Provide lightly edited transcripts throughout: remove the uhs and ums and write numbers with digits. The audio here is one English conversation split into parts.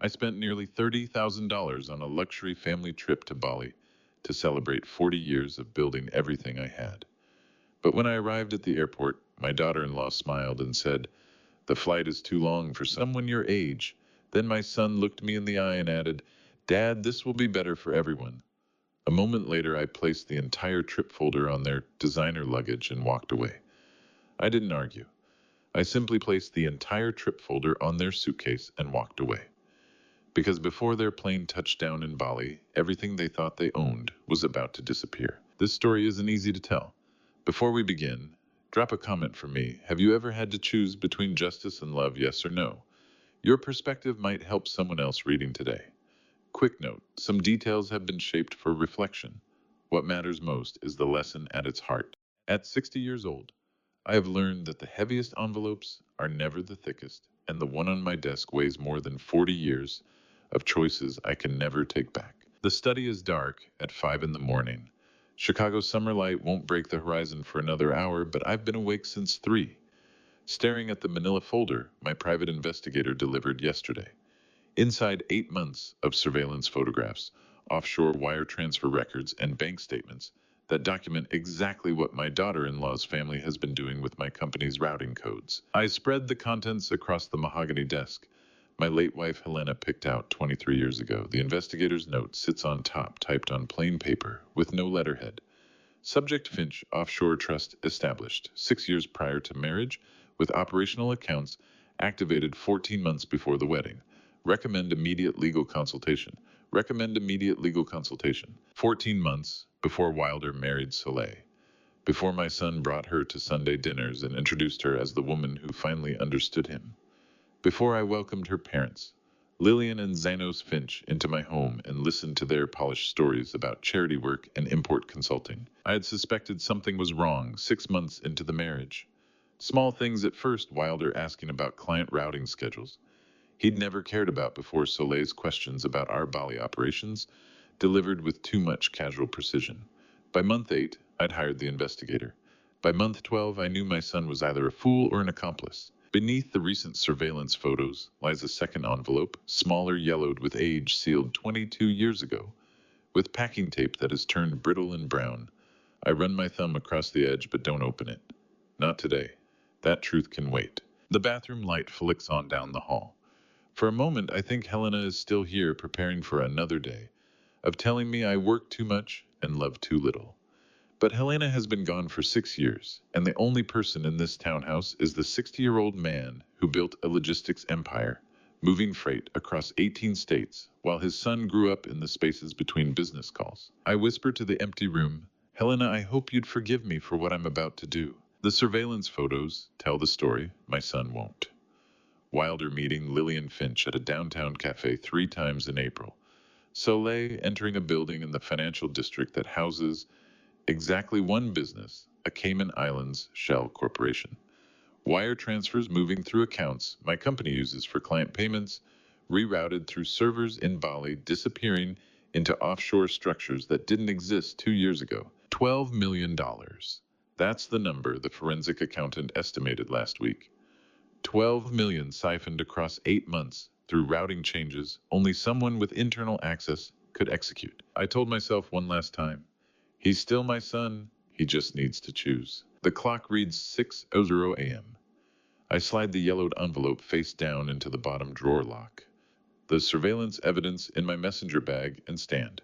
I spent nearly $30,000 on a luxury family trip to Bali to celebrate 40 years of building everything I had. But when I arrived at the airport, my daughter-in-law smiled and said, "The flight is too long for someone your age." Then my son looked me in the eye and added, "Dad, this will be better for everyone." A moment later, I placed the entire trip folder on their designer luggage and walked away. I didn't argue. I simply placed the entire trip folder on their suitcase and walked away. Because before their plane touched down in Bali, everything they thought they owned was about to disappear. This story isn't easy to tell. Before we begin, drop a comment for me. Have you ever had to choose between justice and love, yes or no? Your perspective might help someone else reading today. Quick note, some details have been shaped for reflection. What matters most is the lesson at its heart. At 60 years old, I have learned that the heaviest envelopes are never the thickest, and the one on my desk weighs more than 40 years of choices I can never take back. The study is dark at 5 in the morning. Chicago's summer light won't break the horizon for another hour, but I've been awake since 3, staring at the manila folder my private investigator delivered yesterday. Inside 8 months of surveillance photographs, offshore wire transfer records, and bank statements that document exactly what my daughter-in-law's family has been doing with my company's routing codes. I spread the contents across the mahogany desk my late wife Helena picked out 23 years ago. The investigator's note sits on top, typed on plain paper, with no letterhead. Subject: Finch Offshore Trust established 6 years prior to marriage, with operational accounts activated 14 months before the wedding. Recommend immediate legal consultation. Recommend immediate legal consultation. 14 months before Wilder married Soleil. Before my son brought her to Sunday dinners and introduced her as the woman who finally understood him. Before I welcomed her parents, Lillian and Zanos Finch, into my home and listened to their polished stories about charity work and import consulting. I had suspected something was wrong 6 months into the marriage. Small things at first: Wilder asking about client routing schedules he'd never cared about before, Soleil's questions about our Bali operations, delivered with too much casual precision. By month 8, I'd hired the investigator. By month 12, I knew my son was either a fool or an accomplice. Beneath the recent surveillance photos lies a second envelope, smaller, yellowed with age, sealed 22 years ago, with packing tape that has turned brittle and brown. I run my thumb across the edge but don't open it. Not today. That truth can wait. The bathroom light flicks on down the hall. For a moment, I think Helena is still here, preparing for another day of telling me I work too much and love too little. But Helena has been gone for 6 years, and the only person in this townhouse is the 60-year-old man who built a logistics empire, moving freight across 18 states, while his son grew up in the spaces between business calls. I whisper to the empty room, "Helena, I hope you'd forgive me for what I'm about to do." The surveillance photos tell the story, my son won't. Wilder meeting Lillian Finch at a downtown cafe 3 times in April. Soleil entering a building in the financial district that houses exactly one business, a Cayman Islands shell corporation. Wire transfers moving through accounts my company uses for client payments, rerouted through servers in Bali, disappearing into offshore structures that didn't exist 2 years ago. $12 million. That's the number the forensic accountant estimated last week. 12 million siphoned across 8 months through routing changes only someone with internal access could execute. I told myself one last time, he's still my son, he just needs to choose. The clock reads 6:00 a.m. I slide the yellowed envelope face down into the bottom drawer lock, the surveillance evidence in my messenger bag, and stand.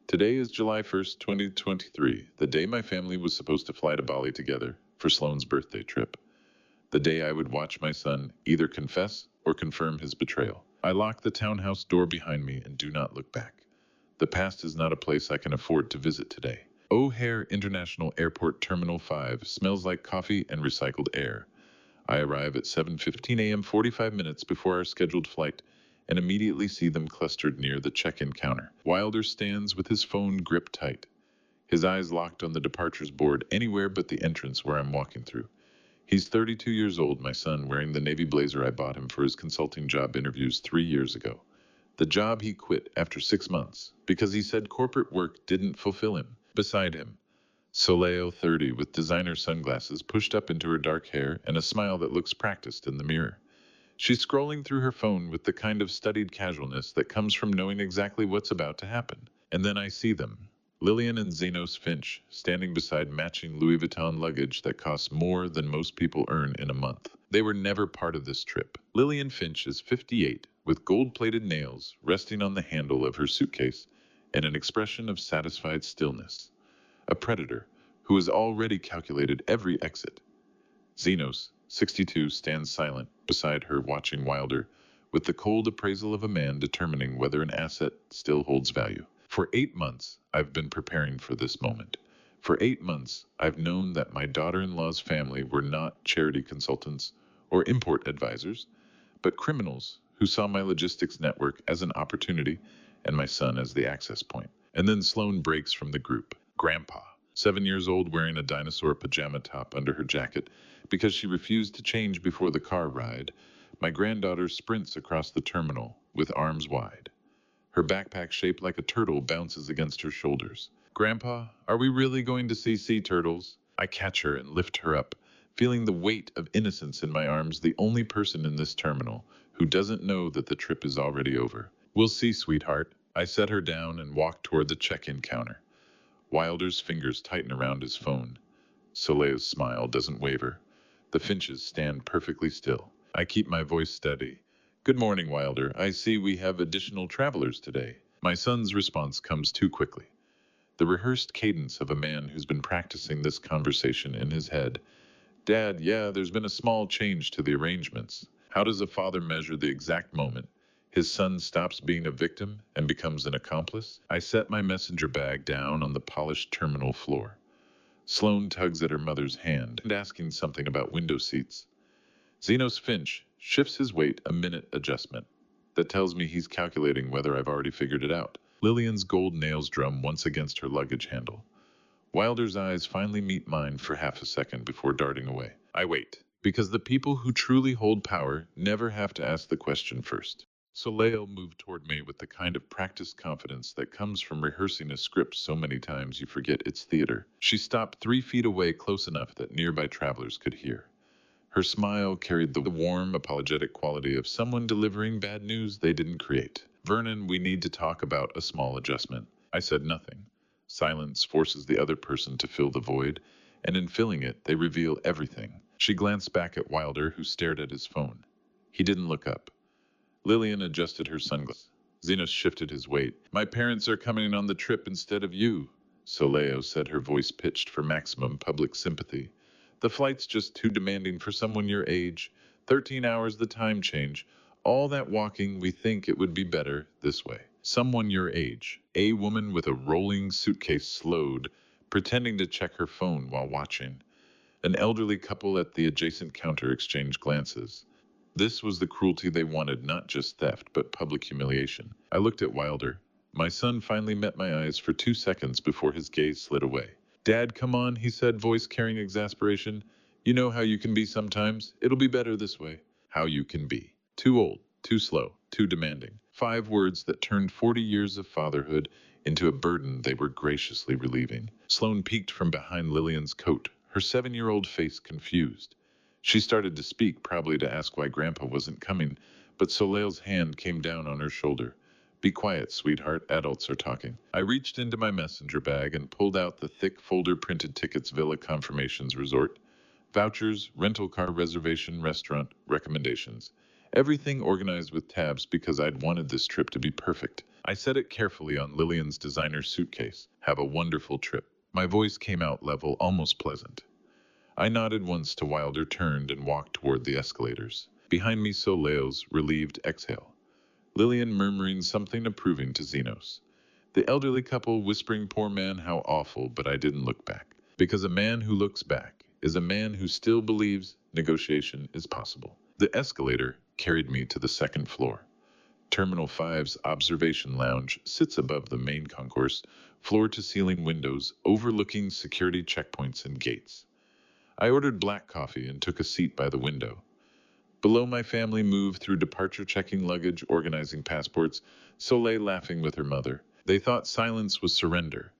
Today is July 1st, 2023, the day my family was supposed to fly to Bali together for Sloane's birthday trip. The day I would watch my son either confess or confirm his betrayal. I lock the townhouse door behind me and do not look back. The past is not a place I can afford to visit today. O'Hare International Airport Terminal 5 smells like coffee and recycled air. I arrive at 7:15 a.m., 45 minutes before our scheduled flight, and immediately see them clustered near the check-in counter. Wilder stands with his phone gripped tight, his eyes locked on the departures board anywhere but the entrance where I'm walking through. He's 32 years old, my son, wearing the navy blazer I bought him for his consulting job interviews 3 years ago. The job he quit after 6 months because he said corporate work didn't fulfill him. Beside him, Soleil, 30, with designer sunglasses pushed up into her dark hair and a smile that looks practiced in the mirror. She's scrolling through her phone with the kind of studied casualness that comes from knowing exactly what's about to happen. And then I see them. Lillian and Zenos Finch, standing beside matching Louis Vuitton luggage that costs more than most people earn in a month. They were never part of this trip. Lillian Finch is 58, with gold-plated nails resting on the handle of her suitcase and an expression of satisfied stillness. A predator who has already calculated every exit. Zenos, 62, stands silent beside her, watching Wilder, with the cold appraisal of a man determining whether an asset still holds value. For 8 months, I've been preparing for this moment. For 8 months, I've known that my daughter-in-law's family were not charity consultants or import advisors, but criminals who saw my logistics network as an opportunity and my son as the access point. And then Sloane breaks from the group. Grandpa, 7 years old, wearing a dinosaur pajama top under her jacket because she refused to change before the car ride. My granddaughter sprints across the terminal with arms wide. Her backpack, shaped like a turtle, bounces against her shoulders. Grandpa, are we really going to see sea turtles? I catch her and lift her up, feeling the weight of innocence in my arms, the only person in this terminal who doesn't know that the trip is already over. We'll see, sweetheart. I set her down and walk toward the check-in counter. Wilder's fingers tighten around his phone. Soleil's smile doesn't waver. The Finches stand perfectly still. I keep my voice steady. Good morning, Wilder. I see we have additional travelers today. My son's response comes too quickly. The rehearsed cadence of a man who's been practicing this conversation in his head. Dad, yeah, there's been a small change to the arrangements. How does a father measure the exact moment his son stops being a victim and becomes an accomplice? I set my messenger bag down on the polished terminal floor. Sloane tugs at her mother's hand and asking something about window seats. Zenos Finch shifts his weight a minute adjustment. That tells me he's calculating whether I've already figured it out. Lillian's gold nails drum once against her luggage handle. Wilder's eyes finally meet mine for half a second before darting away. I wait, because the people who truly hold power never have to ask the question first. Soleil moved toward me with the kind of practiced confidence that comes from rehearsing a script so many times you forget it's theater. She stopped 3 feet away, close enough that nearby travelers could hear. Her smile carried the warm, apologetic quality of someone delivering bad news they didn't create. Vernon, we need to talk about a small adjustment. I said nothing. Silence forces the other person to fill the void, and in filling it, they reveal everything. She glanced back at Wilder, who stared at his phone. He didn't look up. Lillian adjusted her sunglasses. Zenos shifted his weight. My parents are coming on the trip instead of you, Soleil said, her voice pitched for maximum public sympathy. The flight's just too demanding for someone your age. 13 hours the time change. All that walking, we think it would be better this way. Someone your age. A woman with a rolling suitcase slowed, pretending to check her phone while watching. An elderly couple at the adjacent counter exchanged glances. This was the cruelty they wanted, not just theft, but public humiliation. I looked at Wilder. My son finally met my eyes for 2 seconds before his gaze slid away. Dad, come on, he said, voice carrying exasperation. You know how you can be sometimes. It'll be better this way. How you can be. Too old, too slow, too demanding. 5 words that turned 40 years of fatherhood into a burden they were graciously relieving. Sloane peeked from behind Lillian's coat, her 7-year-old face confused. She started to speak, probably to ask why Grandpa wasn't coming, but Soleil's hand came down on her shoulder. Be quiet, sweetheart, adults are talking. I reached into my messenger bag and pulled out the thick folder printed tickets, villa confirmations, resort, vouchers, rental car reservation, restaurant, recommendations. Everything organized with tabs because I'd wanted this trip to be perfect. I set it carefully on Lillian's designer suitcase. Have a wonderful trip. My voice came out level, almost pleasant. I nodded once to Wilder, turned and walked toward the escalators. Behind me, Soleil's relieved exhale. Lillian murmuring something approving to Zenos. The elderly couple whispering, poor man, how awful, but I didn't look back. Because a man who looks back is a man who still believes negotiation is possible. The escalator carried me to the second floor. Terminal 5's observation lounge sits above the main concourse, floor-to-ceiling windows overlooking security checkpoints and gates. I ordered black coffee and took a seat by the window. Below, my family moved through departure, checking luggage, organizing passports, Soleil laughing with her mother. They thought silence was surrender,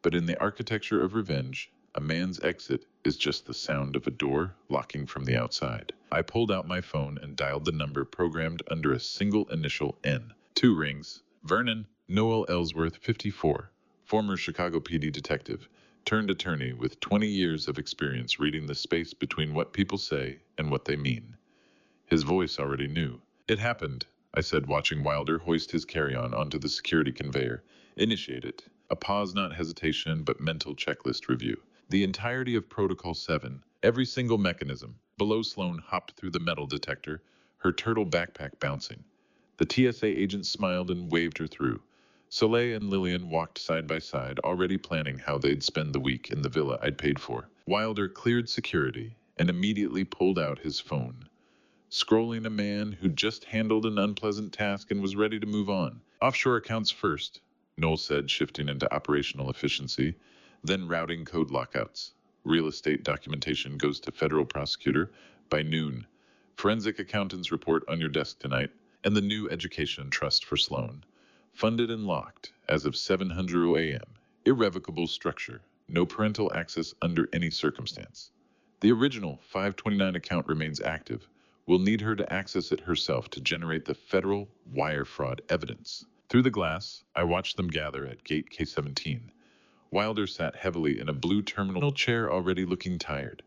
but in the architecture of revenge, a man's exit is just the sound of a door locking from the outside. I pulled out my phone and dialed the number programmed under a single initial N. 2 rings. Vernon, Noel Ellsworth, 54, former Chicago PD detective, turned attorney with 20 years of experience reading the space between what people say and what they mean. His voice already knew. It happened, I said, watching Wilder hoist his carry-on onto the security conveyor. Initiate it. A pause, not hesitation, but mental checklist review. The entirety of Protocol 7, every single mechanism. Below, Sloane hopped through the metal detector, her turtle backpack bouncing. The TSA agent smiled and waved her through. Soleil and Lillian walked side by side, already planning how they'd spend the week in the villa I'd paid for. Wilder cleared security and immediately pulled out his phone, scrolling a man who'd just handled an unpleasant task and was ready to move on. Offshore accounts first, Noel said, shifting into operational efficiency, then routing code lockouts. Real estate documentation goes to federal prosecutor by noon. Forensic accountant's report on your desk tonight, and the new education trust for Sloane. Funded and locked as of 7:00 a.m. Irrevocable structure. No parental access under any circumstance. The original 529 account remains active. We'll need her to access it herself to generate the federal wire fraud evidence. Through the glass, I watched them gather at gate K-17. Wilder sat heavily in a blue terminal chair, already looking tired.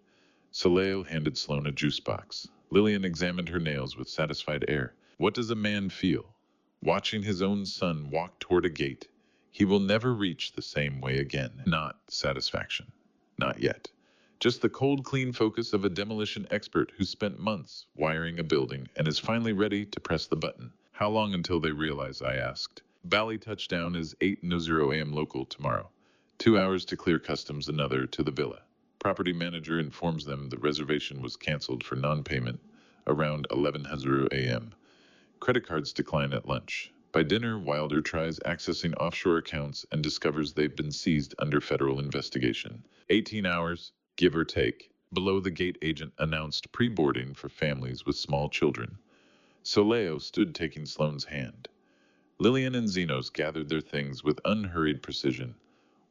Soleil handed Sloane a juice box. Lillian examined her nails with satisfied air. What does a man feel? Watching his own son walk toward a gate. He will never reach the same way again. Not satisfaction. Not yet. Just the cold, clean focus of a demolition expert who spent months wiring a building and is finally ready to press the button. How long until they realize? I asked. Bali touchdown is 8:00 a.m. local tomorrow. 2 hours to clear customs, another to the villa. Property manager informs them the reservation was canceled for non-payment around 11:00 a.m. Credit cards decline at lunch. By dinner, Wilder tries accessing offshore accounts and discovers they've been seized under federal investigation. 18 hours, give or take. Below, the gate agent announced pre-boarding for families with small children. Soleil stood taking Sloane's hand. Lillian and Zenos gathered their things with unhurried precision.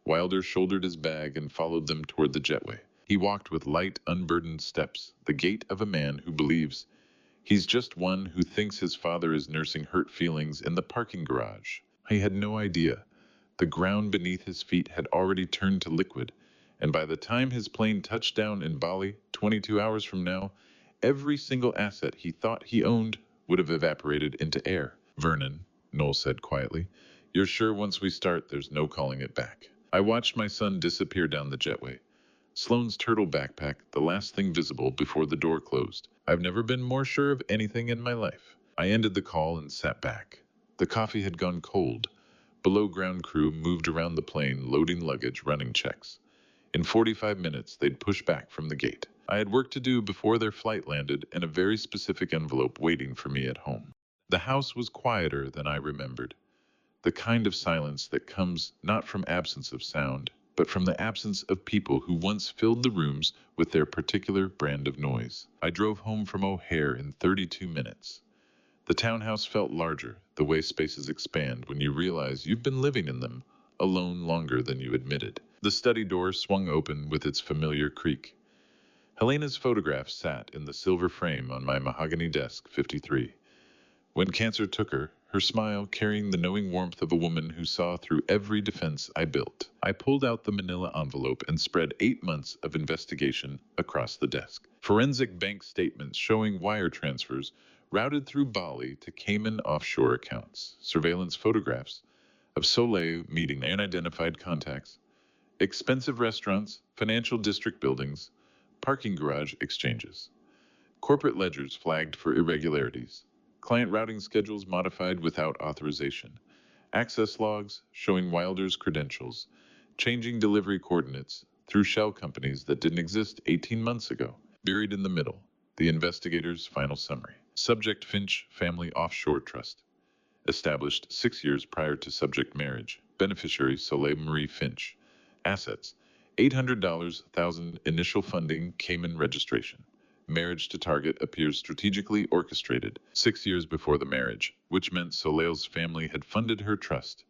Wilder shouldered his bag and followed them toward the jetway. He walked with light, unburdened steps, the gait of a man who believes he's just one who thinks his father is nursing hurt feelings in the parking garage. He had no idea. The ground beneath his feet had already turned to liquid, and by the time his plane touched down in Bali, 22 hours from now, every single asset he thought he owned would have evaporated into air. Vernon, Noel said quietly, you're sure once we start there's no calling it back? I watched my son disappear down the jetway. Sloane's turtle backpack, the last thing visible before the door closed. I've never been more sure of anything in my life. I ended the call and sat back. The coffee had gone cold. Below, ground crew moved around the plane, loading luggage, running checks. In 45 minutes, they'd push back from the gate. I had work to do before their flight landed, and a very specific envelope waiting for me at home. The house was quieter than I remembered. The kind of silence that comes not from absence of sound, but from the absence of people who once filled the rooms with their particular brand of noise. I drove home from O'Hare in 32 minutes. The townhouse felt larger, the way spaces expand when you realize you've been living in them, alone longer than you admitted. The study door swung open with its familiar creak. Helena's photograph sat in the silver frame on my mahogany desk, 53. When cancer took her, her smile carrying the knowing warmth of a woman who saw through every defense I built. I pulled out the manila envelope and spread 8 months of investigation across the desk. Forensic bank statements showing wire transfers routed through Bali to Cayman offshore accounts. Surveillance photographs of Soleil meeting unidentified contacts. Expensive restaurants, financial district buildings, parking garage exchanges. Corporate ledgers flagged for irregularities. Client routing schedules modified without authorization. Access logs showing Wilder's credentials. Changing delivery coordinates through shell companies that didn't exist 18 months ago. Buried in the middle, the investigator's final summary. Subject Finch Family Offshore Trust. Established 6 years prior to subject marriage. Beneficiary Soleil Marie Finch. Assets $800,000 initial funding, Cayman registration. Marriage to target appears strategically orchestrated 6 years before the marriage, which meant Soleil's family had funded her trust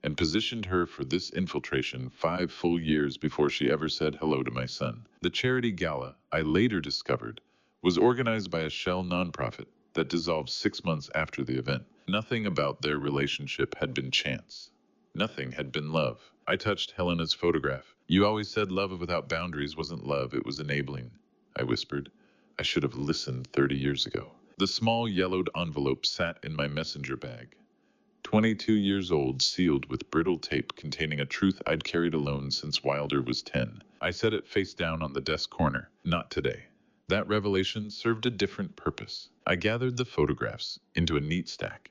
and positioned her for this infiltration 5 full years before she ever said hello to my son. The charity gala, I later discovered, was organized by a shell nonprofit that dissolved 6 months after the event. Nothing about their relationship had been chance. Nothing had been love. I touched Helena's photograph. You always said love without boundaries wasn't love, it was enabling, I whispered. I should have listened 30 years ago. The small yellowed envelope sat in my messenger bag. 22 years old, sealed with brittle tape containing a truth I'd carried alone since Wilder was 10. I set it face down on the desk corner. Not today. That revelation served a different purpose. I gathered the photographs into a neat stack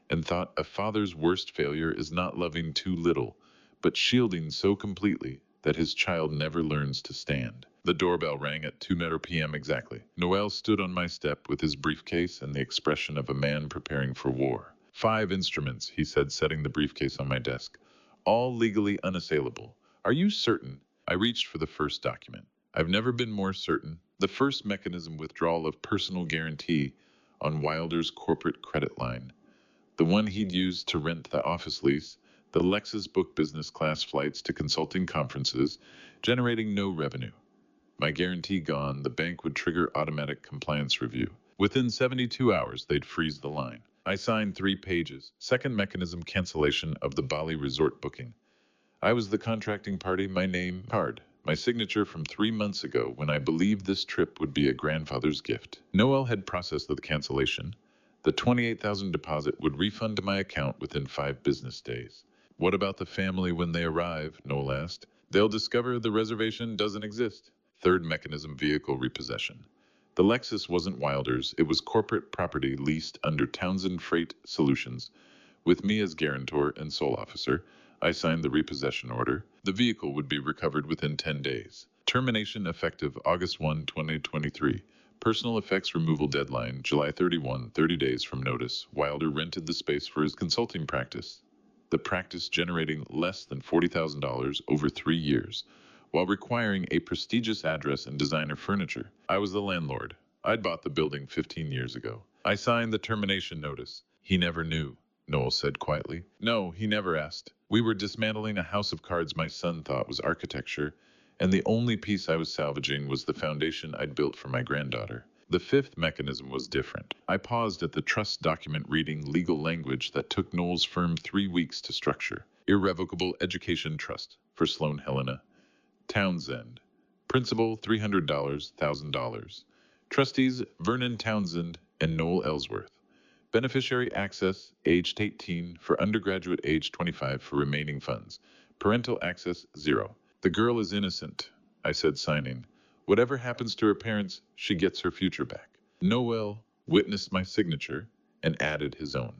and thought a father's worst failure is not loving too little, but shielding so completely that his child never learns to stand. The doorbell rang at 2 p.m. exactly. Noel stood on my step with his briefcase and the expression of a man preparing for war. 5 instruments, he said, setting the briefcase on my desk. All legally unassailable. Are you certain? I reached for the first document. I've never been more certain. The first mechanism withdrawal of personal guarantee on Wilder's corporate credit line. The one he'd used to rent the office lease, the Lexus booked business class flights to consulting conferences, generating no revenue. My guarantee gone, the bank would trigger automatic compliance review. Within 72 hours, they'd freeze the line. I signed 3 pages. Second mechanism, cancellation of the Bali resort booking. I was the contracting party, my name, card. My signature from 3 months ago when I believed this trip would be a grandfather's gift. Noel had processed the cancellation. The $28,000 deposit would refund my account within 5 business days. What about the family when they arrive? Noel asked. They'll discover the reservation doesn't exist. Third mechanism, vehicle repossession. The Lexus wasn't Wilder's, it was corporate property leased under Townsend Freight Solutions. With me as guarantor and sole officer, I signed the repossession order. The vehicle would be recovered within 10 days. Termination effective August 1, 2023. Personal effects removal deadline July 31, 30 days from notice. Wilder rented the space for his consulting practice. The practice generating less than $40,000 over 3 years, while requiring a prestigious address and designer furniture. I was the landlord. I'd bought the building 15 years ago. I signed the termination notice. He never knew, Noel said quietly. No, he never asked. We were dismantling a house of cards my son thought was architecture, and the only piece I was salvaging was the foundation I'd built for my granddaughter. The fifth mechanism was different. I paused at the trust document reading legal language that took Noel's firm 3 weeks to structure. Irrevocable Education Trust for Sloane Helena Townsend. Principal $300, $1,000. Trustees Vernon Townsend and Noel Ellsworth. Beneficiary access aged 18 for undergraduate age 25 for remaining funds. Parental access 0. The girl is innocent, I said, signing. Whatever happens to her parents, she gets her future back. Noel witnessed my signature and added his own.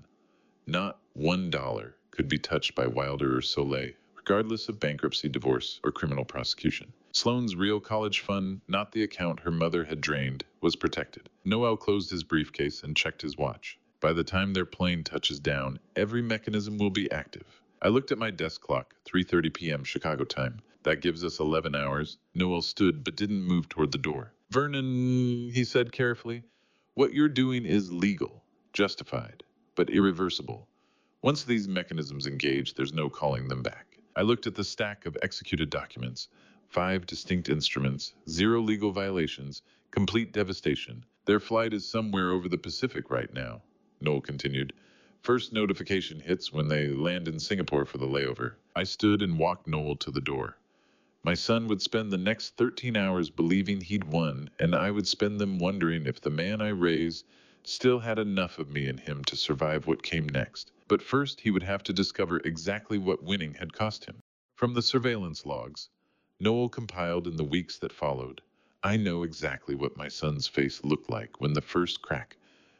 Not $1 could be touched by Wilder or Soleil, regardless of bankruptcy, divorce, or criminal prosecution. Sloane's real college fund, not the account her mother had drained, was protected. Noel closed his briefcase and checked his watch. By the time their plane touches down, every mechanism will be active. I looked at my desk clock, 3:30 p.m. Chicago time. That gives us 11 hours. Noel stood but didn't move toward the door. Vernon, he said carefully, what you're doing is legal, justified, but irreversible. Once these mechanisms engage, there's no calling them back. I looked at the stack of executed documents. 5 distinct instruments, 0 legal violations, complete devastation. Their flight is somewhere over the Pacific right now, Noel continued. First notification hits when they land in Singapore for the layover. I stood and walked Noel to the door. My son would spend the next 13 hours believing he'd won, and I would spend them wondering if the man I raised still had enough of me in him to survive what came next. But first he would have to discover exactly what winning had cost him. From the surveillance logs Noel compiled in the weeks that followed, I know exactly what my son's face looked like when the first crack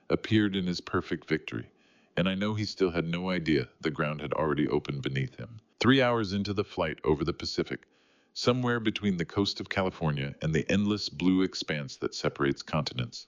appeared in his perfect victory, and I know he still had no idea the ground had already opened beneath him. 3 hours into the flight over the Pacific, somewhere between the coast of California and the endless blue expanse that separates continents,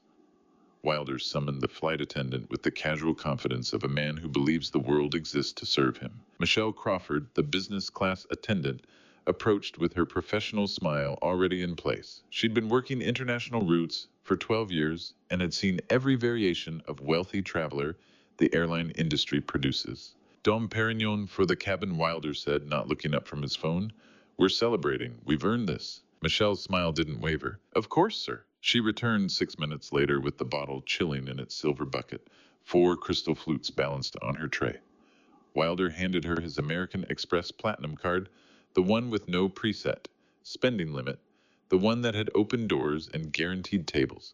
Wilder summoned the flight attendant with the casual confidence of a man who believes the world exists to serve him. Michelle Crawford, the business class attendant, approached with her professional smile already in place. She'd been working international routes for 12 years and had seen every variation of wealthy traveler the airline industry produces. Dom Perignon for the cabin, Wilder said, not looking up from his phone. We're celebrating. We've earned this. Michelle's smile didn't waver. Of course, sir. She returned 6 minutes later with the bottle chilling in its silver bucket, 4 crystal flutes balanced on her tray. Wilder handed her his American Express Platinum card, the one with no preset spending limit, the one that had open doors and guaranteed tables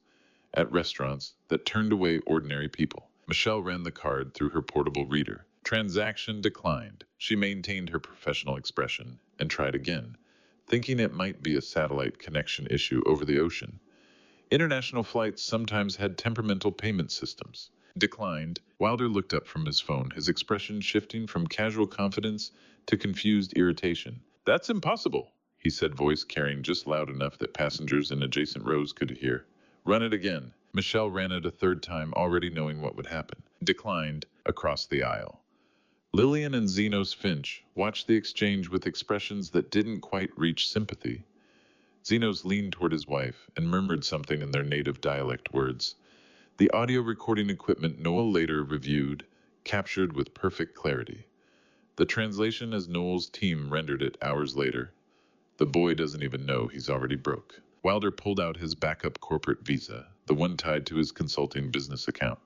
at restaurants that turned away ordinary people. Michelle ran the card through her portable reader. Transaction declined. She maintained her professional expression and tried again, thinking it might be a satellite connection issue over the ocean. International flights sometimes had temperamental payment systems. Declined. Wilder looked up from his phone, his expression shifting from casual confidence to confused irritation. That's impossible, he said, voice carrying just loud enough that passengers in adjacent rows could hear. Run it again. Michelle ran it a third time, already knowing what would happen. Declined. Across the aisle. Lillian and Zenos Finch watched the exchange with expressions that didn't quite reach sympathy. Zenos leaned toward his wife and murmured something in their native dialect words. The audio recording equipment Noel later reviewed captured with perfect clarity. The translation as Noel's team rendered it hours later. The boy doesn't even know he's already broke. Wilder pulled out his backup corporate visa, the one tied to his consulting business account.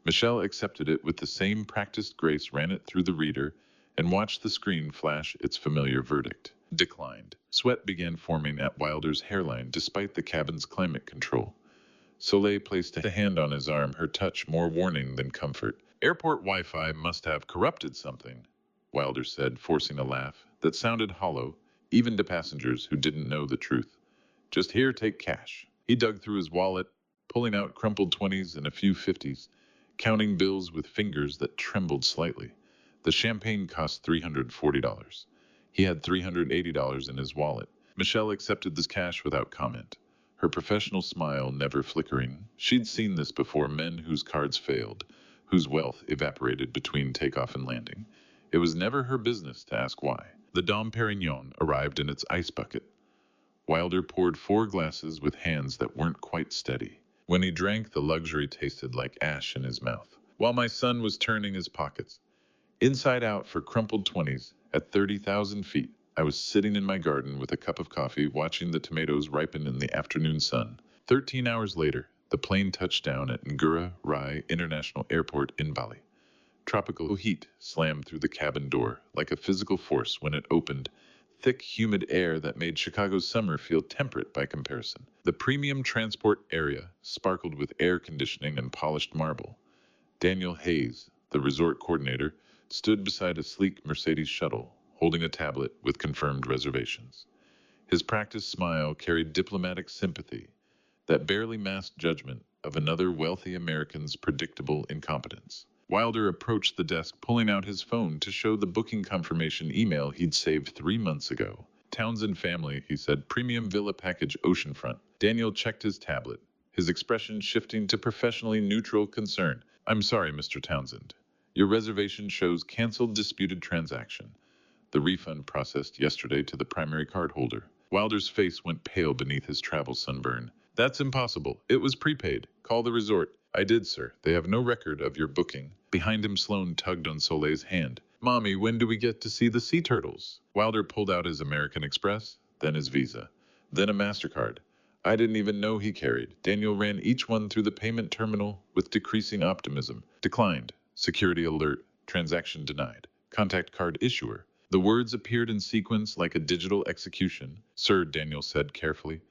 Michelle accepted it with the same practiced grace, ran it through the reader, and watched the screen flash its familiar verdict. Declined. Sweat began forming at Wilder's hairline despite the cabin's climate control. Soleil placed a hand on his arm, her touch more warning than comfort. Airport Wi-Fi must have corrupted something, Wilder said, forcing a laugh that sounded hollow, even to passengers who didn't know the truth. Just here, take cash. He dug through his wallet, pulling out crumpled 20s and a few 50s, counting bills with fingers that trembled slightly. The champagne cost $340. He had $380 in his wallet. Michelle accepted this cash without comment, her professional smile never flickering. She'd seen this before, men whose cards failed, whose wealth evaporated between takeoff and landing. It was never her business to ask why. The Dom Perignon arrived in its ice bucket. Wilder poured 4 glasses with hands that weren't quite steady. When he drank, the luxury tasted like ash in his mouth. While my son was turning his pockets inside out for crumpled 20s at 30,000 feet, I was sitting in my garden with a cup of coffee, watching the tomatoes ripen in the afternoon sun. 13 hours later, the plane touched down at Ngurah Rai International Airport in Bali. Tropical heat slammed through the cabin door like a physical force when it opened, thick, humid air that made Chicago's summer feel temperate by comparison. The premium transport area sparkled with air conditioning and polished marble. Daniel Hayes, the resort coordinator, stood beside a sleek Mercedes shuttle, holding a tablet with confirmed reservations. His practiced smile carried diplomatic sympathy that barely masked judgment of another wealthy American's predictable incompetence. Wilder approached the desk, pulling out his phone to show the booking confirmation email he'd saved 3 months ago. Townsend family, he said, premium villa package oceanfront. Daniel checked his tablet, his expression shifting to professionally neutral concern. I'm sorry, Mr. Townsend. Your reservation shows canceled, disputed transaction. The refund processed yesterday to the primary card holder. Wilder's face went pale beneath his travel sunburn. That's impossible. It was prepaid. Call the resort. I did, sir. They have no record of your booking. Behind him, Sloane tugged on Soleil's hand. Mommy, when do we get to see the sea turtles? Wilder pulled out his American Express, then his Visa, then a MasterCard. I didn't even know he carried. Daniel ran each one through the payment terminal with decreasing optimism. Declined. Security alert. Transaction denied. Contact card issuer. The words appeared in sequence like a digital execution. Sir, Daniel said carefully,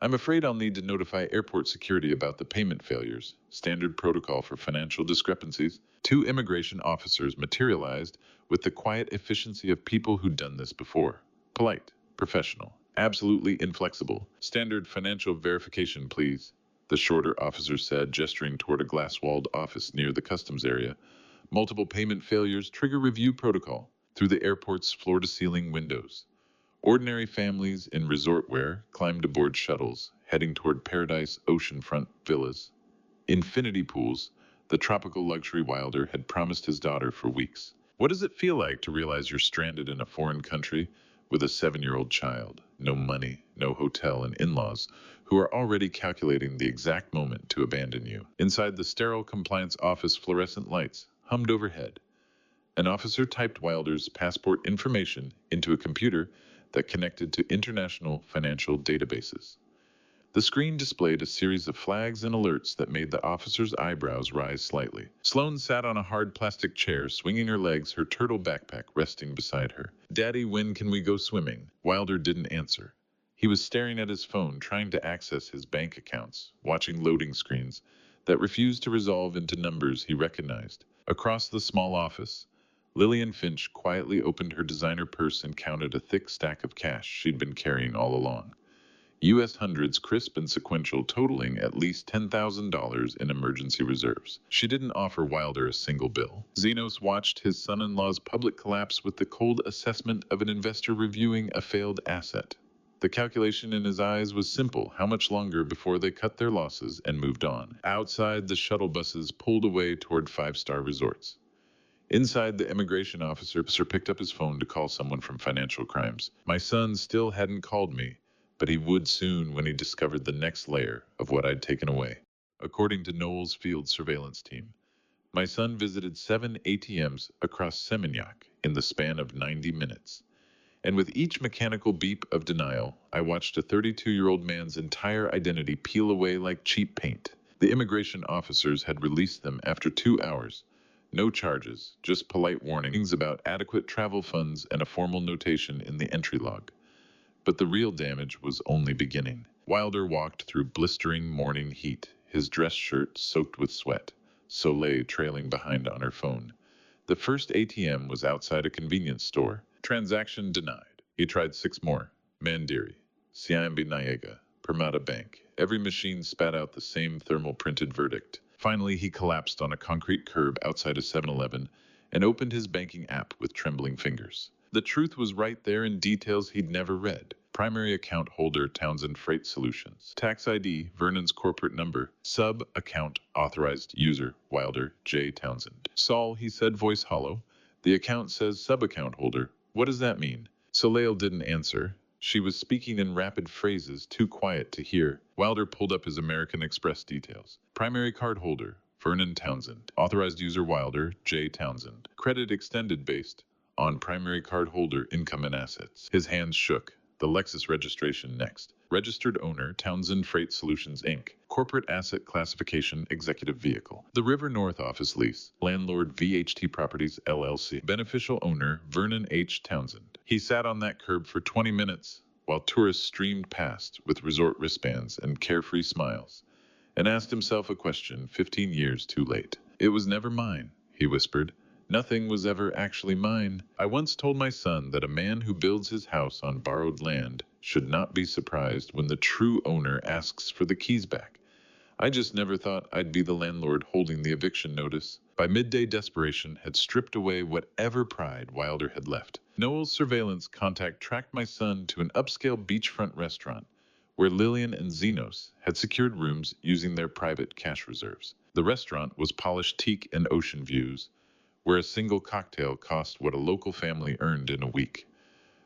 I'm afraid I'll need to notify airport security about the payment failures. Standard protocol for financial discrepancies. 2 immigration officers materialized with the quiet efficiency of people who'd done this before. Polite, professional, absolutely inflexible. Standard financial verification, please, the shorter officer said, gesturing toward a glass-walled office near the customs area. Multiple payment failures trigger review protocol through the airport's floor-to-ceiling windows. Ordinary families in resort wear climbed aboard shuttles, heading toward paradise oceanfront villas. Infinity pools, the tropical luxury Wilder had promised his daughter for weeks. What does it feel like to realize you're stranded in a foreign country with a 7-year-old child? No money, no hotel, and in-laws who are already calculating the exact moment to abandon you. Inside the sterile compliance office, fluorescent lights hummed overhead. An officer typed Wilder's passport information into a computer that connected to international financial databases. The screen displayed a series of flags and alerts that made the officer's eyebrows rise slightly. Sloane sat on a hard plastic chair, swinging her legs, her turtle backpack resting beside her. "Daddy, when can we go swimming?" Wilder didn't answer. He was staring at his phone, trying to access his bank accounts, watching loading screens that refused to resolve into numbers he recognized. Across the small office, Lillian Finch quietly opened her designer purse and counted a thick stack of cash she'd been carrying all along. U.S. hundreds, crisp and sequential, totaling at least $10,000 in emergency reserves. She didn't offer Wilder a single bill. Zenos watched his son-in-law's public collapse with the cold assessment of an investor reviewing a failed asset. The calculation in his eyes was simple: how much longer before they cut their losses and moved on. Outside, the shuttle buses pulled away toward five-star resorts. Inside, the immigration officer picked up his phone to call someone from financial crimes. My son still hadn't called me, but he would soon when he discovered the next layer of what I'd taken away. According to Noel's field surveillance team, my son visited 7 ATMs across Seminyak in the span of 90 minutes. And with each mechanical beep of denial, I watched a 32-year-old man's entire identity peel away like cheap paint. The immigration officers had released them after 2 hours. No charges, just polite warnings about adequate travel funds and a formal notation in the entry log. But the real damage was only beginning. Wilder walked through blistering morning heat, his dress shirt soaked with sweat, Soleil trailing behind on her phone. The first ATM was outside a convenience store. Transaction denied. He tried 6 more. Mandiri, Siambi Nayega, Permata Bank. Every machine spat out the same thermal-printed verdict. Finally, he collapsed on a concrete curb outside a 7-Eleven and opened his banking app with trembling fingers. The truth was right there in details he'd never read. Primary account holder, Townsend Freight Solutions. Tax ID, Vernon's corporate number. Sub-account authorized user, Wilder J. Townsend. "Sol," he said, voice hollow. "The account says sub-account holder. What does that mean?" Soleil didn't answer. She was speaking in rapid phrases, too quiet to hear. Wilder pulled up his American Express details. Primary card holder, Vernon Townsend. Authorized user, Wilder J. Townsend. Credit extended based on primary card holder income and assets. His hands shook. The Lexus registration next. Registered owner, Townsend Freight Solutions, Inc. Corporate asset classification, executive vehicle. The River North office lease. Landlord, VHT Properties, LLC. Beneficial owner, Vernon H. Townsend. He sat on that curb for 20 minutes while tourists streamed past with resort wristbands and carefree smiles, and asked himself a question 15 years too late. "It was never mine," he whispered. "Nothing was ever actually mine. I once told my son that a man who builds his house on borrowed land should not be surprised when the true owner asks for the keys back. I just never thought I'd be the landlord holding the eviction notice." By midday, desperation had stripped away whatever pride Wilder had left. Noel's surveillance contact tracked my son to an upscale beachfront restaurant where Lillian and Zenos had secured rooms using their private cash reserves. The restaurant was polished teak and ocean views, where a single cocktail cost what a local family earned in a week.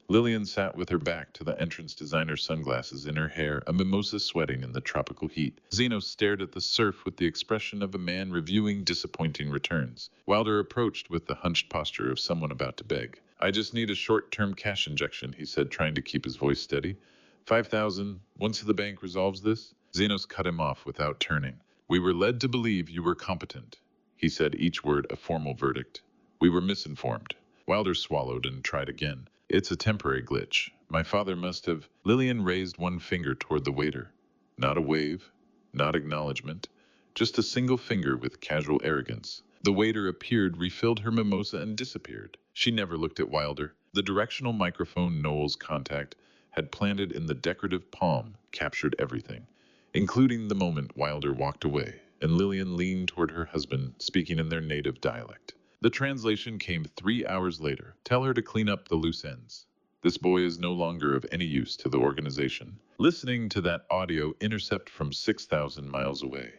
Lillian sat with her back to the entrance, designer sunglasses in her hair, a mimosa sweating in the tropical heat. Zeno stared at the surf with the expression of a man reviewing disappointing returns. Wilder approached with the hunched posture of someone about to beg. "I just need a short-term cash injection," he said, trying to keep his voice steady. 5,000, once the bank resolves this." Zenos cut him off without turning. "We were led to believe you were competent," he said, each word a formal verdict. "We were misinformed." Wilder swallowed and tried again. "It's a temporary glitch. My father must have..." Lillian raised one finger toward the waiter. Not a wave, not acknowledgement, just a single finger with casual arrogance. The waiter appeared, refilled her mimosa, and disappeared. She never looked at Wilder. The directional microphone Noel's contact had planted in the decorative palm captured everything, including the moment Wilder walked away, and Lillian leaned toward her husband, speaking in their native dialect. The translation came 3 hours later. "Tell her to clean up the loose ends. This boy is no longer of any use to the organization." Listening to that audio intercept from 6,000 miles away,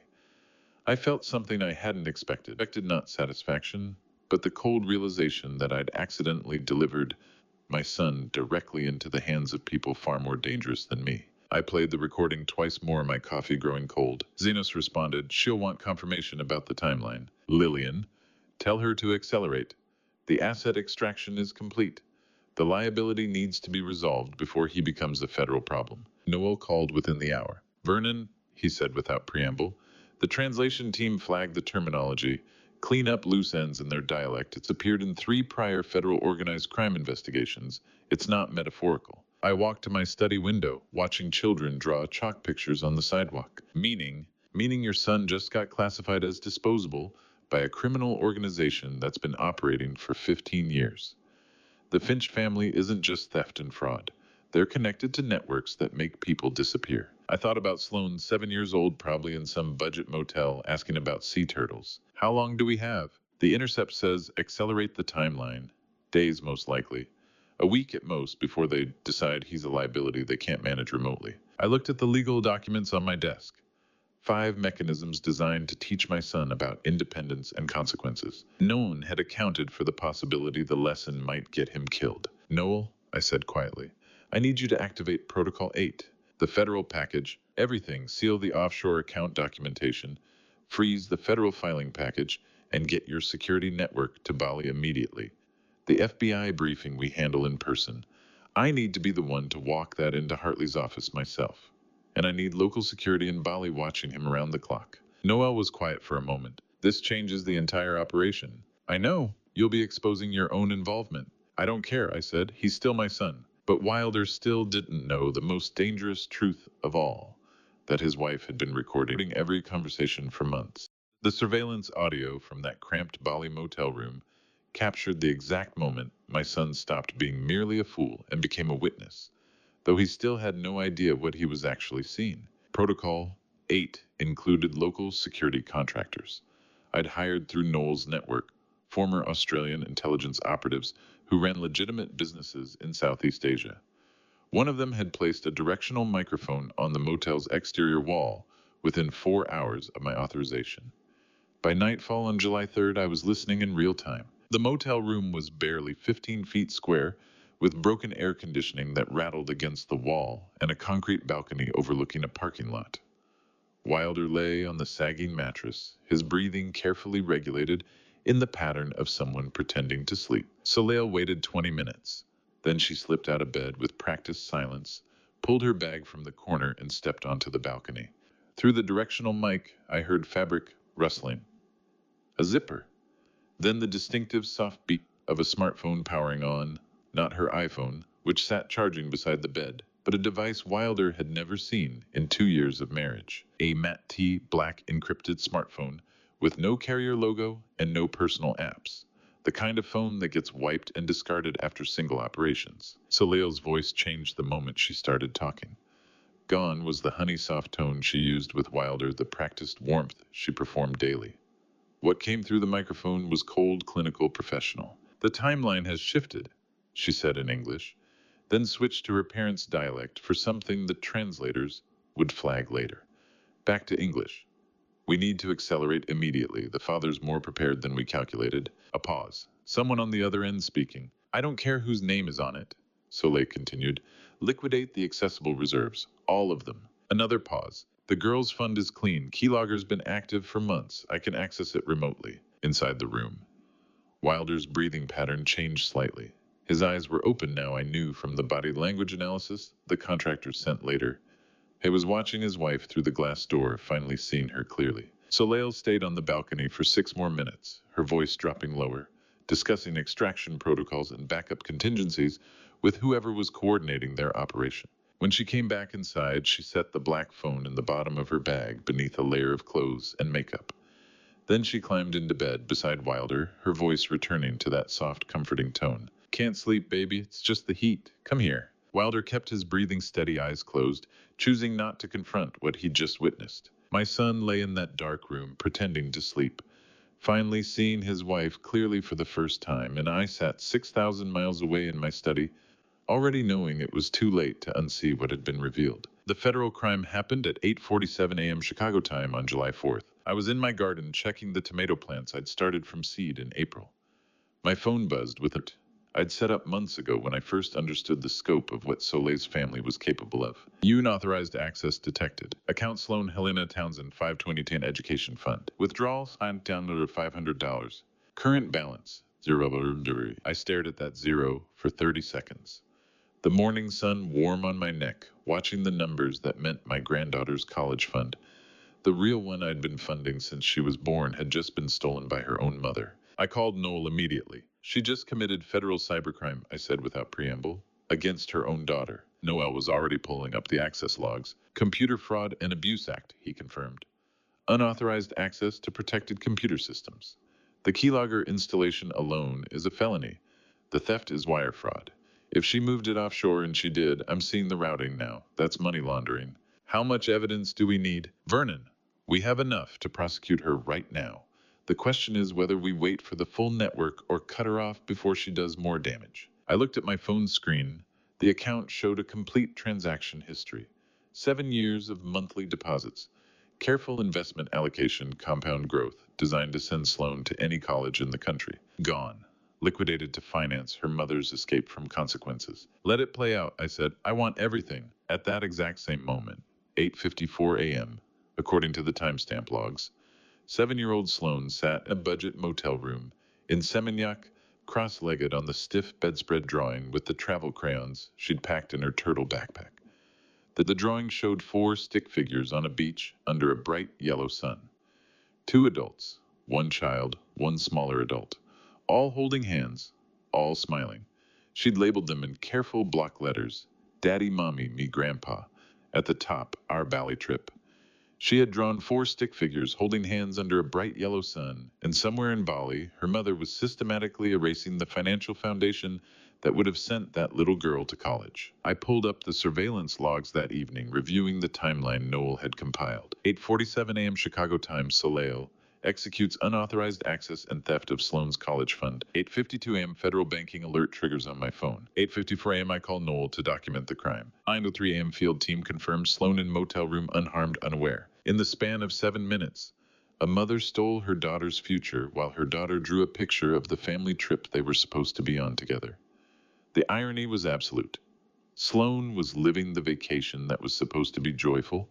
I felt something I hadn't expected. Not satisfaction, but the cold realization that I'd accidentally delivered my son directly into the hands of people far more dangerous than me. I played the recording twice more, my coffee growing cold. Zenos responded, "She'll want confirmation about the timeline." "Lillian, tell her to accelerate. The asset extraction is complete. The liability needs to be resolved before he becomes a federal problem." Noel called within the hour. Vernon, he said without preamble. The translation team flagged the terminology, clean up loose ends in their dialect. It's appeared in 3 prior federal organized crime investigations. It's not metaphorical. I walked to my study window, watching children draw chalk pictures on the sidewalk. Meaning your son just got classified as disposable by a criminal organization that's been operating for 15 years. The Finch family isn't just theft and fraud. They're connected to networks that make people disappear. I thought about Sloane, 7 years old, probably in some budget motel, asking about sea turtles. How long do we have? The intercept says accelerate the timeline. Days, most likely. A week at most before they decide he's a liability they can't manage remotely. I looked at the legal documents on my desk. 5 mechanisms designed to teach my son about independence and consequences. No one had accounted for the possibility the lesson might get him killed. Noel, I said quietly, I need you to activate Protocol 8. The federal package, everything, seal the offshore account documentation, freeze the federal filing package, and get your security network to Bali immediately. The FBI briefing we handle in person. I need to be the one to walk that into Hartley's office myself. And I need local security in Bali watching him around the clock. Noel was quiet for a moment. This changes the entire operation. I know. You'll be exposing your own involvement. I don't care, I said. He's still my son. But Wilder still didn't know the most dangerous truth of all, that his wife had been recording every conversation for months. The surveillance audio from that cramped Bali motel room captured the exact moment my son stopped being merely a fool and became a witness, though he still had no idea what he was actually seeing. Protocol 8 included local security contractors I'd hired through Noel's network, former Australian intelligence operatives who ran legitimate businesses in Southeast Asia. One of them had placed a directional microphone on the motel's exterior wall within 4 hours of my authorization. By nightfall on July 3rd, I was listening in real time. The motel room was barely 15 feet square, with broken air conditioning that rattled against the wall and a concrete balcony overlooking a parking lot. Wilder lay on the sagging mattress, his breathing carefully regulated in the pattern of someone pretending to sleep. Soleil waited 20 minutes. Then she slipped out of bed with practiced silence, pulled her bag from the corner, and stepped onto the balcony. Through the directional mic, I heard fabric rustling. A zipper. Then the distinctive soft beat of a smartphone powering on, not her iPhone, which sat charging beside the bed, but a device Wilder had never seen in 2 years of marriage. A matte black encrypted smartphone with no carrier logo and no personal apps. The kind of phone that gets wiped and discarded after single operations. Soleil's voice changed the moment she started talking. Gone was the honey-soft tone she used with Wilder, the practiced warmth she performed daily. What came through the microphone was cold, clinical, professional. The timeline has shifted, she said in English, then switched to her parents' dialect for something the translators would flag later. Back to English. We need to accelerate immediately. The father's more prepared than we calculated. A pause. Someone on the other end speaking. I don't care whose name is on it, Soleil continued. Liquidate the accessible reserves. All of them. Another pause. The girls' fund is clean. Keylogger's been active for months. I can access it remotely. Inside the room. Wilder's breathing pattern changed slightly. His eyes were open now, I knew from the body language analysis the contractor sent later. He was watching his wife through the glass door, finally seeing her clearly. Soleil stayed on the balcony for 6 more minutes, her voice dropping lower, discussing extraction protocols and backup contingencies with whoever was coordinating their operation. When she came back inside, she set the black phone in the bottom of her bag beneath a layer of clothes and makeup. Then she climbed into bed beside Wilder, her voice returning to that soft, comforting tone. Can't sleep, baby. It's just the heat. Come here. Wilder kept his breathing steady, eyes closed, choosing not to confront what he'd just witnessed. My son lay in that dark room, pretending to sleep, finally seeing his wife clearly for the first time, and I sat 6,000 miles away in my study, already knowing it was too late to unsee what had been revealed. The federal crime happened at 8:47 a.m. Chicago time on July 4th. I was in my garden checking the tomato plants I'd started from seed in April. My phone buzzed with it. I'd set up months ago when I first understood the scope of what Soleil's family was capable of. Unauthorized access detected. Account Sloane Vernon Townsend 52010 Education Fund. Withdrawals signed down under $500. Current balance, 0. I stared at that zero for 30 seconds. The morning sun warm on my neck, watching the numbers that meant my granddaughter's college fund. The real one I'd been funding since she was born had just been stolen by her own mother. I called Noel immediately. She just committed federal cybercrime, I said without preamble, against her own daughter. Noel was already pulling up the access logs. Computer Fraud and Abuse Act, he confirmed. Unauthorized access to protected computer systems. The keylogger installation alone is a felony. The theft is wire fraud. If she moved it offshore, and she did, I'm seeing the routing now. That's money laundering. How much evidence do we need? Vernon, we have enough to prosecute her right now. The question is whether we wait for the full network or cut her off before she does more damage. I looked at my phone screen. The account showed a complete transaction history. 7 years of monthly deposits. Careful investment allocation, compound growth, designed to send Sloane to any college in the country. Gone. Liquidated to finance her mother's escape from consequences. Let it play out, I said. I want everything. At that exact same moment, 8:54 a.m., according to the timestamp logs, 7-year-old Sloane sat in a budget motel room in Seminyak, cross-legged on the stiff bedspread drawing with the travel crayons she'd packed in her turtle backpack. The drawing showed 4 stick figures on a beach under a bright yellow sun. 2 adults, 1 child, 1 smaller adult, all holding hands, all smiling. She'd labeled them in careful block letters, Daddy, Mommy, Me, Grandpa. At the top, our Bali trip. She had drawn 4 stick figures holding hands under a bright yellow sun, and somewhere in Bali, her mother was systematically erasing the financial foundation that would have sent that little girl to college. I pulled up the surveillance logs that evening, reviewing the timeline Noel had compiled. 8:47 a.m. Chicago time, Soleil executes unauthorized access and theft of Sloane's college fund. 8:52 a.m. federal banking alert triggers on my phone. 8:54 a.m. I call Noel to document the crime. 9:03 a.m. field team confirms Sloane in motel room unharmed, unaware. In the span of 7 minutes, a mother stole her daughter's future while her daughter drew a picture of the family trip they were supposed to be on together. The irony was absolute. Sloane was living the vacation that was supposed to be joyful,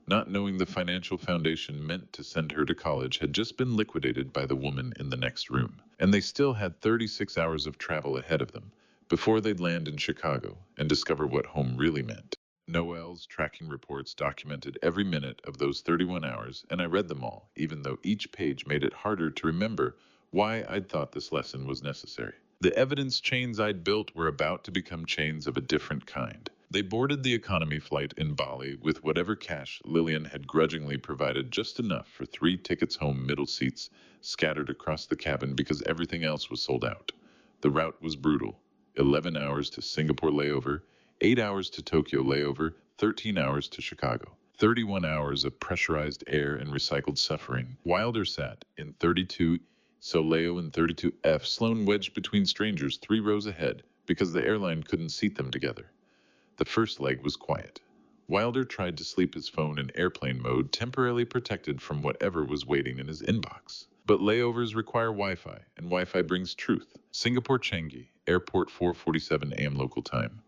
not knowing the financial foundation meant to send her to college had just been liquidated by the woman in the next room. And they still had 36 hours of travel ahead of them before they'd land in Chicago and discover what home really meant. Noel's tracking reports documented every minute of those 31 hours, and I read them all, even though each page made it harder to remember why I'd thought this lesson was necessary. The evidence chains I'd built were about to become chains of a different kind. They boarded the economy flight in Bali with whatever cash Lillian had grudgingly provided, just enough for 3 tickets home, middle seats scattered across the cabin because everything else was sold out. The route was brutal. 11 hours to Singapore layover, 8 hours to Tokyo layover, 13 hours to Chicago. 31 hours of pressurized air and recycled suffering. Wilder sat in 32, Soleil in 32F, Sloane wedged between strangers 3 rows ahead because the airline couldn't seat them together. The first leg was quiet. Wilder tried to sleep his phone in airplane mode, temporarily protected from whatever was waiting in his inbox. But layovers require Wi-Fi, and Wi-Fi brings truth. Singapore Changi, airport 4:47 a.m. local time.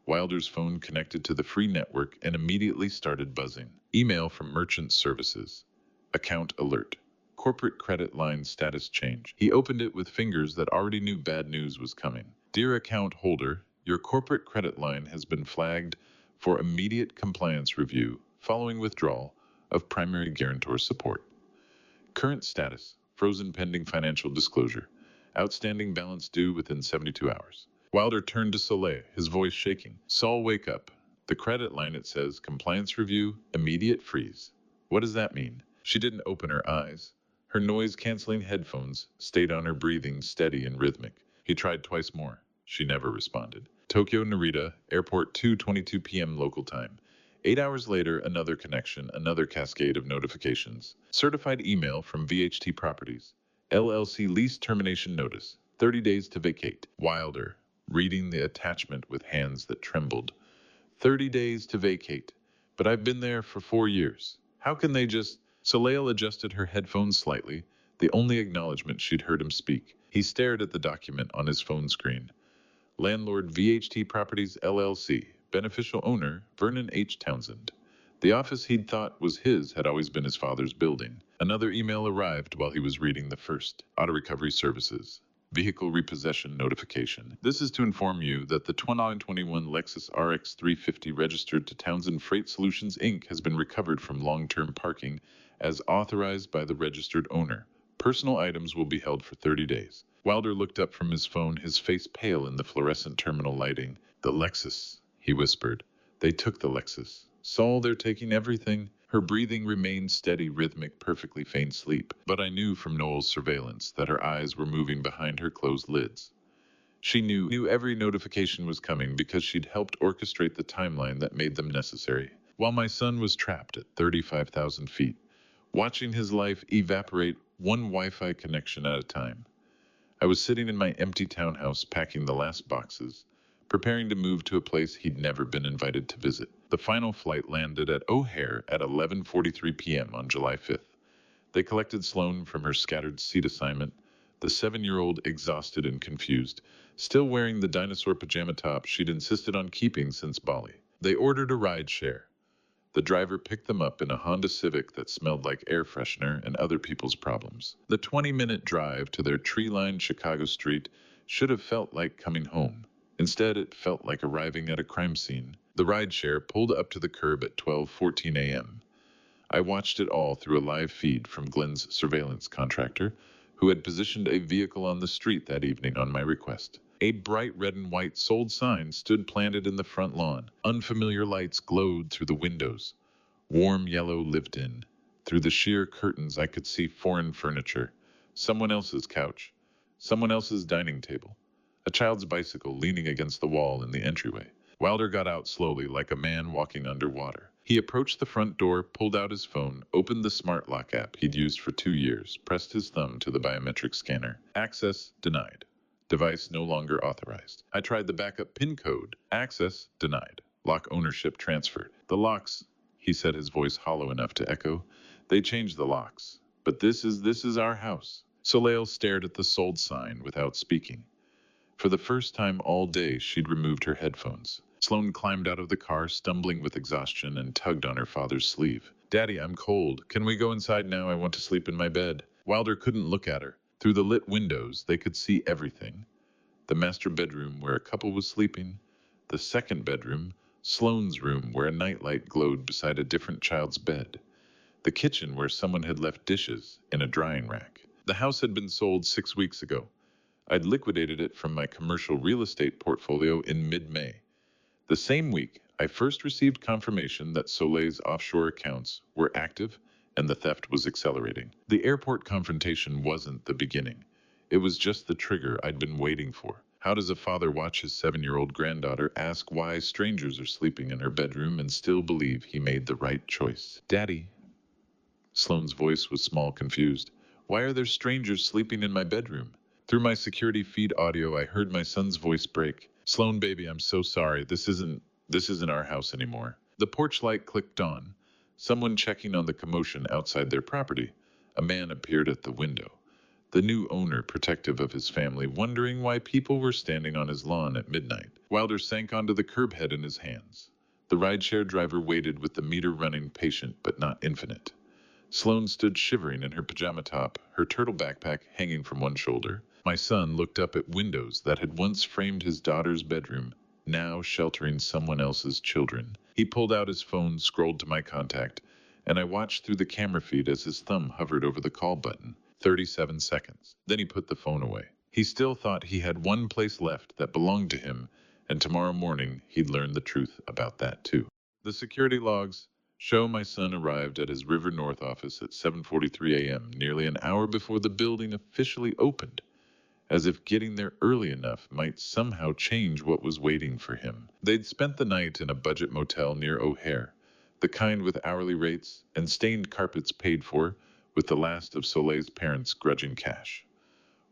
Wilder's phone connected to the free network and immediately started buzzing. Email from Merchant Services. Account alert. Corporate credit line status change. He opened it with fingers that already knew bad news was coming. Dear account holder, your corporate credit line has been flagged for immediate compliance review following withdrawal of primary guarantor support. Current status, frozen pending financial disclosure. Outstanding balance due within 72 hours. Wilder turned to Soleil, his voice shaking. Sol, wake up. The credit line, it says, compliance review, immediate freeze. What does that mean? She didn't open her eyes. Her noise-canceling headphones stayed on her, breathing steady and rhythmic. He tried twice more. She never responded. Tokyo Narita, airport 2:22 p.m. local time. 8 hours later, another connection, another cascade of notifications. Certified email from VHT Properties. LLC lease termination notice. 30 days to vacate. Wilder, reading the attachment with hands that trembled. 30 days to vacate. But I've been there for 4 years. How can they just... Soleil adjusted her headphones slightly, the only acknowledgement she'd heard him speak. He stared at the document on his phone screen. Landlord VHT Properties LLC. Beneficial owner Vernon Townsend. The office he'd thought was his had always been his father's building. Another email arrived while he was reading the first. Auto recovery services. Vehicle repossession notification. This is to inform you that the 2021 Lexus RX 350 registered to Townsend Freight Solutions Inc. has been recovered from long-term parking as authorized by the registered owner. Personal items will be held for 30 days. Wilder looked up from his phone, his face pale in the fluorescent terminal lighting. The Lexus, he whispered. They took the Lexus. Sol, they're taking everything. Her breathing remained steady, rhythmic, perfectly feigned sleep. But I knew from Noel's surveillance that her eyes were moving behind her closed lids. She knew every notification was coming because she'd helped orchestrate the timeline that made them necessary. While my son was trapped at 35,000 feet, watching his life evaporate one Wi-Fi connection at a time. I was sitting in my empty townhouse packing the last boxes, preparing to move to a place he'd never been invited to visit. The final flight landed at O'Hare at 11:43 p.m. on July 5th. They collected Sloane from her scattered seat assignment, the 7-year-old exhausted and confused, still wearing the dinosaur pajama top she'd insisted on keeping since Bali. They ordered a ride share. The driver picked them up in a Honda Civic that smelled like air freshener and other people's problems. The 20-minute drive to their tree-lined Chicago street should have felt like coming home. Instead, it felt like arriving at a crime scene. The rideshare pulled up to the curb at 12:14 a.m. I watched it all through a live feed from Glenn's surveillance contractor, who had positioned a vehicle on the street that evening on my request. A bright red and white sold sign stood planted in the front lawn. Unfamiliar lights glowed through the windows. Warm yellow lived in. Through the sheer curtains I could see foreign furniture. Someone else's couch. Someone else's dining table. A child's bicycle leaning against the wall in the entryway. Wilder got out slowly like a man walking underwater. He approached the front door, pulled out his phone, opened the smart lock app he'd used for 2 years, pressed his thumb to the biometric scanner. Access denied. Device no longer authorized. I tried the backup PIN code. Access denied. Lock ownership transferred. The locks, he said, his voice hollow enough to echo. They changed the locks. But this is our house. Soleil stared at the sold sign without speaking. For the first time all day, she'd removed her headphones. Sloane climbed out of the car, stumbling with exhaustion, and tugged on her father's sleeve. Daddy, I'm cold. Can we go inside now? I want to sleep in my bed. Wilder couldn't look at her. Through the lit windows, they could see everything. The master bedroom where a couple was sleeping. The second bedroom, Sloane's room, where a nightlight glowed beside a different child's bed. The kitchen where someone had left dishes in a drying rack. The house had been sold 6 weeks ago. I'd liquidated it from my commercial real estate portfolio in mid-May. The same week, I first received confirmation that Soleil's offshore accounts were active and the theft was accelerating. The airport confrontation wasn't the beginning. It was just the trigger I'd been waiting for. How does a father watch his 7-year-old granddaughter ask why strangers are sleeping in her bedroom and still believe he made the right choice? Daddy. Sloane's voice was small, confused. Why are there strangers sleeping in my bedroom? Through my security feed audio, I heard my son's voice break. Sloane, baby, I'm so sorry. This isn't our house anymore. The porch light clicked on. Someone checking on the commotion outside their property. A man appeared at the window. The new owner, protective of his family, wondering why people were standing on his lawn at midnight. Wilder sank onto the curb head in his hands. The rideshare driver waited with the meter running, patient but not infinite. Sloane stood shivering in her pajama top, her turtle backpack hanging from one shoulder. My son looked up at windows that had once framed his daughter's bedroom, now sheltering someone else's children. He pulled out his phone, scrolled to my contact, and I watched through the camera feed as his thumb hovered over the call button. 37 seconds. Then he put the phone away. He still thought he had one place left that belonged to him, and tomorrow morning he'd learn the truth about that too. The security logs show my son arrived at his River North office at 7:43 a.m., nearly an hour before the building officially opened, as if getting there early enough might somehow change what was waiting for him. They'd spent the night in a budget motel near O'Hare, the kind with hourly rates and stained carpets paid for, with the last of Soleil's parents grudging cash.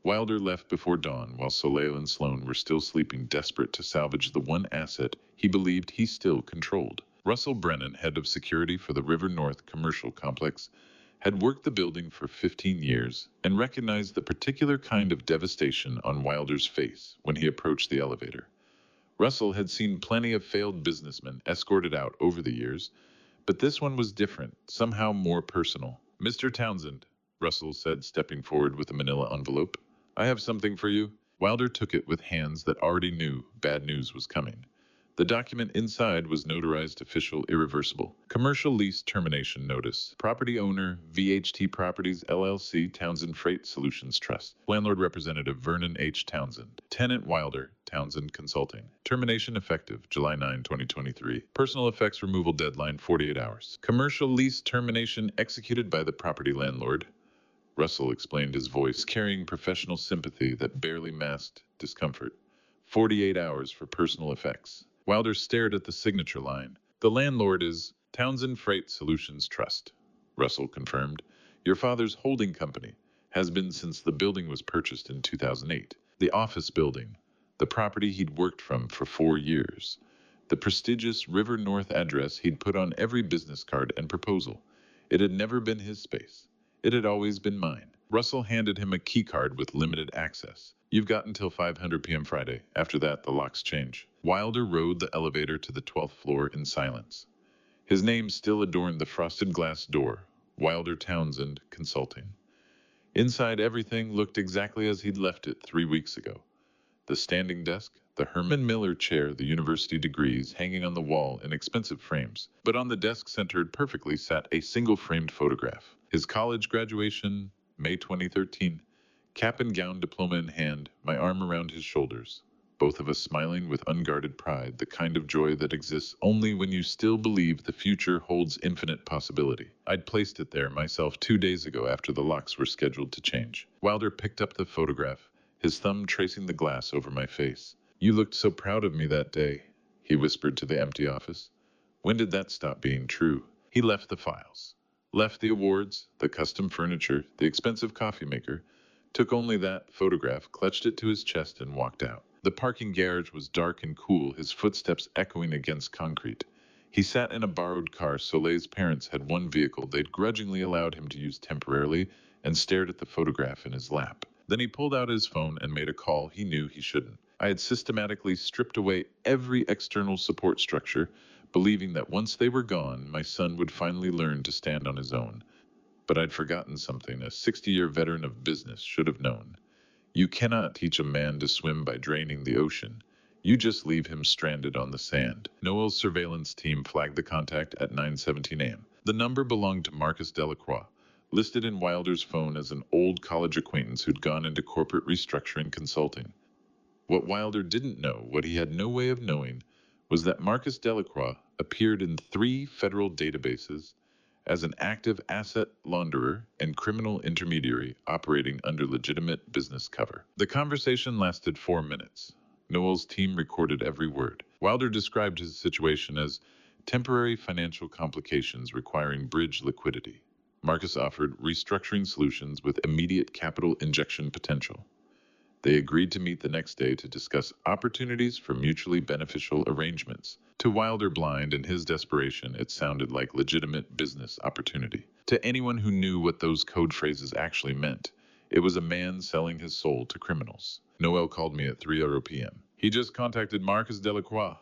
Wilder left before dawn while Soleil and Sloane were still sleeping, desperate to salvage the one asset he believed he still controlled. Russell Brennan, head of security for the River North commercial complex, had worked the building for 15 years and recognized the particular kind of devastation on Wilder's face when he approached the elevator. Russell had seen plenty of failed businessmen escorted out over the years, but this one was different, somehow more personal. Mr. Townsend, Russell said, stepping forward with a manila envelope. I have something for you. Wilder took it with hands that already knew bad news was coming. The document inside was notarized official irreversible. Commercial lease termination notice. Property owner, VHT Properties LLC, Townsend Freight Solutions Trust. Landlord representative Vernon H. Townsend. Tenant Wilder, Townsend Consulting. Termination effective July 9, 2023. Personal effects removal deadline 48 hours. Commercial lease termination executed by the property landlord. Russell explained, his voice carrying professional sympathy that barely masked discomfort. 48 hours for personal effects. Wilder stared at the signature line. The landlord is Townsend Freight Solutions Trust, Russell confirmed. Your father's holding company has been since the building was purchased in 2008. The office building, the property he'd worked from for 4 years. The prestigious River North address he'd put on every business card and proposal. It had never been his space. It had always been mine. Russell handed him a key card with limited access. You've got until 5:00 p.m. Friday. After that, the locks change. Wilder rode the elevator to the 12th floor in silence. His name still adorned the frosted glass door. Wilder Townsend Consulting. Inside, everything looked exactly as he'd left it 3 weeks ago. The standing desk, the Herman Miller chair, the university degrees hanging on the wall in expensive frames. But on the desk, centered perfectly, sat a single framed photograph. His college graduation, May 2013. Cap and gown, diploma in hand, my arm around his shoulders. Both of us smiling with unguarded pride, the kind of joy that exists only when you still believe the future holds infinite possibility. I'd placed it there myself 2 days ago after the locks were scheduled to change. Wilder picked up the photograph, his thumb tracing the glass over my face. You looked so proud of me that day, he whispered to the empty office. When did that stop being true? He left the files, left the awards, the custom furniture, the expensive coffee maker, took only that photograph, clutched it to his chest, and walked out. The parking garage was dark and cool, his footsteps echoing against concrete. He sat in a borrowed car. Soleil's parents had one vehicle they'd grudgingly allowed him to use temporarily, and stared at the photograph in his lap. Then he pulled out his phone and made a call he knew he shouldn't. I had systematically stripped away every external support structure, believing that once they were gone, my son would finally learn to stand on his own. But I'd forgotten something a 60-year veteran of business should have known. You cannot teach a man to swim by draining the ocean. You just leave him stranded on the sand. Noel's surveillance team flagged the contact at 9:17 a.m. The number belonged to Marcus Delacroix, listed in Wilder's phone as an old college acquaintance who'd gone into corporate restructuring consulting. What Wilder didn't know, what he had no way of knowing, was that Marcus Delacroix appeared in 3 federal databases as an active asset launderer and criminal intermediary operating under legitimate business cover. The conversation lasted 4 minutes. Noel's team recorded every word. Wilder described his situation as temporary financial complications requiring bridge liquidity. Marcus offered restructuring solutions with immediate capital injection potential. They agreed to meet the next day to discuss opportunities for mutually beneficial arrangements. To Wilder, blind in his desperation, it sounded like legitimate business opportunity. To anyone who knew what those code phrases actually meant, it was a man selling his soul to criminals. Noel called me at 3:00 p.m. He just contacted Marcus Delacroix,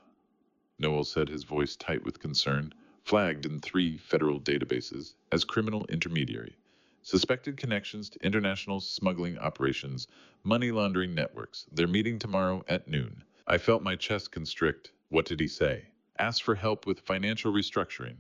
Noel said, his voice tight with concern. Flagged in 3 federal databases as criminal intermediary. Suspected connections to international smuggling operations, money laundering networks. They're meeting tomorrow at noon. I felt my chest constrict. What did he say? Asked for help with financial restructuring.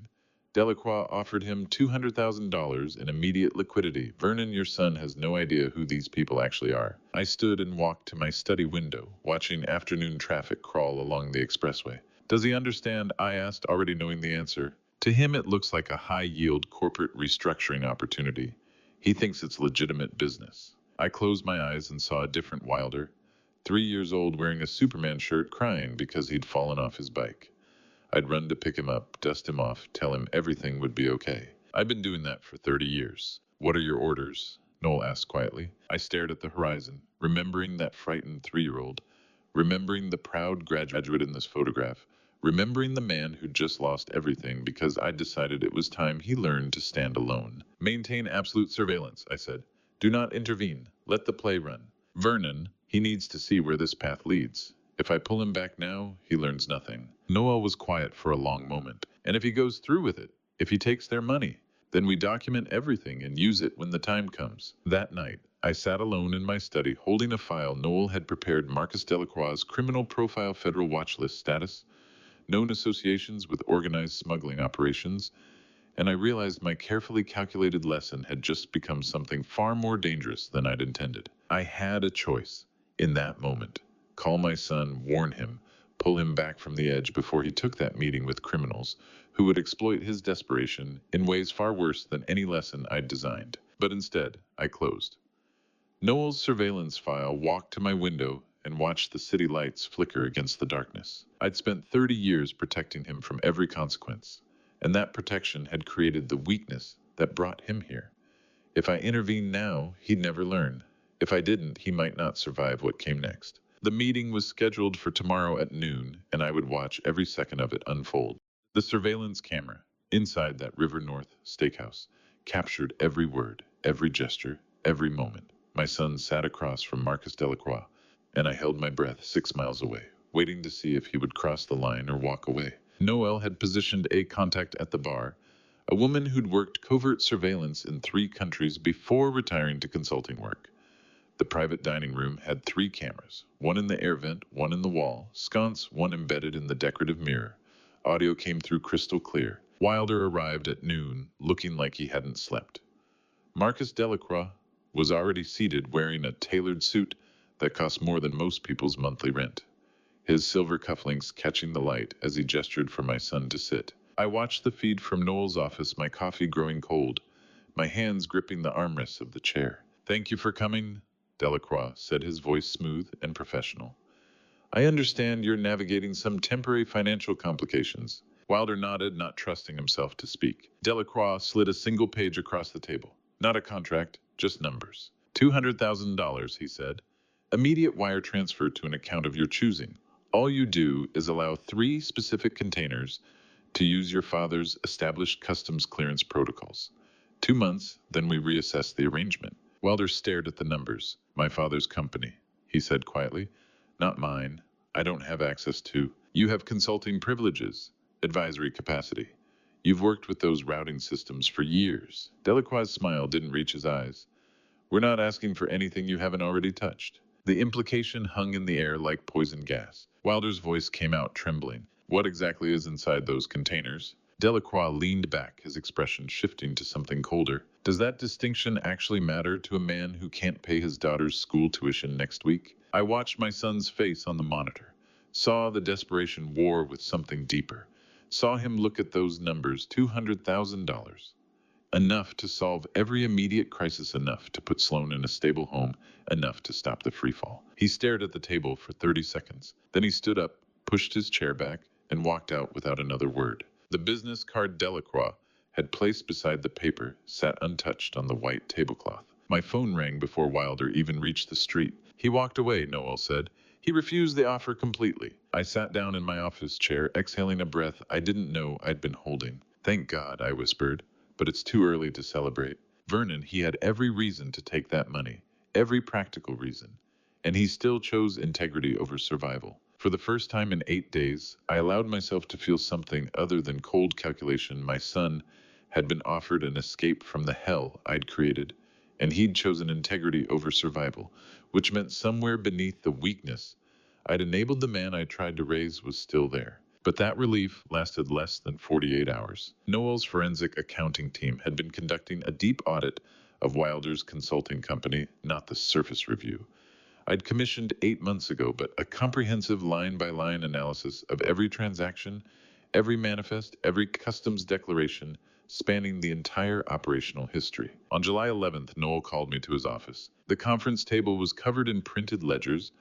Delacroix offered him $200,000 in immediate liquidity. Vernon, your son has no idea who these people actually are. I stood and walked to my study window, watching afternoon traffic crawl along the expressway. Does he understand? I asked, already knowing the answer. To him, it looks like a high-yield corporate restructuring opportunity. He thinks it's legitimate business. I closed my eyes and saw a different Wilder, 3 years old, wearing a Superman shirt, crying because he'd fallen off his bike. I'd run to pick him up, dust him off, tell him everything would be okay. I've been doing that for 30 years. What are your orders? Noel asked quietly. I stared at the horizon, remembering that frightened 3-year-old, remembering the proud graduate in this photograph, remembering the man who'd just lost everything because I'd decided it was time he learned to stand alone. Maintain absolute surveillance, I said. Do not intervene. Let the play run. Vernon, he needs to see where this path leads. If I pull him back now, he learns nothing. Noel was quiet for a long moment. And if he goes through with it, if he takes their money, then we document everything and use it when the time comes. That night, I sat alone in my study, holding a file Noel had prepared. Marcus Delacroix's criminal profile, federal watch list status, known associations with organized smuggling operations, and I realized my carefully calculated lesson had just become something far more dangerous than I'd intended. I had a choice in that moment. Call my son, warn him, pull him back from the edge before he took that meeting with criminals who would exploit his desperation in ways far worse than any lesson I'd designed. But instead, I closed Noel's surveillance file, walked to my window, and watched the city lights flicker against the darkness. I'd spent 30 years protecting him from every consequence, and that protection had created the weakness that brought him here. If I intervened now, he'd never learn. If I didn't, he might not survive what came next. The meeting was scheduled for tomorrow at noon, and I would watch every second of it unfold. The surveillance camera, inside that River North steakhouse, captured every word, every gesture, every moment. My son sat across from Marcus Delacroix, and I held my breath 6 miles away, waiting to see if he would cross the line or walk away. Noel had positioned a contact at the bar, a woman who'd worked covert surveillance in 3 countries before retiring to consulting work. The private dining room had 3 cameras, one in the air vent, one in the wall, sconce, one embedded in the decorative mirror. Audio came through crystal clear. Wilder arrived at noon, looking like he hadn't slept. Marcus Delacroix was already seated, wearing a tailored suit that cost more than most people's monthly rent, his silver cufflinks catching the light as he gestured for my son to sit. I watched the feed from Noel's office, my coffee growing cold, my hands gripping the armrests of the chair. "Thank you for coming," Delacroix said, his voice smooth and professional. "I understand you're navigating some temporary financial complications." Wilder nodded, not trusting himself to speak. Delacroix slid a single page across the table. "Not a contract, just numbers. $200,000, he said. "Immediate wire transfer to an account of your choosing. All you do is allow 3 specific containers to use your father's established customs clearance protocols. 2 months, then we reassess the arrangement." Wilder stared at the numbers. "My father's company," he said quietly. "Not mine. I don't have access to." "You have consulting privileges, advisory capacity. You've worked with those routing systems for years." Delacroix's smile didn't reach his eyes. "We're not asking for anything you haven't already touched." The implication hung in the air like poison gas. Wilder's voice came out trembling. "What exactly is inside those containers?" Delacroix leaned back, his expression shifting to something colder. "Does that distinction actually matter to a man who can't pay his daughter's school tuition next week?" I watched my son's face on the monitor, saw the desperation war with something deeper, saw him look at those numbers. $200,000. Enough to solve every immediate crisis, enough to put Sloane in a stable home, enough to stop the freefall. He stared at the table for 30 seconds. Then he stood up, pushed his chair back, and walked out without another word. The business card Delacroix had placed beside the paper sat untouched on the white tablecloth. My phone rang before Wilder even reached the street. "He walked away," Noel said. "He refused the offer completely." I sat down in my office chair, exhaling a breath I didn't know I'd been holding. "Thank God," I whispered. "But it's too early to celebrate. Vernon, he had every reason to take that money, every practical reason, and he still chose integrity over survival." For the first time in 8 days, I allowed myself to feel something other than cold calculation. My son had been offered an escape from the hell I'd created, and he'd chosen integrity over survival, which meant somewhere beneath the weakness I'd enabled, the man I tried to raise was still there. But that relief lasted less than 48 hours. Noel's forensic accounting team had been conducting a deep audit of Wilder's consulting company, not the surface review I'd commissioned 8 months ago, but a comprehensive line-by-line analysis of every transaction, every manifest, every customs declaration, spanning the entire operational history. On July 11th, Noel called me to his office. The conference table was covered in printed ledgers,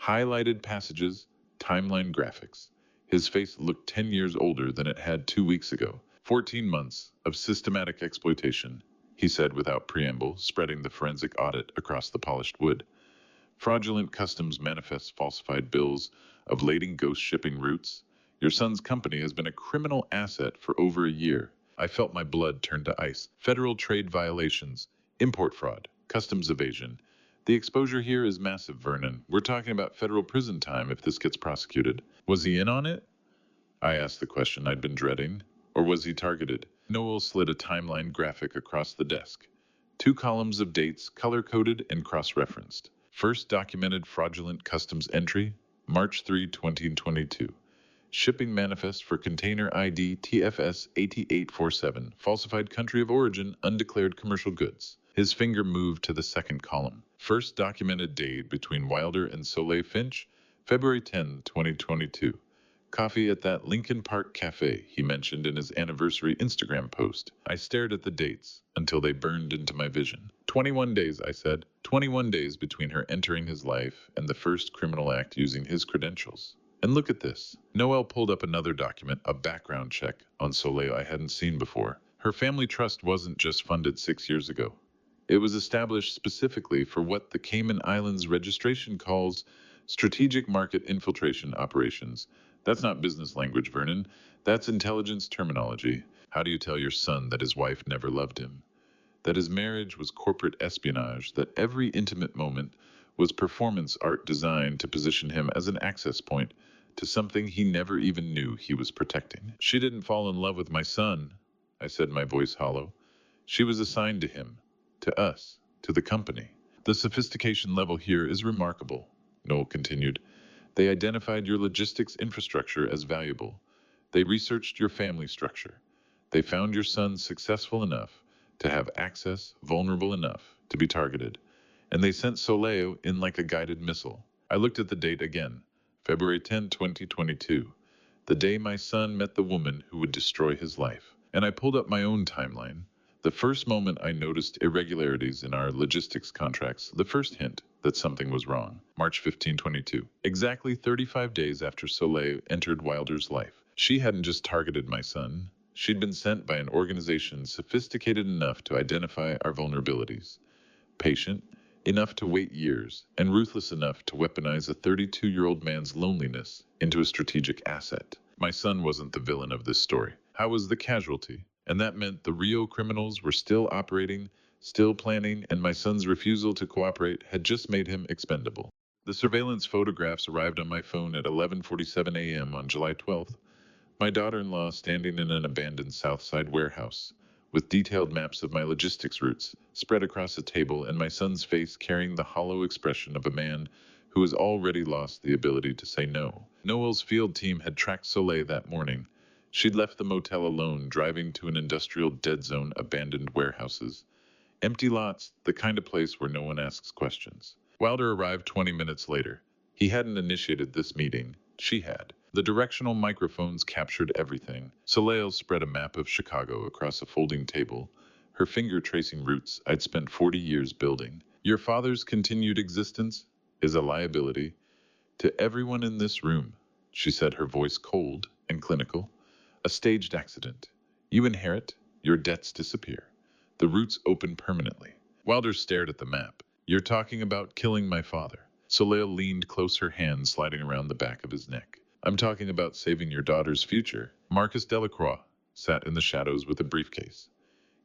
highlighted passages, timeline graphics. His face looked 10 years older than it had 2 weeks ago. 14 months of systematic exploitation, he said without preamble, spreading the forensic audit across the polished wood. Fraudulent customs manifests, falsified bills of lading, ghost shipping routes. Your son's company has been a criminal asset for over a year. I felt my blood turn to ice. Federal trade violations, import fraud, customs evasion. The exposure here is massive, Vernon. We're talking about federal prison time if this gets prosecuted. Was he in on it? I asked the question I'd been dreading. Or was he targeted? Noel slid a timeline graphic across the desk. 2 columns of dates, color-coded and cross-referenced. First documented fraudulent customs entry, March 3, 2022. Shipping manifest for container ID TFS 8847, falsified country of origin, undeclared commercial goods. His finger moved to the second column. First documented date between Wilder and Soleil Finch, February 10, 2022. Coffee at that Lincoln Park cafe he mentioned in his anniversary Instagram post. I stared at the dates until they burned into my vision. 21 days, I said. 21 days between her entering his life and the first criminal act using his credentials. And look at this. Noelle pulled up another document, a background check on Soleil I hadn't seen before. Her family trust wasn't just funded 6 years ago. It was established specifically for what the Cayman Islands registration calls strategic market infiltration operations. That's not business language, Vernon. That's intelligence terminology. How do you tell your son that his wife never loved him? That his marriage was corporate espionage, that every intimate moment was performance art designed to position him as an access point to something he never even knew he was protecting. She didn't fall in love with my son, I said, my voice hollow. She was assigned to him, to us, to the company. The sophistication level here is remarkable, Noel continued. They identified your logistics infrastructure as valuable. They researched your family structure. They found your son successful enough to have access, vulnerable enough to be targeted. And they sent Soleil in like a guided missile. I looked at the date again, February 10, 2022, the day my son met the woman who would destroy his life. And I pulled up my own timeline. The first moment I noticed irregularities in our logistics contracts, the first hint that something was wrong, March 15, 22, exactly 35 days after Soleil entered Wilder's life. She hadn't just targeted my son. She'd been sent by an organization sophisticated enough to identify our vulnerabilities, patient enough to wait years, and ruthless enough to weaponize a 32-year-old man's loneliness into a strategic asset. My son wasn't the villain of this story. I was the casualty. And that meant the Rio criminals were still operating, still planning, and my son's refusal to cooperate had just made him expendable. The surveillance photographs arrived on my phone at 11:47 a.m. on July 12th. My daughter-in-law standing in an abandoned Southside warehouse, with detailed maps of my logistics routes spread across a table, and my son's face carrying the hollow expression of a man who has already lost the ability to say no. Noel's field team had tracked Soleil that morning. She'd left the motel alone, driving to an industrial dead zone, abandoned warehouses. Empty lots, the kind of place where no one asks questions. Wilder arrived 20 minutes later. He hadn't initiated this meeting. She had. The directional microphones captured everything. Soleil spread a map of Chicago across a folding table, her finger tracing routes I'd spent 40 years building. Your father's continued existence is a liability to everyone in this room, she said, her voice cold and clinical. A staged accident. You inherit, your debts disappear. The routes open permanently. Wilder stared at the map. You're talking about killing my father. Soleil leaned close, her hand sliding around the back of his neck. I'm talking about saving your daughter's future. Marcus Delacroix sat in the shadows with a briefcase.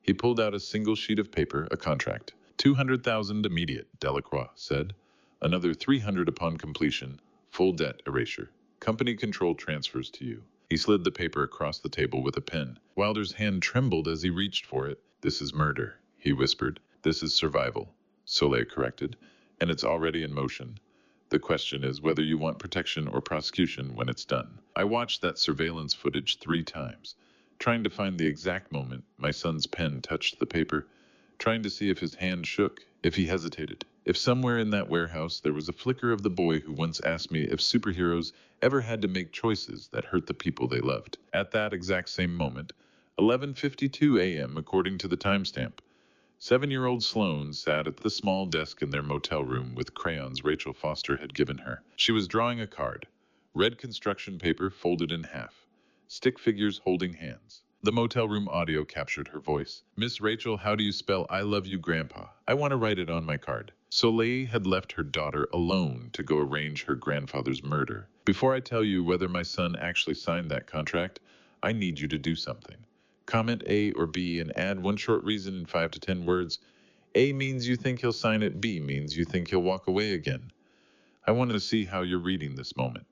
He pulled out a single sheet of paper, a contract. 200,000 immediate, Delacroix said. Another 300 upon completion. Full debt erasure. Company control transfers to you. He slid the paper across the table with a pen. Wilder's hand trembled as he reached for it. This is murder, he whispered. This is survival, Soleil corrected. And it's already in motion. The question is whether you want protection or prosecution when it's done. I watched that surveillance footage 3 times, trying to find the exact moment my son's pen touched the paper, trying to see if his hand shook, if he hesitated, if somewhere in that warehouse there was a flicker of the boy who once asked me if superheroes ever had to make choices that hurt the people they loved. At that exact same moment, 11:52 a.m. according to the timestamp, 7-year-old Sloane sat at the small desk in their motel room with crayons Rachel Foster had given her. She was drawing a card, red construction paper folded in half, stick figures holding hands. The motel room audio captured her voice. Miss Rachel, how do you spell I love you, Grandpa? I want to write it on my card. Soleil had left her daughter alone to go arrange her grandfather's murder. Before I tell you whether my son actually signed that contract, I need you to do something. Comment A or B and add one short reason in 5 to 10 words. A means you think he'll sign it. B means you think he'll walk away again. I want to see how you're reading this moment.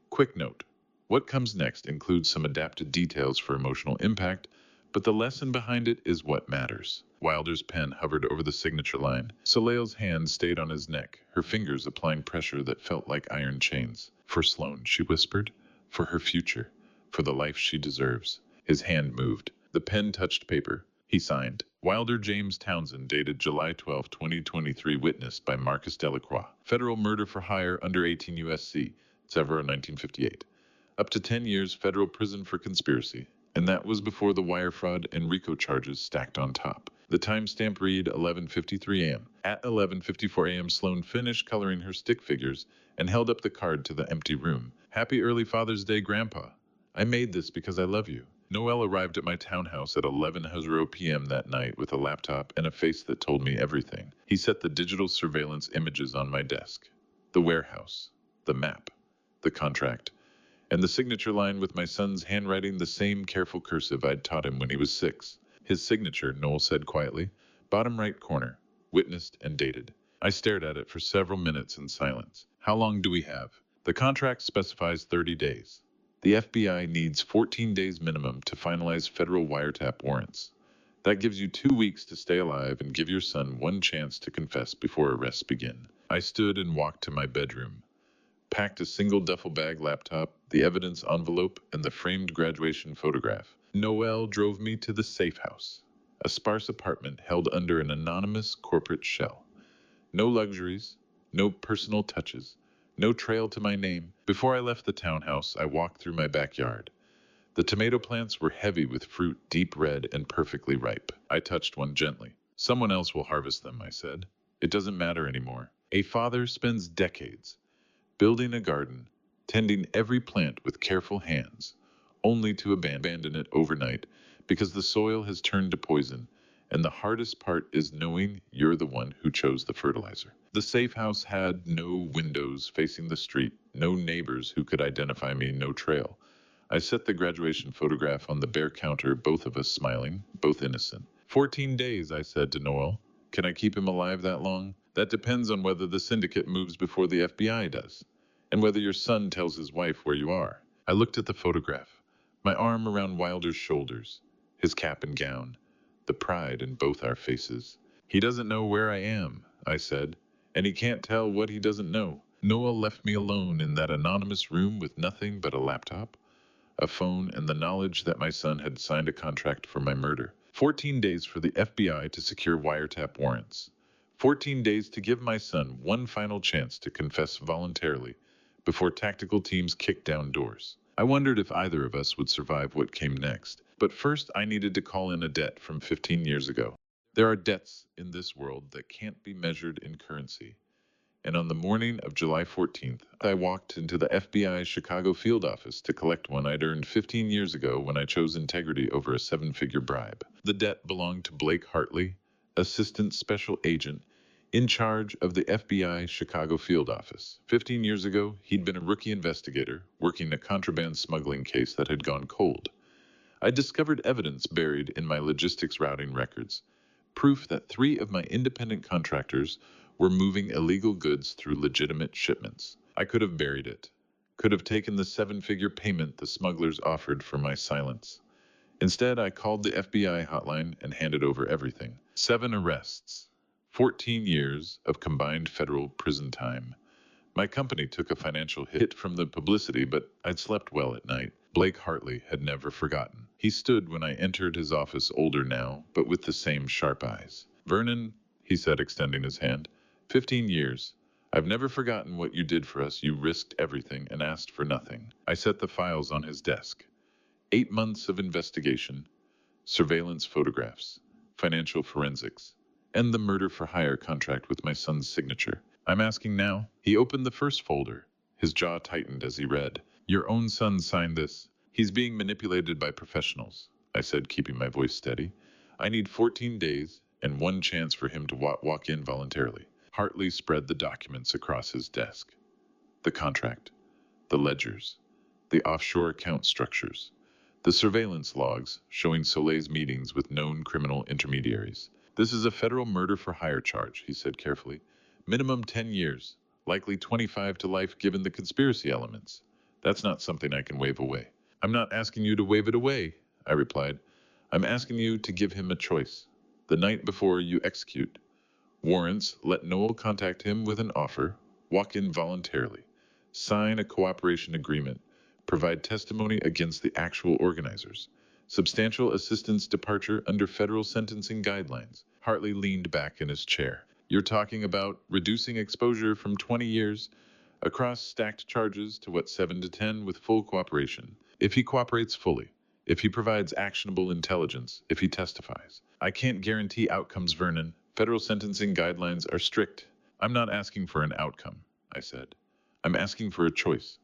Quick note. What comes next includes some adapted details for emotional impact, But the lesson behind it is what matters. Wilder's pen hovered over the signature line. Soleil's hand stayed on his neck, her fingers applying pressure that felt like iron chains. For Sloane, she whispered. For her future. For the life she deserves. His hand moved. The pen touched paper. He signed. Wilder James Townsend, dated July 12, 2023, witnessed by Marcus Delacroix. Federal murder for hire under 18 U.S.C. Severa, 1958. Up to 10 years federal prison for conspiracy. And that was before the wire fraud and RICO charges stacked on top. The timestamp read 11:53 a.m. At 11:54 a.m., Sloane finished coloring her stick figures and held up the card to the empty room. Happy early Father's Day, Grandpa. I made this because I love you. Noel arrived at my townhouse at 11:00 p.m. that night with a laptop and a face that told me everything. He set the digital surveillance images on my desk. The warehouse, the map, the contract, and the signature line with my son's handwriting, the same careful cursive I'd taught him when he was 6. His signature, Noel said quietly, bottom right corner, witnessed and dated. I stared at it for several minutes in silence. How long do we have? The contract specifies 30 days. The FBI needs 14 days minimum to finalize federal wiretap warrants. That gives you 2 weeks to stay alive and give your son one chance to confess before arrests begin. I stood and walked to my bedroom. Packed a single duffel bag laptop, the evidence envelope, and the framed graduation photograph. Noel drove me to the safe house, a sparse apartment held under an anonymous corporate shell. No luxuries, no personal touches, no trail to my name. Before I left the townhouse, I walked through my backyard. The tomato plants were heavy with fruit, deep red and perfectly ripe. I touched one gently. Someone else will harvest them, I said. It doesn't matter anymore. A father spends decades building a garden, tending every plant with careful hands, only to abandon it overnight because the soil has turned to poison, and the hardest part is knowing you're the one who chose the fertilizer. The safe house had no windows facing the street, no neighbors who could identify me, no trail. I set the graduation photograph on the bare counter, both of us smiling, both innocent. 14 days, I said to Noel. Can I keep him alive that long? That depends on whether the syndicate moves before the FBI does, and whether your son tells his wife where you are. I looked at the photograph, my arm around Wilder's shoulders, his cap and gown, the pride in both our faces. He doesn't know where I am, I said, and he can't tell what he doesn't know. Noel left me alone in that anonymous room with nothing but a laptop, a phone, and the knowledge that my son had signed a contract for my murder. 14 days for the FBI to secure wiretap warrants. 14 days to give my son one final chance to confess voluntarily before tactical teams kicked down doors. I wondered if either of us would survive what came next. But first, I needed to call in a debt from 15 years ago. There are debts in this world that can't be measured in currency. And on the morning of July 14th, I walked into the FBI Chicago field office to collect one I'd earned 15 years ago when I chose integrity over a 7-figure bribe. The debt belonged to Blake Hartley, Assistant Special Agent, in charge of the FBI Chicago field office. 15 years ago, he'd been a rookie investigator, working a contraband smuggling case that had gone cold. I discovered evidence buried in my logistics routing records, proof that 3 of my independent contractors were moving illegal goods through legitimate shipments. I could have buried it, could have taken the 7-figure payment the smugglers offered for my silence. Instead, I called the FBI hotline and handed over everything. 7 arrests, 14 years of combined federal prison time. My company took a financial hit from the publicity, but I'd slept well at night. Blake Hartley had never forgotten. He stood when I entered his office, older now, but with the same sharp eyes. Vernon, he said, extending his hand, 15 years. I've never forgotten what you did for us. You risked everything and asked for nothing. I set the files on his desk. 8 months of investigation, surveillance photographs, financial forensics, and the murder for hire contract with my son's signature. I'm asking now. He opened the first folder. His jaw tightened as he read. Your own son signed this. He's being manipulated by professionals, I said, keeping my voice steady. I need 14 days and one chance for him to walk in voluntarily. Hartley spread the documents across his desk. The contract, the ledgers, the offshore account structures, the surveillance logs showing Soleil's meetings with known criminal intermediaries. This is a federal murder for hire charge, he said carefully. Minimum 10 years, likely 25 to life given the conspiracy elements. That's not something I can wave away. I'm not asking you to wave it away, I replied. I'm asking you to give him a choice. The night before you execute, warrants let Noel contact him with an offer, walk in voluntarily, sign a cooperation agreement, provide testimony against the actual organizers, substantial assistance departure under federal sentencing guidelines. Hartley leaned back in his chair. You're talking about reducing exposure from 20 years across stacked charges to what, 7 to 10 with full cooperation. If he cooperates fully, if he provides actionable intelligence, if he testifies. I can't guarantee outcomes, Vernon. Federal sentencing guidelines are strict. I'm not asking for an outcome, I said. I'm asking for a choice.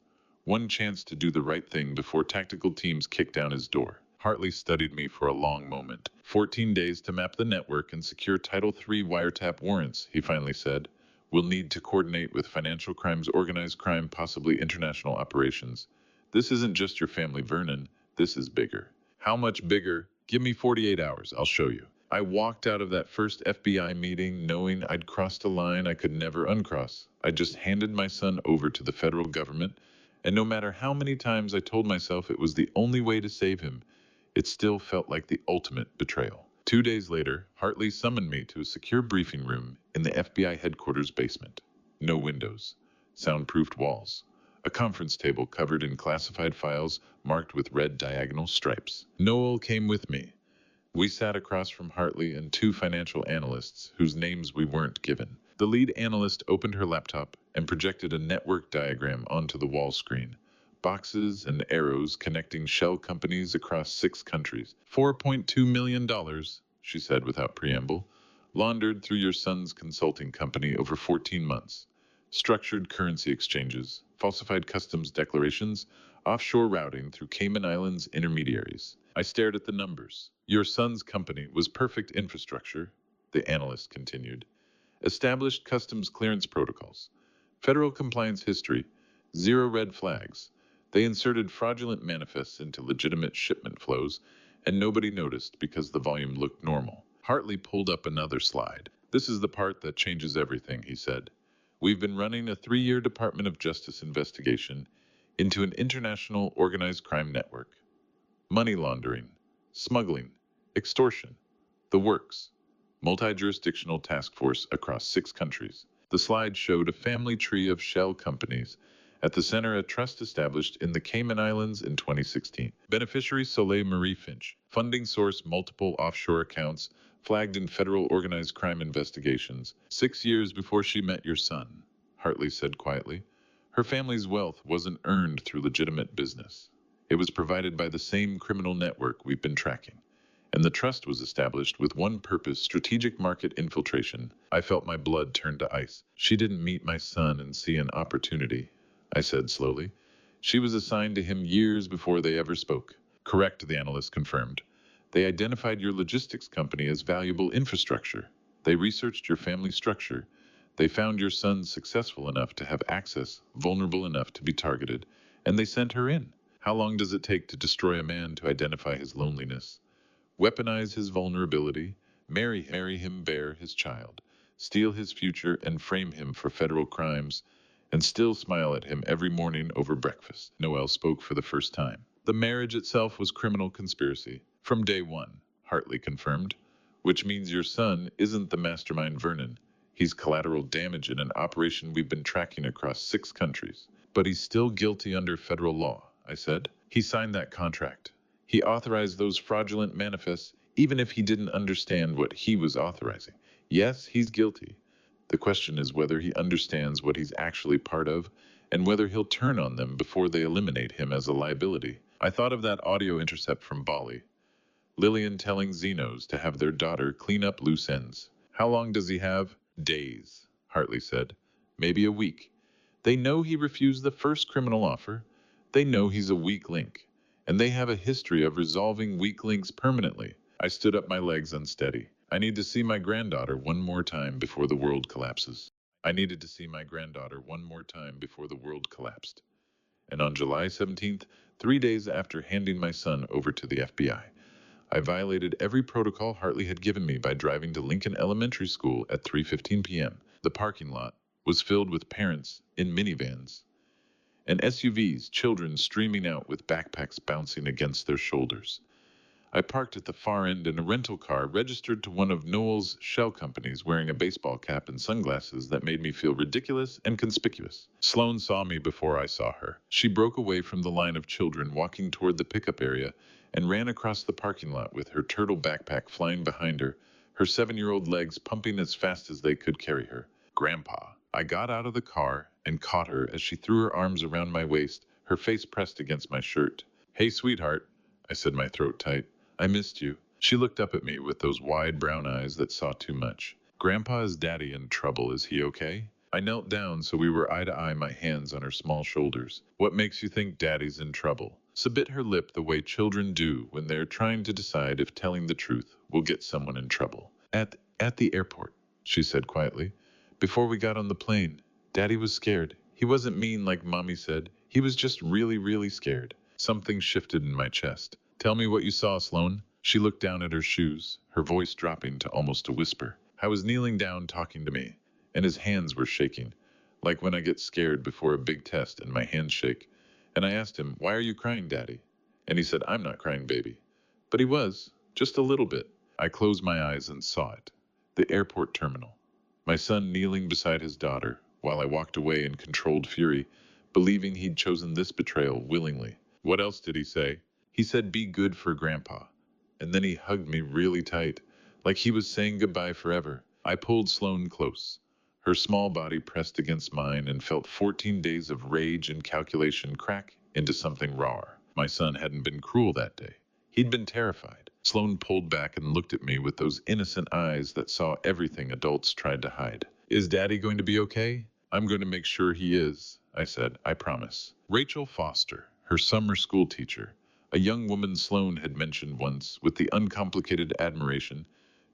One chance to do the right thing before tactical teams kick down his door. Hartley studied me for a long moment. 14 days to map the network and secure Title III wiretap warrants, he finally said. We'll need to coordinate with financial crimes, organized crime, possibly international operations. This isn't just your family, Vernon. This is bigger. How much bigger? Give me 48 hours. I'll show you. I walked out of that first FBI meeting knowing I'd crossed a line I could never uncross. I just handed my son over to the federal government, and no matter how many times I told myself it was the only way to save him, it still felt like the ultimate betrayal. 2 days later, Hartley summoned me to a secure briefing room in the FBI headquarters basement. No windows, soundproofed walls, a conference table covered in classified files marked with red diagonal stripes. Noel came with me. We sat across from Hartley and two financial analysts whose names we weren't given. The lead analyst opened her laptop and projected a network diagram onto the wall screen. Boxes and arrows connecting shell companies across 6 countries. $4.2 million, she said without preamble, laundered through your son's consulting company over 14 months. Structured currency exchanges, falsified customs declarations, offshore routing through Cayman Islands intermediaries. I stared at the numbers. Your son's company was perfect infrastructure, the analyst continued. Established customs clearance protocols. Federal compliance history. 0 red flags. They inserted fraudulent manifests into legitimate shipment flows, and nobody noticed because the volume looked normal. Hartley pulled up another slide. This is the part that changes everything, he said. We've been running a 3-year Department of Justice investigation into an international organized crime network. Money laundering, smuggling, extortion, the works. Multi-jurisdictional task force across 6 countries. The slide showed a family tree of shell companies. At the center, a trust established in the Cayman Islands in 2016. Beneficiary Soleil Marie Finch. Funding source multiple offshore accounts flagged in federal organized crime investigations. 6 years before she met your son, Hartley said quietly. Her family's wealth wasn't earned through legitimate business. It was provided by the same criminal network we've been tracking. And the trust was established with one purpose: strategic market infiltration. I felt my blood turn to ice. She didn't meet my son and see an opportunity, I said slowly. She was assigned to him years before they ever spoke. Correct, the analyst confirmed. They identified your logistics company as valuable infrastructure. They researched your family structure. They found your son successful enough to have access, vulnerable enough to be targeted, and they sent her in. How long does it take to destroy a man to identify his loneliness? Weaponize his vulnerability, marry him, bear his child, steal his future, and frame him for federal crimes, and still smile at him every morning over breakfast. Noel spoke for the first time. The marriage itself was criminal conspiracy. From day one, Hartley confirmed. Which means your son isn't the mastermind, Vernon. He's collateral damage in an operation we've been tracking across 6 countries. But he's still guilty under federal law, I said. He signed that contract. He authorized those fraudulent manifests, even if he didn't understand what he was authorizing. Yes, he's guilty. The question is whether he understands what he's actually part of, and whether he'll turn on them before they eliminate him as a liability. I thought of that audio intercept from Bali. Lillian telling Xenos to have their daughter clean up loose ends. How long does he have? Days, Hartley said. Maybe a week. They know he refused the first criminal offer. They know he's a weak link. And they have a history of resolving weak links permanently. I stood up, my legs unsteady. I need to see my granddaughter one more time before the world collapses. I needed to see my granddaughter one more time before the world collapsed. And on July 17th, 3 days after handing my son over to the FBI, I violated every protocol Hartley had given me by driving to Lincoln Elementary School at 3:15 p.m. The parking lot was filled with parents in minivans and SUVs, children streaming out with backpacks bouncing against their shoulders. I parked at the far end in a rental car registered to one of Noel's shell companies wearing a baseball cap and sunglasses that made me feel ridiculous and conspicuous. Sloane saw me before I saw her. She broke away from the line of children walking toward the pickup area and ran across the parking lot with her turtle backpack flying behind her, her 7-year-old legs pumping as fast as they could carry her. Grandpa. I got out of the car and caught her as she threw her arms around my waist, her face pressed against my shirt. Hey, sweetheart, I said, my throat tight. I missed you. She looked up at me with those wide brown eyes that saw too much. Grandpa, is Daddy in trouble? Is he okay? I knelt down so we were eye to eye, my hands on her small shoulders. What makes you think Daddy's in trouble? She bit her lip the way children do when they're trying to decide if telling the truth will get someone in trouble. At the airport, she said quietly. Before we got on the plane, Daddy was scared. He wasn't mean like Mommy said. He was just really, really scared. Something shifted in my chest. Tell me what you saw, Sloane. She looked down at her shoes, her voice dropping to almost a whisper. I was kneeling down talking to me, and his hands were shaking, like when I get scared before a big test and my hands shake. And I asked him, why are you crying, Daddy? And he said, I'm not crying, baby. But he was, just a little bit. I closed my eyes and saw it. The airport terminal. My son kneeling beside his daughter, while I walked away in controlled fury, believing he'd chosen this betrayal willingly. What else did he say? He said, be good for Grandpa. And then he hugged me really tight, like he was saying goodbye forever. I pulled Sloane close. Her small body pressed against mine and felt 14 days of rage and calculation crack into something raw. My son hadn't been cruel that day. He'd been terrified. Sloane pulled back and looked at me with those innocent eyes that saw everything adults tried to hide. Is Daddy going to be okay? I'm going to make sure he is, I said. I promise. Rachel Foster, her summer school teacher, a young woman Sloane had mentioned once with the uncomplicated admiration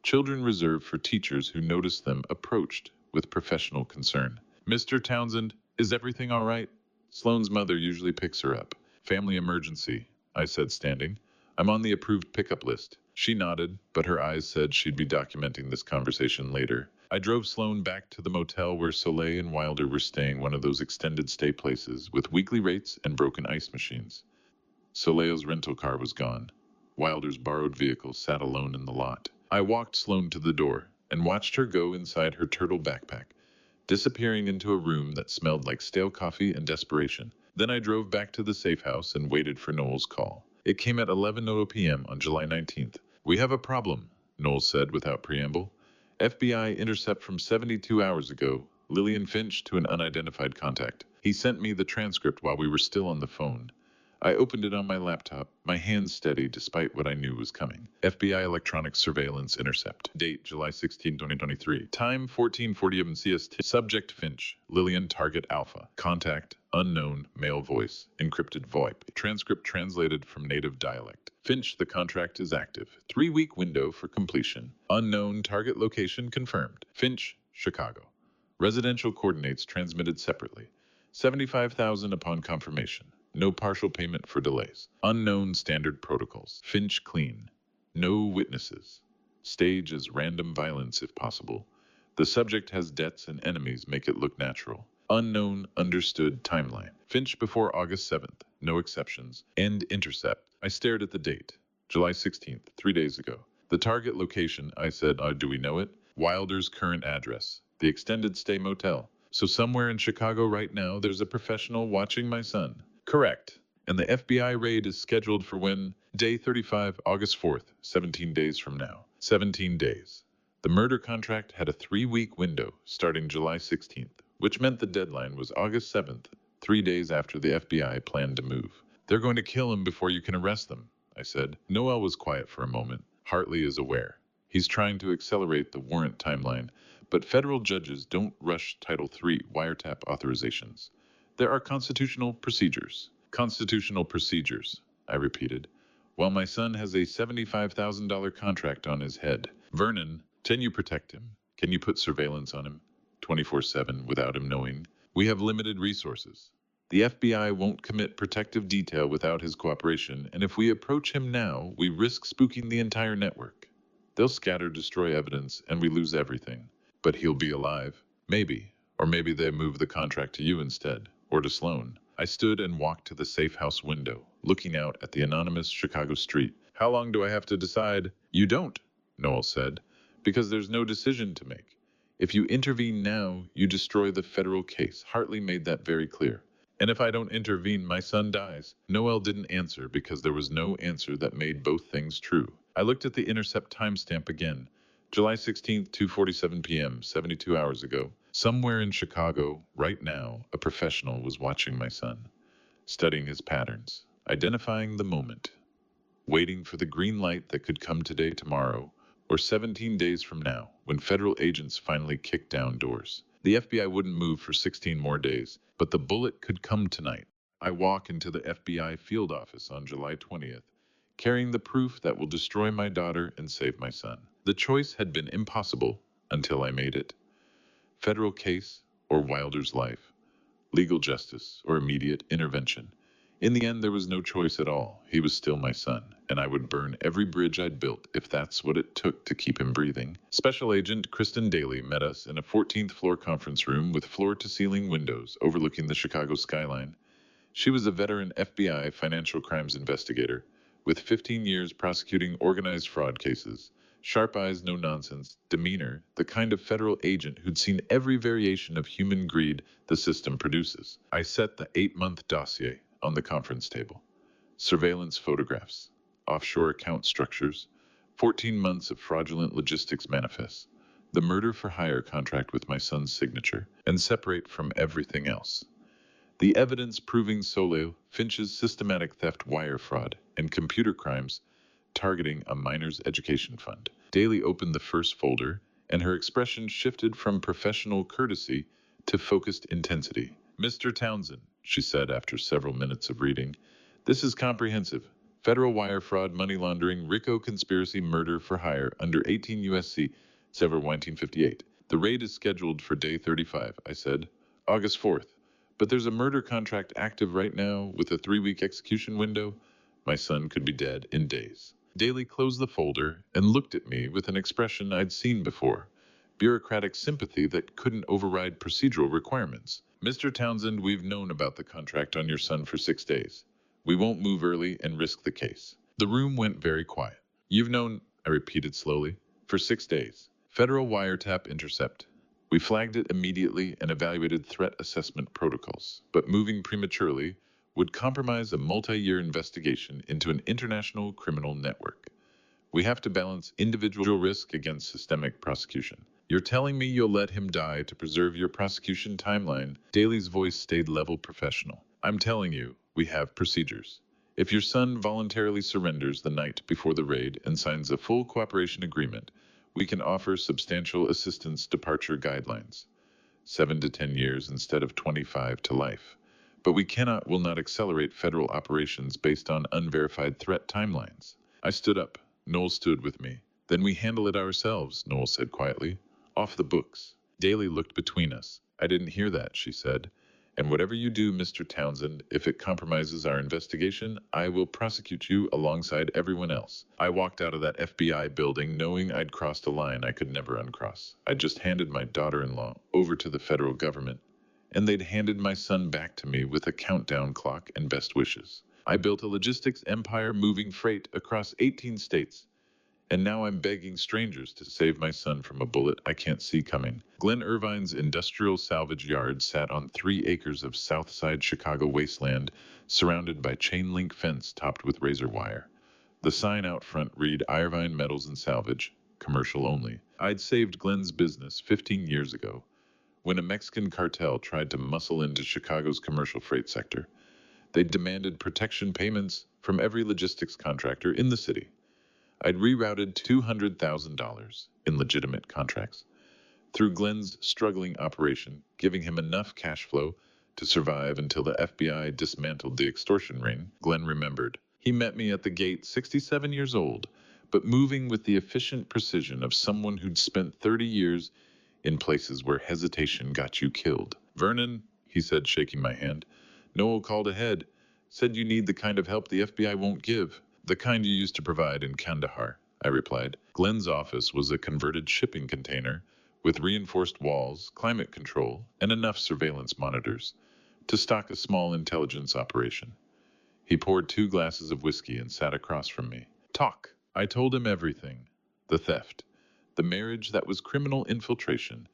children reserve for teachers who notice them, approached with professional concern. Mr. Townsend, is everything all right? Sloane's mother usually picks her up. Family emergency, I said, standing. I'm on the approved pickup list. She nodded, but her eyes said she'd be documenting this conversation later. I drove Sloane back to the motel where Soleil and Wilder were staying, one of those extended stay places with weekly rates and broken ice machines. Soleil's rental car was gone. Wilder's borrowed vehicle sat alone in the lot. I walked Sloane to the door and watched her go inside her turtle backpack, disappearing into a room that smelled like stale coffee and desperation. Then I drove back to the safe house and waited for Noel's call. It came at 11:00 p.m. on July 19th. We have a problem, Noel said without preamble. FBI intercept from 72 hours ago, Lillian Finch to an unidentified contact. He sent me the transcript while we were still on the phone. I opened it on my laptop, my hands steady despite what I knew was coming. FBI electronic surveillance intercept. Date July 16, 2023. Time 14:40 AM CST. Subject Finch. Lillian target Alpha. Contact unknown male voice. Encrypted VoIP. Transcript translated from native dialect. Finch, the contract is active. 3-week window for completion. Unknown target location confirmed. Finch, Chicago. Residential coordinates transmitted separately. 75,000 upon confirmation. No partial payment for delays. Unknown standard protocols. Finch clean. No witnesses. Stage as random violence if possible. The subject has debts and enemies, make it look natural. Unknown understood timeline. Finch before August 7th. No exceptions. End intercept. I stared at the date. July 16th, 3 days ago. The target location, I said, do we know it? Wilder's current address. The extended stay motel. So somewhere in Chicago right now, there's a professional watching my son. Correct. And the FBI raid is scheduled for when? Day 35, August 4th, 17 days from now. 17 days. The murder contract had a 3-week window starting July 16th, which meant the deadline was August 7th, 3 days after the FBI planned to move. They're going to kill him before you can arrest them, I said. Noel was quiet for a moment. Hartley is aware. He's trying to accelerate the warrant timeline, but federal judges don't rush Title III wiretap authorizations. There are constitutional procedures. Constitutional procedures, I repeated, while my son has a $75,000 contract on his head. Vernon, can you protect him? Can you put surveillance on him 24/7 without him knowing? We have limited resources. The FBI won't commit protective detail without his cooperation, and if we approach him now, we risk spooking the entire network. They'll scatter, destroy evidence, and we lose everything. But he'll be alive. Maybe. Or maybe they move the contract to you instead. Or to Sloane. I stood and walked to the safe house window, looking out at the anonymous Chicago street. How long do I have to decide? You don't, Noel said, because there's no decision to make. If you intervene now, you destroy the federal case. Hartley made that very clear. And if I don't intervene, my son dies. Noel didn't answer because there was no answer that made both things true. I looked at the intercept timestamp again. July 16th, 2:47 p.m., 72 hours ago. Somewhere in Chicago, right now, a professional was watching my son, studying his patterns, identifying the moment, waiting for the green light that could come today, tomorrow, or 17 days from now, when federal agents finally kicked down doors. The FBI wouldn't move for 16 more days, but the bullet could come tonight. I walk into the FBI field office on July 20th, carrying the proof that will destroy my daughter and save my son. The choice had been impossible until I made it. Federal case or Wilder's life, legal justice or immediate intervention. In the end, there was no choice at all. He was still my son, and I would burn every bridge I'd built if that's what it took to keep him breathing. Special Agent Kristen Daly met us in a 14th floor conference room with floor-to-ceiling windows overlooking the Chicago skyline. She was a veteran FBI financial crimes investigator, with 15 years prosecuting organized fraud cases. Sharp eyes, no nonsense, demeanor, the kind of federal agent who'd seen every variation of human greed the system produces. I set the 8-month dossier on the conference table. Surveillance photographs, offshore account structures, 14 months of fraudulent logistics manifests, the murder for hire contract with my son's signature, and separate from everything else. The evidence proving Soleil, Finch's systematic theft, wire fraud, and computer crimes targeting a minor's education fund. Daly opened the first folder, and her expression shifted from professional courtesy to focused intensity. Mr. Townsend, she said after several minutes of reading, this is comprehensive. Federal wire fraud, money laundering, RICO conspiracy, murder for hire under 18 U.S.C. 1958. The raid is scheduled for day 35, I said, August 4th. But there's a murder contract active right now with a 3-week execution window. My son could be dead in days. Daly closed the folder and looked at me with an expression I'd seen before. Bureaucratic sympathy that couldn't override procedural requirements. Mr. Townsend, we've known about the contract on your son for 6 days. We won't move early and risk the case. The room went very quiet. You've known, I repeated slowly, for 6 days. Federal wiretap intercept. We flagged it immediately and evaluated threat assessment protocols, but moving prematurely would compromise a multi-year investigation into an international criminal network. We have to balance individual risk against systemic prosecution. You're telling me you'll let him die to preserve your prosecution timeline? Daly's voice stayed level professional. I'm telling you, we have procedures. If your son voluntarily surrenders the night before the raid and signs a full cooperation agreement, we can offer substantial assistance departure guidelines. 7 to 10 years instead of 25 to life. But we will not accelerate federal operations based on unverified threat timelines. I stood up. Noel stood with me. Then we handle it ourselves, Noel said quietly. Off the books. Daly looked between us. I didn't hear that, she said. And whatever you do, Mr. Townsend, if it compromises our investigation, I will prosecute you alongside everyone else. I walked out of that FBI building knowing I'd crossed a line I could never uncross. I just handed my daughter-in-law over to the federal government, and they'd handed my son back to me with a countdown clock and best wishes. I built a logistics empire moving freight across 18 states, and now I'm begging strangers to save my son from a bullet I can't see coming. Glen Irvine's industrial salvage yard sat on 3 acres of Southside Chicago wasteland, surrounded by chain-link fence topped with razor wire. The sign out front read Irvine Metals and Salvage, commercial only. I'd saved Glen's business 15 years ago, when a Mexican cartel tried to muscle into Chicago's commercial freight sector. They demanded protection payments from every logistics contractor in the city. I'd rerouted $200,000 in legitimate contracts through Glen's struggling operation, giving him enough cash flow to survive until the FBI dismantled the extortion ring. Glen remembered. He met me at the gate, 67 years old, but moving with the efficient precision of someone who'd spent 30 years in places where hesitation got you killed. Vernon, he said, shaking my hand. Noel called ahead, said you need the kind of help the FBI won't give. The kind you used to provide in Kandahar, I replied. Glen's office was a converted shipping container with reinforced walls, climate control, and enough surveillance monitors to stock a small intelligence operation. He poured 2 glasses of whiskey and sat across from me. Talk. I told him everything. The theft. The marriage that was criminal infiltration.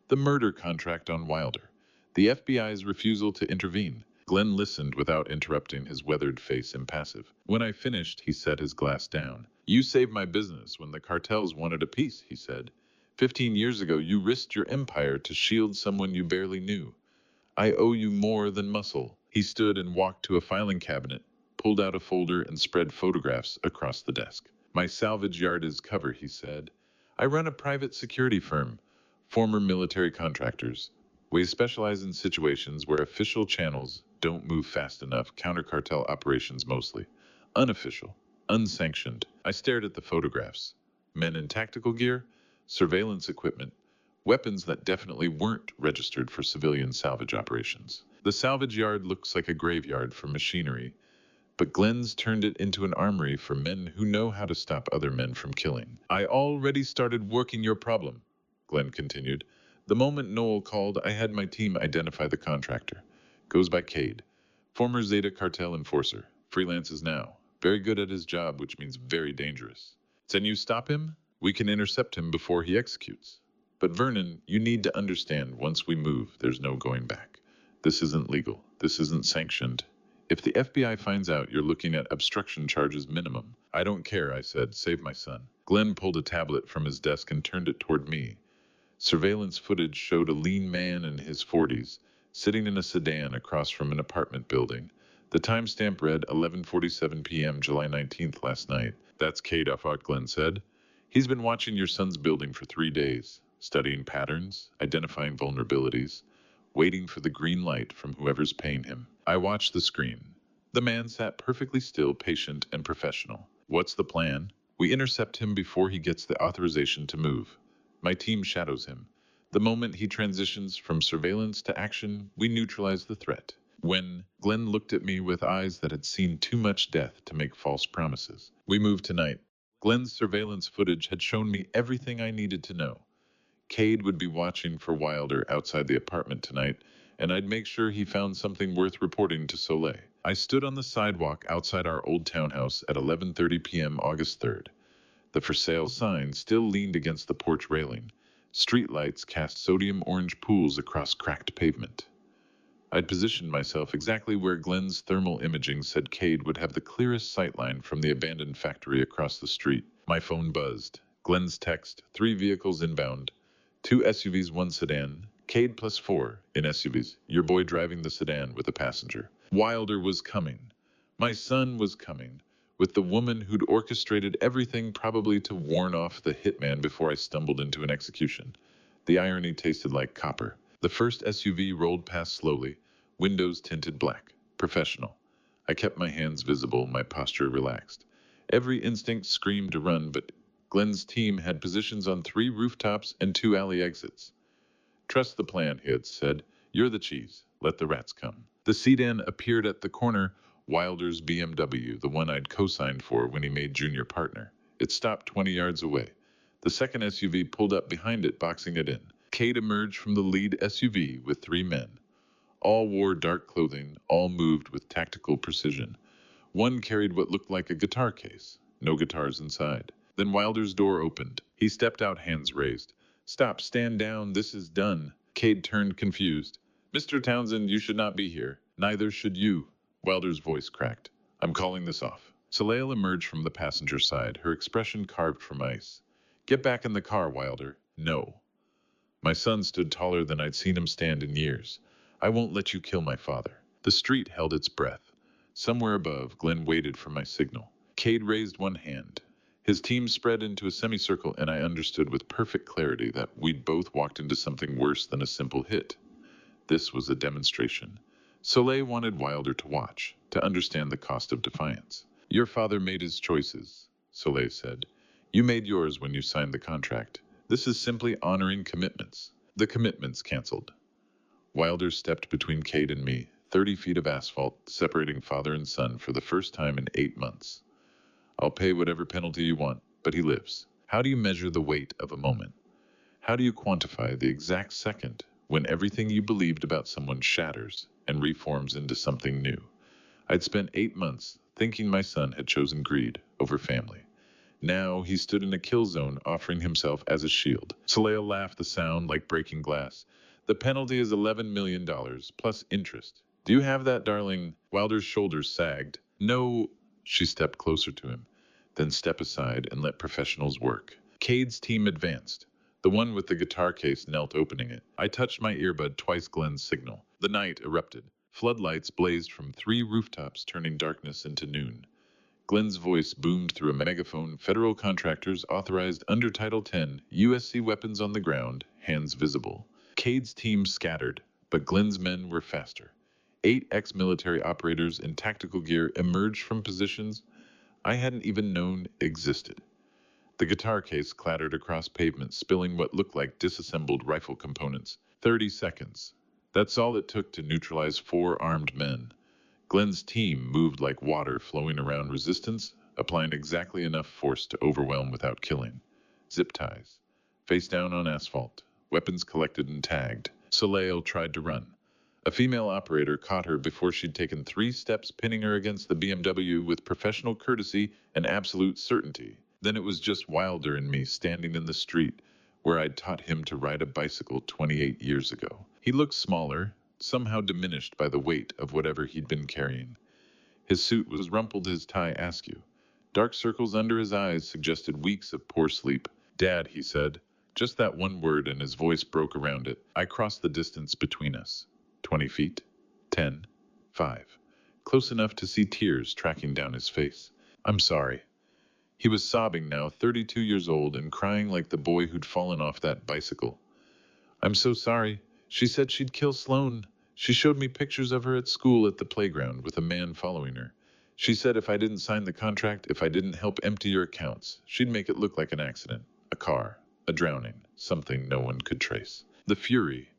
The murder contract on Wilder. The FBI's refusal to intervene. Glenn listened without interrupting, his weathered face impassive. When I finished, he set his glass down. You saved my business when the cartels wanted a piece, he said. 15 years ago, you risked your empire to shield someone you barely knew. I owe you more than muscle. He stood and walked to a filing cabinet, pulled out a folder and spread photographs across the desk. My salvage yard is cover, he said. I run a private security firm. Former military contractors. We specialize in situations where official channels don't move fast enough, counter-cartel operations mostly. Unofficial, unsanctioned. I stared at the photographs. Men in tactical gear, surveillance equipment, weapons that definitely weren't registered for civilian salvage operations. The salvage yard looks like a graveyard for machinery, but Glenn's turned it into an armory for men who know how to stop other men from killing. I already started working your problem, Glenn continued. The moment Noel called, I had my team identify the contractor. Goes by Cade. Former Zeta cartel enforcer. Freelances now. Very good at his job, which means very dangerous. Can you stop him? We can intercept him before he executes. But Vernon, you need to understand, once we move, there's no going back. This isn't legal. This isn't sanctioned. If the FBI finds out, you're looking at obstruction charges minimum. I don't care, I said. Save my son. Glenn pulled a tablet from his desk and turned it toward me. Surveillance footage showed a lean man in his 40s, sitting in a sedan across from an apartment building. The timestamp read 11:47 p.m. July 19th last night. That's Cade, Glenn said. He's been watching your son's building for 3 days, studying patterns, identifying vulnerabilities, waiting for the green light from whoever's paying him. I watched the screen. The man sat perfectly still, patient and professional. What's the plan? We intercept him before he gets the authorization to move. My team shadows him. The moment he transitions from surveillance to action, we neutralize the threat. When Glenn looked at me with eyes that had seen too much death to make false promises. We move tonight. Glenn's surveillance footage had shown me everything I needed to know. Cade would be watching for Wilder outside the apartment tonight, and I'd make sure he found something worth reporting to Soleil. I stood on the sidewalk outside our old townhouse at 11:30 p.m. August 3rd. The for sale sign still leaned against the porch railing. Streetlights cast sodium orange pools across cracked pavement. I'd positioned myself exactly where Glenn's thermal imaging said Cade would have the clearest sightline from the abandoned factory across the street. My phone buzzed. Glenn's text, 3 vehicles inbound, 2 SUVs, 1 sedan, Cade plus 4 in SUVs, your boy driving the sedan with a passenger. Wilder was coming. My son was coming, with the woman who'd orchestrated everything, probably to warn off the hitman before I stumbled into an execution. The irony tasted like copper. The first SUV rolled past slowly, windows tinted black. Professional. I kept my hands visible, my posture relaxed. Every instinct screamed to run, but Glenn's team had positions on 3 rooftops and 2 alley exits. Trust the plan, he had said. You're the cheese. Let the rats come. The sedan appeared at the corner, Wilder's BMW, the one I'd co-signed for when he made junior partner. It stopped 20 yards away. The second SUV pulled up behind it, boxing it in. Cade emerged from the lead SUV with 3 men. All wore dark clothing, all moved with tactical precision. One carried what looked like a guitar case. No guitars inside. Then Wilder's door opened. He stepped out, hands raised. Stop, stand down, this is done. Cade turned confused. Mr. Townsend, you should not be here. Neither should you. Wilder's voice cracked. I'm calling this off. Soleil emerged from the passenger side, her expression carved from ice. Get back in the car, Wilder. No. My son stood taller than I'd seen him stand in years. I won't let you kill my father. The street held its breath. Somewhere above, Glenn waited for my signal. Cade raised one hand. His team spread into a semicircle, and I understood with perfect clarity that we'd both walked into something worse than a simple hit. This was a demonstration. Soleil wanted Wilder to watch, to understand the cost of defiance. Your father made his choices, Soleil said. You made yours when you signed the contract. This is simply honoring commitments. The commitments canceled. Wilder stepped between Cade and me, 30 feet of asphalt separating father and son for the first time in 8 months. I'll pay whatever penalty you want, but he lives. How do you measure the weight of a moment? How do you quantify the exact second when everything you believed about someone shatters and reforms into something new? I'd spent 8 months thinking my son had chosen greed over family. Now he stood in a kill zone, offering himself as a shield. Soleil laughed, the sound like breaking glass. The penalty is $11 million, plus interest. Do you have that, darling? Wilder's shoulders sagged. No. She stepped closer to him. Then step aside and let professionals work. Cade's team advanced. The one with the guitar case knelt, opening it. I touched my earbud twice. Glenn's signal. The night erupted. Floodlights blazed from 3 rooftops, turning darkness into noon. Glenn's voice boomed through a megaphone. Federal contractors authorized under Title 10, USC weapons on the ground, hands visible. Cade's team scattered, but Glenn's men were faster. 8 ex-military operators in tactical gear emerged from positions I hadn't even known existed. The guitar case clattered across pavement, spilling what looked like disassembled rifle components. 30 seconds. That's all it took to neutralize 4 armed men. Glenn's team moved like water flowing around resistance, applying exactly enough force to overwhelm without killing. Zip ties. Face down on asphalt. Weapons collected and tagged. Soleil tried to run. A female operator caught her before she'd taken 3 steps, pinning her against the BMW with professional courtesy and absolute certainty. Then it was just Wilder and me standing in the street where I'd taught him to ride a bicycle 28 years ago. He looked smaller, somehow diminished by the weight of whatever he'd been carrying. His suit was rumpled, his tie askew. Dark circles under his eyes suggested weeks of poor sleep. Dad, he said. Just that one word, and his voice broke around it. I crossed the distance between us. 20 feet. 10. 5. Close enough to see tears tracking down his face. I'm sorry. He was sobbing now, 32 years old, and crying like the boy who'd fallen off that bicycle. I'm so sorry. She said she'd kill Sloane. She showed me pictures of her at school at the playground with a man following her. She said if I didn't sign the contract, if I didn't help empty your accounts, she'd make it look like an accident. A car. A drowning. Something no one could trace. The fury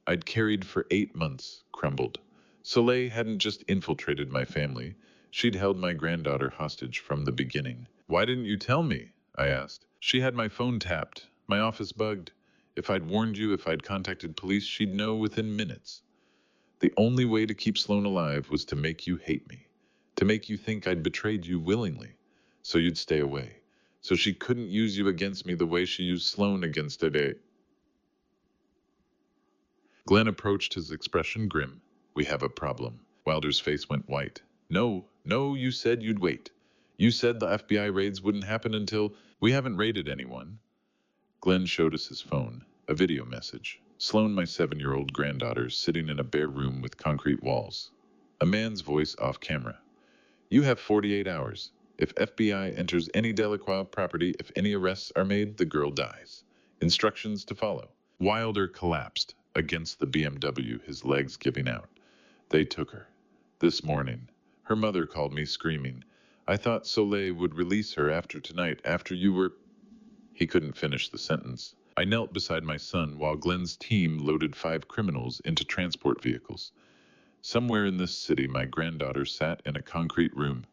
I'd carried for 8 months crumbled. Soleil hadn't just infiltrated my family. She'd held my granddaughter hostage from the beginning. Why didn't you tell me? I asked. She had my phone tapped. My office bugged. If I'd warned you, if I'd contacted police, she'd know within minutes. The only way to keep Sloane alive was to make you hate me. To make you think I'd betrayed you willingly. So you'd stay away. So she couldn't use you against me the way she used Sloane against Ade. Glenn approached, his expression grim. We have a problem. Wilder's face went white. No, you said you'd wait. You said the FBI raids wouldn't happen until... We haven't raided anyone. Glenn showed us his phone, a video message. Sloane, my 7-year-old granddaughter, sitting in a bare room with concrete walls. A man's voice off camera. You have 48 hours. If FBI enters any Delacroix property, if any arrests are made, the girl dies. Instructions to follow. Wilder collapsed against the BMW, his legs giving out. They took her. This morning. Her mother called me screaming. I thought Soleil would release her after tonight, after you were... He couldn't finish the sentence. I knelt beside my son while Glenn's team loaded 5 criminals into transport vehicles. Somewhere in this city, my granddaughter sat in a concrete room,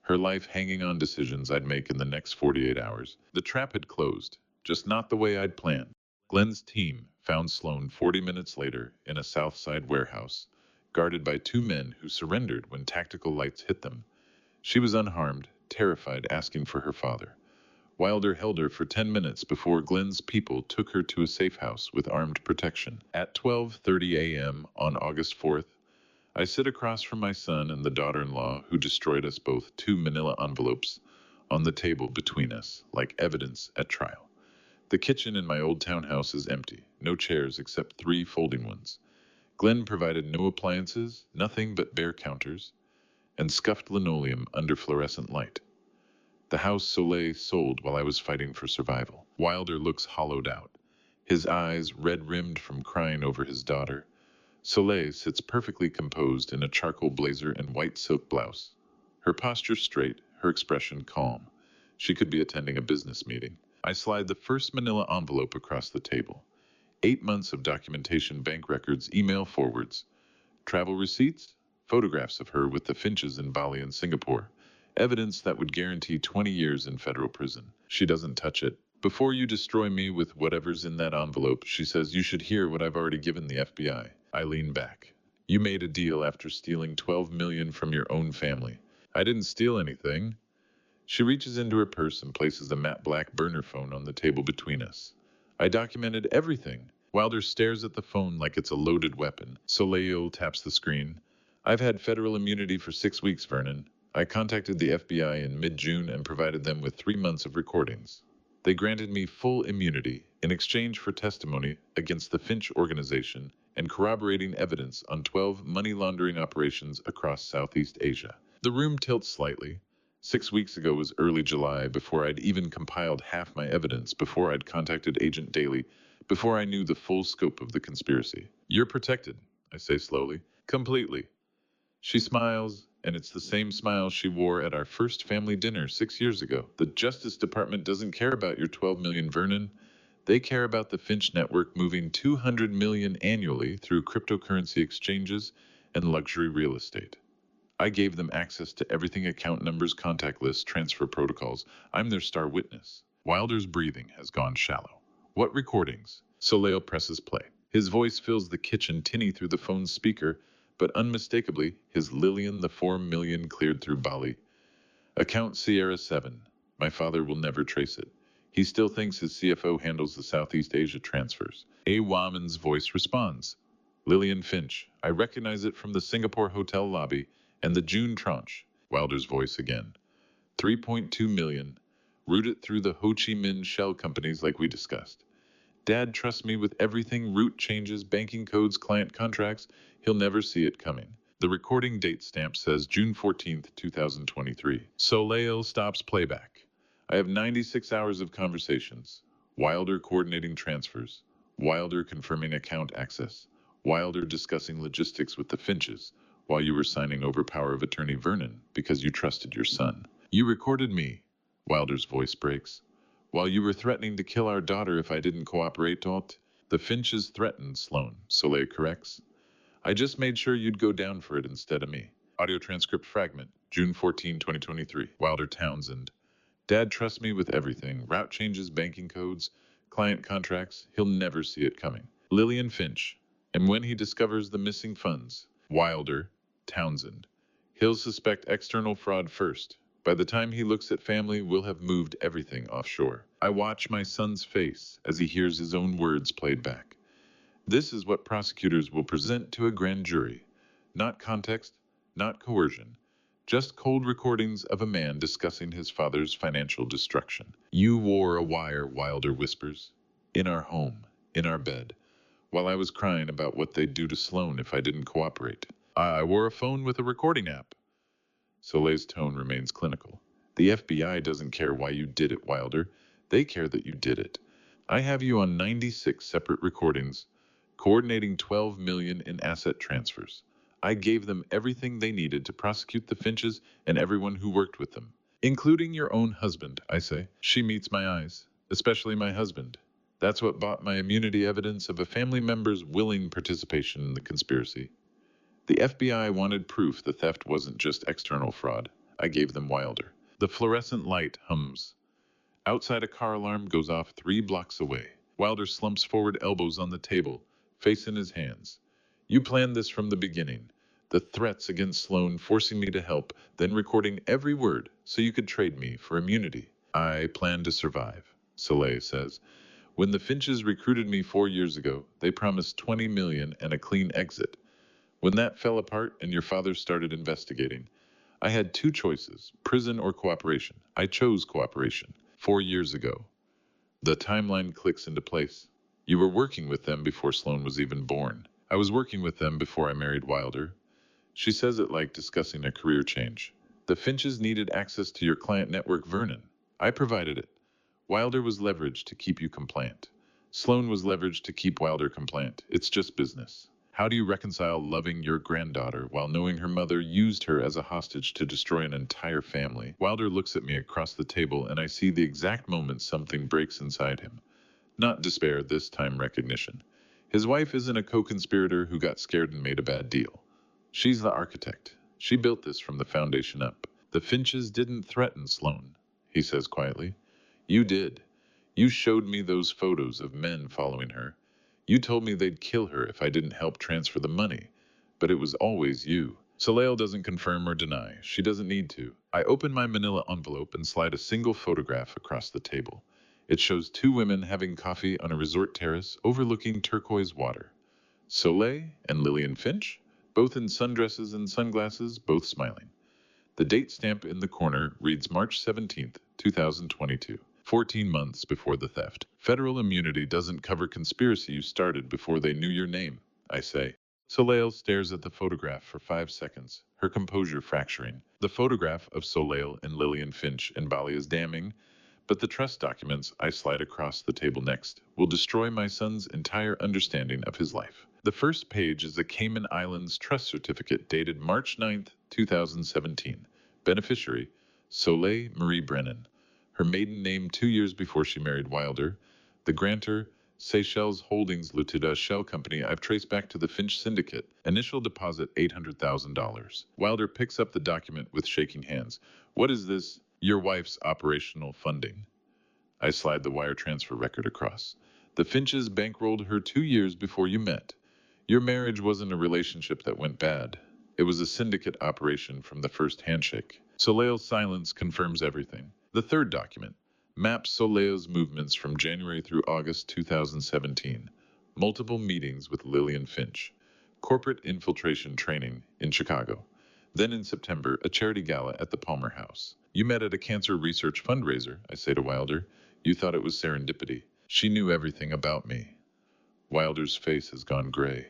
her life hanging on decisions I'd make in the next 48 hours. The trap had closed, just not the way I'd planned. Glenn's team found Sloane 40 minutes later in a South Side warehouse, guarded by 2 men who surrendered when tactical lights hit them. She was unharmed, terrified, asking for her father. Wilder held her for 10 minutes before Glenn's people took her to a safe house with armed protection. At 12:30 a.m. on August 4th, I sit across from my son and the daughter-in-law who destroyed us both, 2 manila envelopes on the table between us, like evidence at trial. The kitchen in my old townhouse is empty, no chairs except 3 folding ones. Glenn provided no appliances, nothing but bare counters, and scuffed linoleum under fluorescent light. The house Soleil sold while I was fighting for survival. Wilder looks hollowed out, his eyes red-rimmed from crying over his daughter. Soleil sits perfectly composed in a charcoal blazer and white silk blouse. Her posture straight, her expression calm. She could be attending a business meeting. I slide the first manila envelope across the table. 8 months of documentation, bank records, email forwards, travel receipts, photographs of her with the Finches in Bali and Singapore, evidence that would guarantee 20 years in federal prison. She doesn't touch it. Before you destroy me with whatever's in that envelope, she says, you should hear what I've already given the FBI. I lean back. You made a deal after stealing $12 million from your own family. I didn't steal anything. She reaches into her purse and places a matte black burner phone on the table between us. I documented everything. Wilder stares at the phone like it's a loaded weapon. Soleil taps the screen. I've had federal immunity for 6 weeks, Vernon. I contacted the FBI in mid-June and provided them with 3 months of recordings. They granted me full immunity in exchange for testimony against the Finch organization and corroborating evidence on 12 money laundering operations across Southeast Asia. The room tilts slightly. 6 weeks ago was early July, before I'd even compiled half my evidence, before I'd contacted Agent Daly, before I knew the full scope of the conspiracy. You're protected, I say slowly. Completely. She smiles, and it's the same smile she wore at our first family dinner 6 years ago. The Justice Department doesn't care about your 12 million, Vernon. They care about the Finch network moving 200 million annually through cryptocurrency exchanges and luxury real estate. I gave them access to everything: account numbers, contact lists, transfer protocols. I'm their star witness. Wilder's breathing has gone shallow. What recordings? Soleil presses play. His voice fills the kitchen, tinny through the phone's speaker, but unmistakably, his Lillian, the 4 million cleared through Bali. Account Sierra 7. My father will never trace it. He still thinks his CFO handles the Southeast Asia transfers. A woman's voice responds. Lillian Finch. I recognize it from the Singapore hotel lobby and the June tranche. Wilder's voice again. 3.2 million. Route it through the Ho Chi Minh shell companies like we discussed. Dad trusts me with everything: route changes, banking codes, client contracts. He'll never see it coming. The recording date stamp says June 14th, 2023. Soleil stops playback. I have 96 hours of conversations. Wilder coordinating transfers. Wilder confirming account access. Wilder discussing logistics with the Finches, while you were signing over power of attorney Vernon because you trusted your son. You recorded me. Wilder's voice breaks. While you were threatening to kill our daughter if I didn't cooperate, Tot. The Finches threatened, Sloane, Soleil corrects. I just made sure you'd go down for it instead of me. Audio transcript fragment, June 14, 2023. Wilder Townsend. Dad trusts me with everything: route changes, banking codes, client contracts. He'll never see it coming. Lillian Finch. And when he discovers the missing funds, Wilder Townsend. He'll suspect external fraud first. By the time he looks at family, we'll have moved everything offshore. I watch my son's face as he hears his own words played back. This is what prosecutors will present to a grand jury. Not context, not coercion. Just cold recordings of a man discussing his father's financial destruction. You wore a wire, Wilder whispers. In our home, in our bed, while I was crying about what they'd do to Sloane if I didn't cooperate. I wore a phone with a recording app. Soleil's tone remains clinical. The FBI doesn't care why you did it, Wilder. They care that you did it. I have you on 96 separate recordings, coordinating 12 million in asset transfers. I gave them everything they needed to prosecute the Finches and everyone who worked with them, including your own husband, I say. She meets my eyes, especially my husband. That's what bought my immunity: evidence of a family member's willing participation in the conspiracy. The FBI wanted proof the theft wasn't just external fraud. I gave them Wilder. The fluorescent light hums. Outside, a car alarm goes off 3 blocks away. Wilder slumps forward, elbows on the table, face in his hands. You planned this from the beginning. The threats against Sloane, forcing me to help, then recording every word so you could trade me for immunity. I planned to survive, Soleil says. When the Finches recruited me 4 years ago, they promised 20 million and a clean exit. When that fell apart and your father started investigating, I had 2 choices: prison or cooperation. I chose cooperation 4 years ago. The timeline clicks into place. You were working with them before Sloane was even born. I was working with them before I married Wilder. She says it like discussing a career change. The Finches needed access to your client network, Vernon. I provided it. Wilder was leveraged to keep you compliant. Sloane was leveraged to keep Wilder compliant. It's just business. How do you reconcile loving your granddaughter while knowing her mother used her as a hostage to destroy an entire family? Wilder looks at me across the table, and I see the exact moment something breaks inside him. Not despair, this time recognition. His wife isn't a co-conspirator who got scared and made a bad deal. She's the architect. She built this from the foundation up. The Finches didn't threaten Sloane, he says quietly. You did. You showed me those photos of men following her. You told me they'd kill her if I didn't help transfer the money, but it was always you. Soleil doesn't confirm or deny. She doesn't need to. I open my manila envelope and slide a single photograph across the table. It shows two women having coffee on a resort terrace overlooking turquoise water. Soleil and Lillian Finch, both in sundresses and sunglasses, both smiling. The date stamp in the corner reads March 17th, 2022, 14 months before the theft. Federal immunity doesn't cover conspiracy you started before they knew your name, I say. Soleil stares at the photograph for 5 seconds, her composure fracturing. The photograph of Soleil and Lillian Finch in Bali is damning, but the trust documents I slide across the table next will destroy my son's entire understanding of his life. The first page is the Cayman Islands Trust Certificate dated March 9th, 2017. Beneficiary, Soleil Marie Brennan. Her maiden name 2 years before she married Wilder. The grantor, Seychelles Holdings Limited, shell company I've traced back to the Finch Syndicate. Initial deposit $800,000. Wilder picks up the document with shaking hands. What is this? Your wife's operational funding. I slide the wire transfer record across. The Finches bankrolled her 2 years before you met. Your marriage wasn't a relationship that went bad. It was a syndicate operation from the first handshake. Soleil's silence confirms everything. The third document maps Soleil's movements from January through August 2017. Multiple meetings with Lillian Finch. Corporate infiltration training in Chicago. Then in September, a charity gala at the Palmer House. You met at a cancer research fundraiser, I say to Wilder. You thought it was serendipity. She knew everything about me. Wilder's face has gone gray.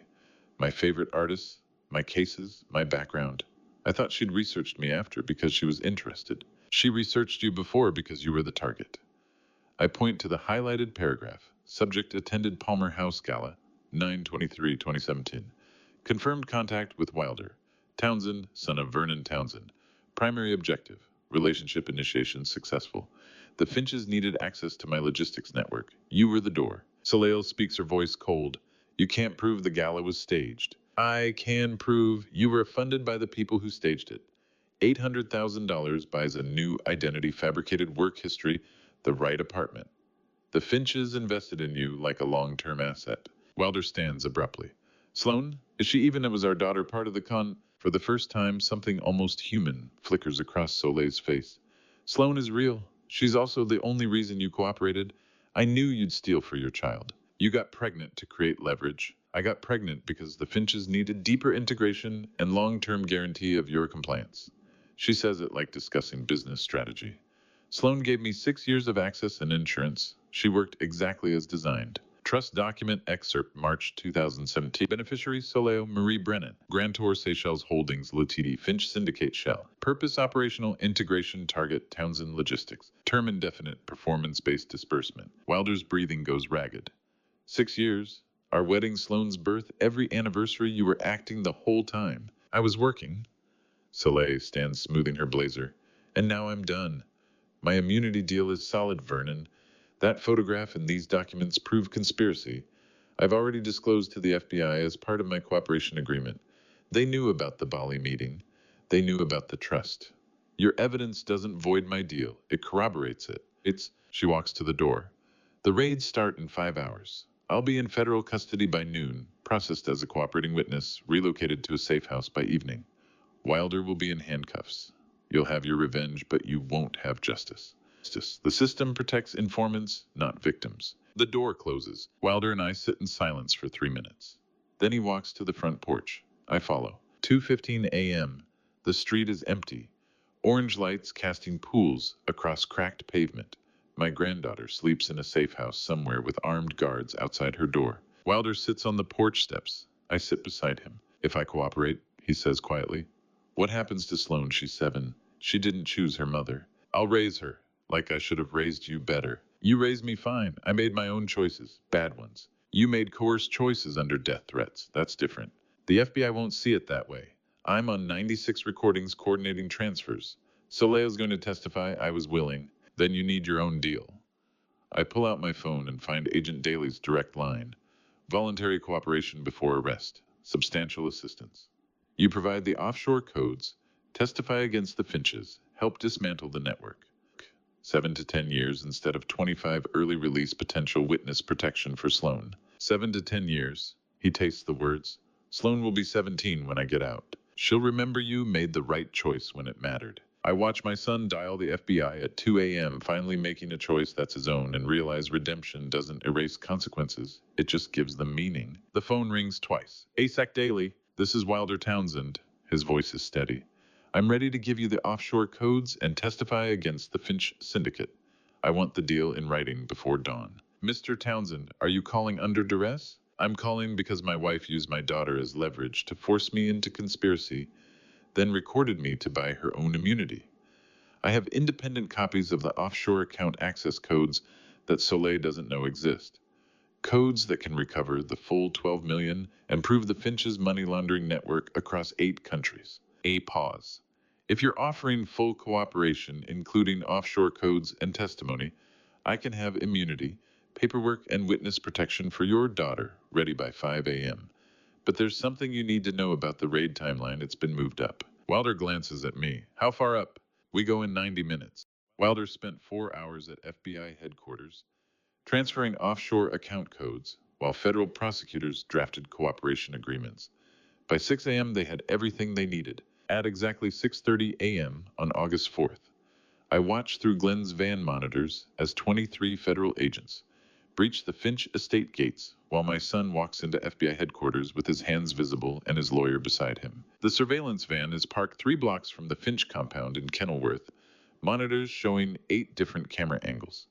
My favorite artists, my cases, my background. I thought she'd researched me after because she was interested. She researched you before because you were the target. I point to the highlighted paragraph. Subject attended Palmer House Gala, 9/23/2017. Confirmed contact with Wilder. Townsend, son of Vernon Townsend. Primary objective, relationship initiation successful. The Finches needed access to my logistics network. You were the door. Soleil speaks, her voice cold. You can't prove the gala was staged. I can prove you were funded by the people who staged it. $800,000 buys a new identity, fabricated work history, the right apartment. The Finches invested in you like a long-term asset. Wilder stands abruptly. Sloane, is she even was our daughter part of the con? For the first time, something almost human flickers across Soleil's face. Sloane is real. She's also the only reason you cooperated. I knew you'd steal for your child. You got pregnant to create leverage. I got pregnant because the Finches needed deeper integration and long-term guarantee of your compliance. She says it like discussing business strategy. Sloane gave me 6 years of access and insurance. She worked exactly as designed. Trust document excerpt March 2017. Beneficiary Soleil Marie Brennan. Grantor Seychelles Holdings Limited. Finch Syndicate Shell. Purpose operational integration target Townsend Logistics. Term indefinite performance-based disbursement. Wilder's breathing goes ragged. 6 years. Our wedding, Sloane's birth, every anniversary you were acting the whole time. I was working. Soleil stands smoothing her blazer. And now I'm done. My immunity deal is solid, Vernon. That photograph and these documents prove conspiracy. I've already disclosed to the FBI as part of my cooperation agreement. They knew about the Bali meeting. They knew about the trust. Your evidence doesn't void my deal. It corroborates it. She walks to the door. The raids start in 5 hours. I'll be in federal custody by noon, processed as a cooperating witness, relocated to a safe house by evening. Wilder will be in handcuffs. You'll have your revenge, but you won't have justice. The system protects informants, not victims. The door closes. Wilder and I sit in silence for 3 minutes. Then he walks to the front porch. I follow. 2:15 a.m. The street is empty. Orange lights casting pools across cracked pavement. My granddaughter sleeps in a safe house somewhere with armed guards outside her door. Wilder sits on the porch steps. I sit beside him. If I cooperate, he says quietly. What happens to Sloane? She's 7. She didn't choose her mother. I'll raise her. Like I should have raised you better. You raised me fine. I made my own choices. Bad ones. You made coerced choices under death threats. That's different. The FBI won't see it that way. I'm on 96 recordings coordinating transfers. Soleil's going to testify I was willing. Then you need your own deal. I pull out my phone and find Agent Daly's direct line. Voluntary cooperation before arrest. Substantial assistance. You provide the offshore codes. Testify against the Finches. Help dismantle the network. 7 to 10 years instead of 25 early release potential witness protection for Sloane. 7 to 10 years. He tastes the words. Sloane will be 17 when I get out. She'll remember you made the right choice when it mattered. I watch my son dial the FBI at 2 a.m., finally making a choice that's his own, and realize redemption doesn't erase consequences, it just gives them meaning. The phone rings twice. ASAC Daily, this is Wilder Townsend. His voice is steady. I'm ready to give you the offshore codes and testify against the Finch syndicate. I want the deal in writing before dawn. Mr. Townsend, are you calling under duress? I'm calling because my wife used my daughter as leverage to force me into conspiracy, then recorded me to buy her own immunity. I have independent copies of the offshore account access codes that Soleil doesn't know exist. Codes that can recover the full 12 million and prove the Finch's money laundering network across 8 countries. A pause. If you're offering full cooperation, including offshore codes and testimony, I can have immunity, paperwork, and witness protection for your daughter ready by 5 a.m. But there's something you need to know about the raid timeline. It's been moved up. Wilder glances at me. How far up? We go in 90 minutes. Wilder spent 4 hours at FBI headquarters, transferring offshore account codes, while federal prosecutors drafted cooperation agreements. By 6 a.m., they had everything they needed. At exactly 6:30 a.m. on August 4th, I watched through Glenn's van monitors as 23 federal agents breached the Finch estate gates while my son walks into FBI headquarters with his hands visible and his lawyer beside him. The surveillance van is parked 3 blocks from the Finch compound in Kenilworth, monitors showing 8 different camera angles.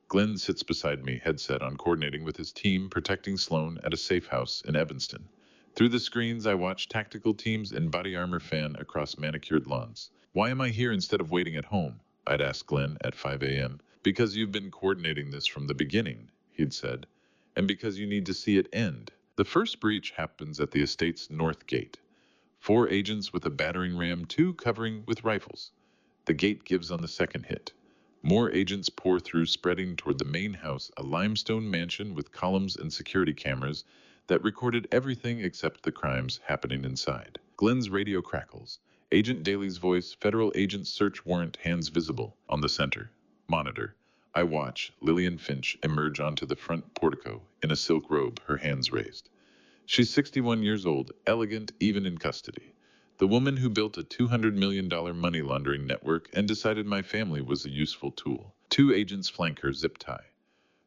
Glenn sits beside me, headset on, coordinating with his team, protecting Sloane at a safe house in Evanston. Through the screens, I watch tactical teams in body armor fan across manicured lawns. Why am I here instead of waiting at home? I'd ask Glenn at 5 a.m. Because you've been coordinating this from the beginning, he'd said, and because you need to see it end. The first breach happens at the estate's north gate. 4 agents with a battering ram, 2 covering with rifles. The gate gives on the second hit. More agents pour through, spreading toward the main house, a limestone mansion with columns and security cameras that recorded everything except the crimes happening inside. Glenn's radio crackles. Agent Daly's voice, federal agent search warrant, hands visible. On the center monitor, I watch Lillian Finch emerge onto the front portico in a silk robe, her hands raised. She's 61 years old, elegant even in custody. The woman who built a $200 million money laundering network and decided my family was a useful tool. 2 agents flank her, zip tie.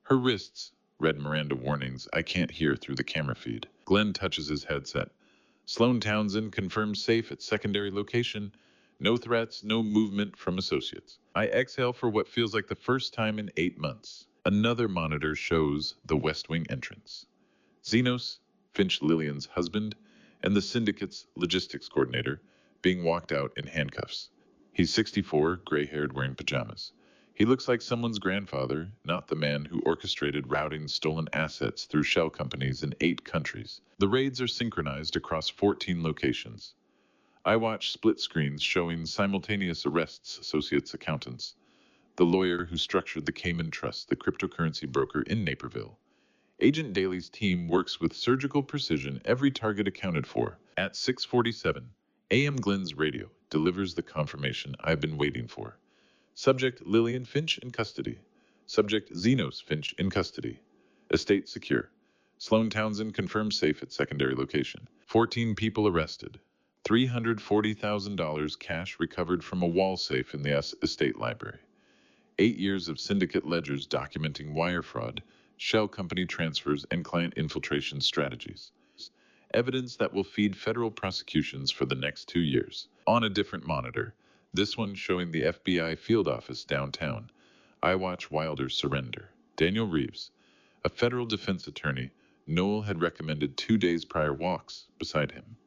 Her wrists, red Miranda warnings I can't hear through the camera feed. Glenn touches his headset. Sloane Townsend confirms safe at secondary location. No threats, no movement from associates. I exhale for what feels like the first time in 8 months. Another monitor shows the West Wing entrance. Zenos, Finch Lillian's husband, and the syndicate's logistics coordinator, being walked out in handcuffs. He's 64, gray-haired, wearing pajamas. He looks like someone's grandfather, not the man who orchestrated routing stolen assets through shell companies in 8 countries. The raids are synchronized across 14 locations. I watch split screens showing simultaneous arrests, associates, accountants, the lawyer who structured the Cayman Trust, the cryptocurrency broker in Naperville. Agent Daly's team works with surgical precision, every target accounted for. At 6:47 a.m. Glenn's radio delivers the confirmation I've been waiting for. Subject Lillian Finch in custody. Subject Zenos Finch in custody. Estate secure. Sloane Townsend confirmed safe at secondary location. 14 people arrested. $340,000 cash recovered from a wall safe in the estate library. 8 years of syndicate ledgers documenting wire fraud, shell company transfers, and client infiltration strategies. Evidence that will feed federal prosecutions for the next 2 years. On a different monitor, this one showing the FBI field office downtown, I watch Wilder surrender. Daniel Reeves, a federal defense attorney, Noel had recommended 2 days prior, walks beside him.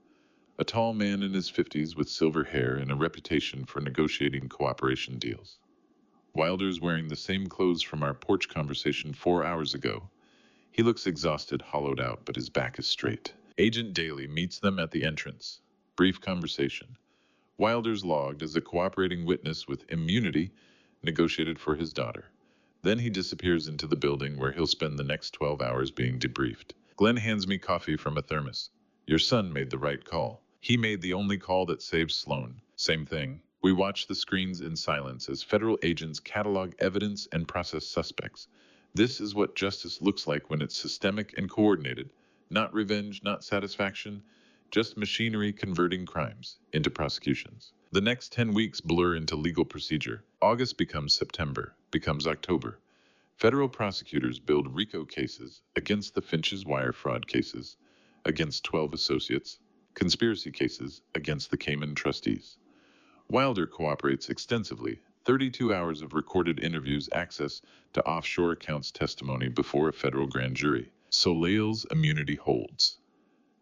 A tall man in his 50s with silver hair and a reputation for negotiating cooperation deals. Wilder's wearing the same clothes from our porch conversation 4 hours ago. He looks exhausted, hollowed out, but his back is straight. Agent Daly meets them at the entrance. Brief conversation. Wilder's logged as a cooperating witness with immunity negotiated for his daughter. Then he disappears into the building where he'll spend the next 12 hours being debriefed. Glenn hands me coffee from a thermos. Your son made the right call. He made the only call that saved Sloane. Same thing. We watch the screens in silence as federal agents catalog evidence and process suspects. This is what justice looks like when it's systemic and coordinated. Not revenge, not satisfaction, just machinery converting crimes into prosecutions. The next 10 weeks blur into legal procedure. August becomes September, becomes October. Federal prosecutors build RICO cases against the Finch's wire fraud cases, against 12 associates, conspiracy cases against the Cayman trustees. Wilder cooperates extensively, 32 hours of recorded interviews, access to offshore accounts, testimony before a federal grand jury. Soleil's immunity holds.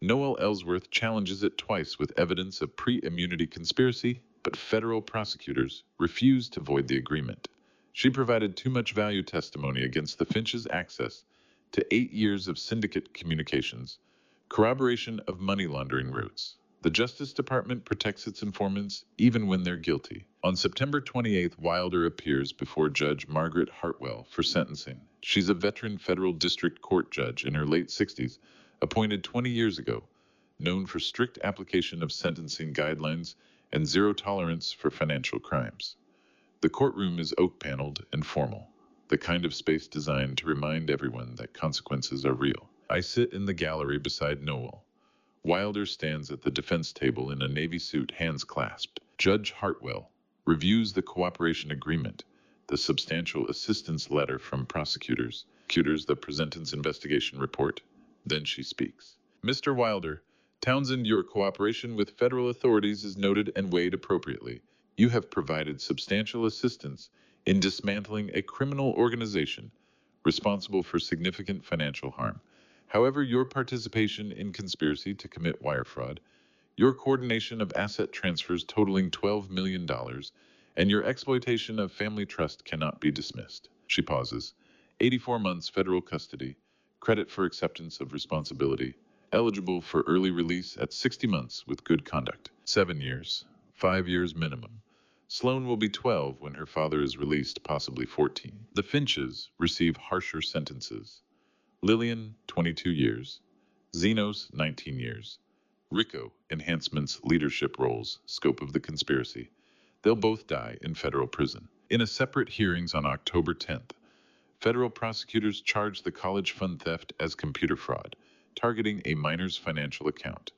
Noel Ellsworth challenges it twice with evidence of pre-immunity conspiracy, but federal prosecutors refuse to void the agreement. She provided too much value testimony against the Finch's access to 8 years of syndicate communications, corroboration of money laundering routes. The Justice Department protects its informants even when they're guilty. On September 28th, Wilder appears before Judge Margaret Hartwell for sentencing. She's a veteran federal district court judge in her late 60s, appointed 20 years ago, known for strict application of sentencing guidelines and zero tolerance for financial crimes. The courtroom is oak-paneled and formal, the kind of space designed to remind everyone that consequences are real. I sit in the gallery beside Noel. Wilder stands at the defense table in a navy suit, hands clasped. Judge Hartwell reviews the cooperation agreement, the substantial assistance letter from prosecutors, the presentence investigation report. Then she speaks. Mr. Wilder, Townsend, your cooperation with federal authorities is noted and weighed appropriately. You have provided substantial assistance in dismantling a criminal organization responsible for significant financial harm. However, your participation in conspiracy to commit wire fraud, your coordination of asset transfers totaling $12 million, and your exploitation of family trust cannot be dismissed. She pauses. 84 months federal custody, credit for acceptance of responsibility, eligible for early release at 60 months with good conduct. 7 years, 5 years minimum. Sloane will be 12 when her father is released, possibly 14. The Finches receive harsher sentences. Lillian, 22 years. Zenos, 19 years. RICO, enhancements, leadership roles, scope of the conspiracy. They'll both die in federal prison. In a separate hearings on October 10th, federal prosecutors charged the college fund theft as computer fraud, targeting a minor's financial account.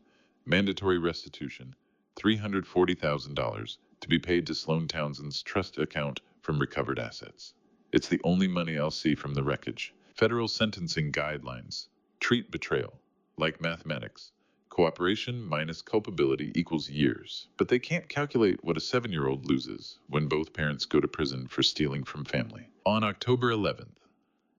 Mandatory restitution, $340,000, to be paid to Sloane Townsend's trust account from recovered assets. It's the only money I'll see from the wreckage. Federal sentencing guidelines treat betrayal like mathematics. Cooperation minus culpability equals years, but they can't calculate what a 7-year-old loses when both parents go to prison for stealing from family. On October 11th,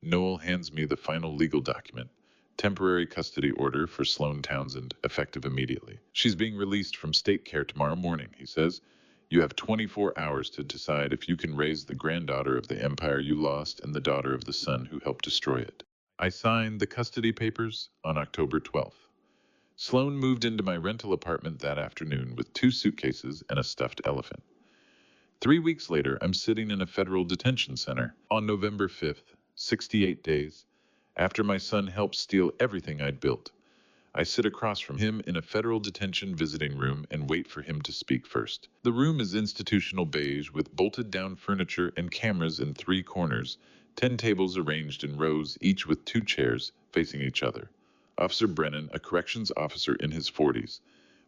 Noel hands me the final legal document, temporary custody order for Sloane Townsend, effective immediately. She's being released from state care tomorrow morning, he says. You have 24 hours to decide if you can raise the granddaughter of the empire you lost and the daughter of the son who helped destroy it. I signed the custody papers on October 12th. Sloane moved into my rental apartment that afternoon with 2 suitcases and a stuffed elephant. 3 weeks later, I'm sitting in a federal detention center. On November 5th, 68 days, after my son helped steal everything I'd built, I sit across from him in a federal detention visiting room and wait for him to speak first. The room is institutional beige with bolted-down furniture and cameras in 3 corners, 10 tables arranged in rows, each with 2 chairs facing each other. Officer Brennan, a corrections officer in his 40s,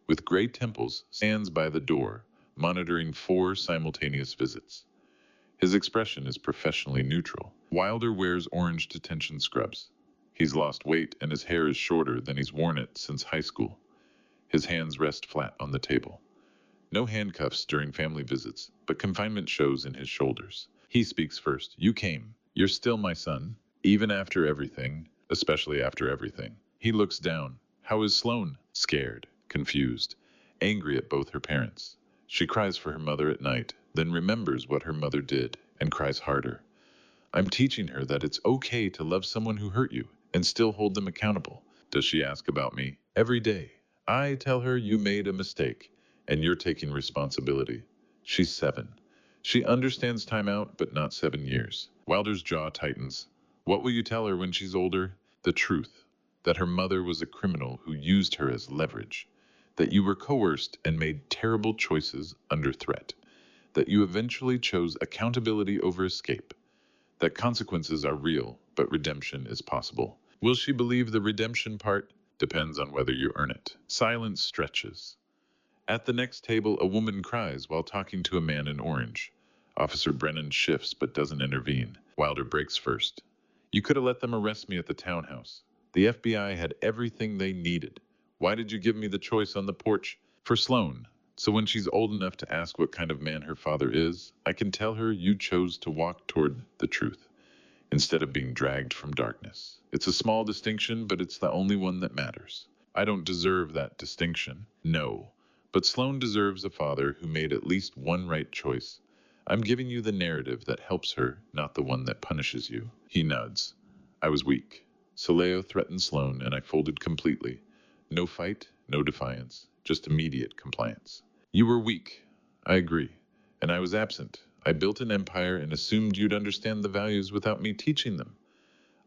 with gray temples, stands by the door, monitoring 4 simultaneous visits. His expression is professionally neutral. Wilder wears orange detention scrubs. He's lost weight and his hair is shorter than he's worn it since high school. His hands rest flat on the table. No handcuffs during family visits, but confinement shows in his shoulders. He speaks first. You came. You're still my son, even after everything, especially after everything. He looks down. How is Sloane? Scared, confused, angry at both her parents. She cries for her mother at night, then remembers what her mother did and cries harder. I'm teaching her that it's okay to love someone who hurt you and still hold them accountable. Does she ask about me? Every day. I tell her you made a mistake and you're taking responsibility. She's 7. She understands timeout, but not 7 years. Wilder's jaw tightens. What will you tell her when she's older? The truth. That her mother was a criminal who used her as leverage. That you were coerced and made terrible choices under threat. That you eventually chose accountability over escape. That consequences are real, but redemption is possible. Will she believe the redemption part? Depends on whether you earn it. Silence stretches. At the next table, a woman cries while talking to a man in orange. Officer Brennan shifts but doesn't intervene. Wilder breaks first. You could have let them arrest me at the townhouse. The FBI had everything they needed. Why did you give me the choice on the porch? For Sloane. So when she's old enough to ask what kind of man her father is, I can tell her you chose to walk toward the truth instead of being dragged from darkness. It's a small distinction, but it's the only one that matters. I don't deserve that distinction. No. But Sloane deserves a father who made at least one right choice. I'm giving you the narrative that helps her, not the one that punishes you. He nods. I was weak. Soleil threatened Sloane, and I folded completely. No fight, no defiance, just immediate compliance. You were weak. I agree. And I was absent. I built an empire and assumed you'd understand the values without me teaching them.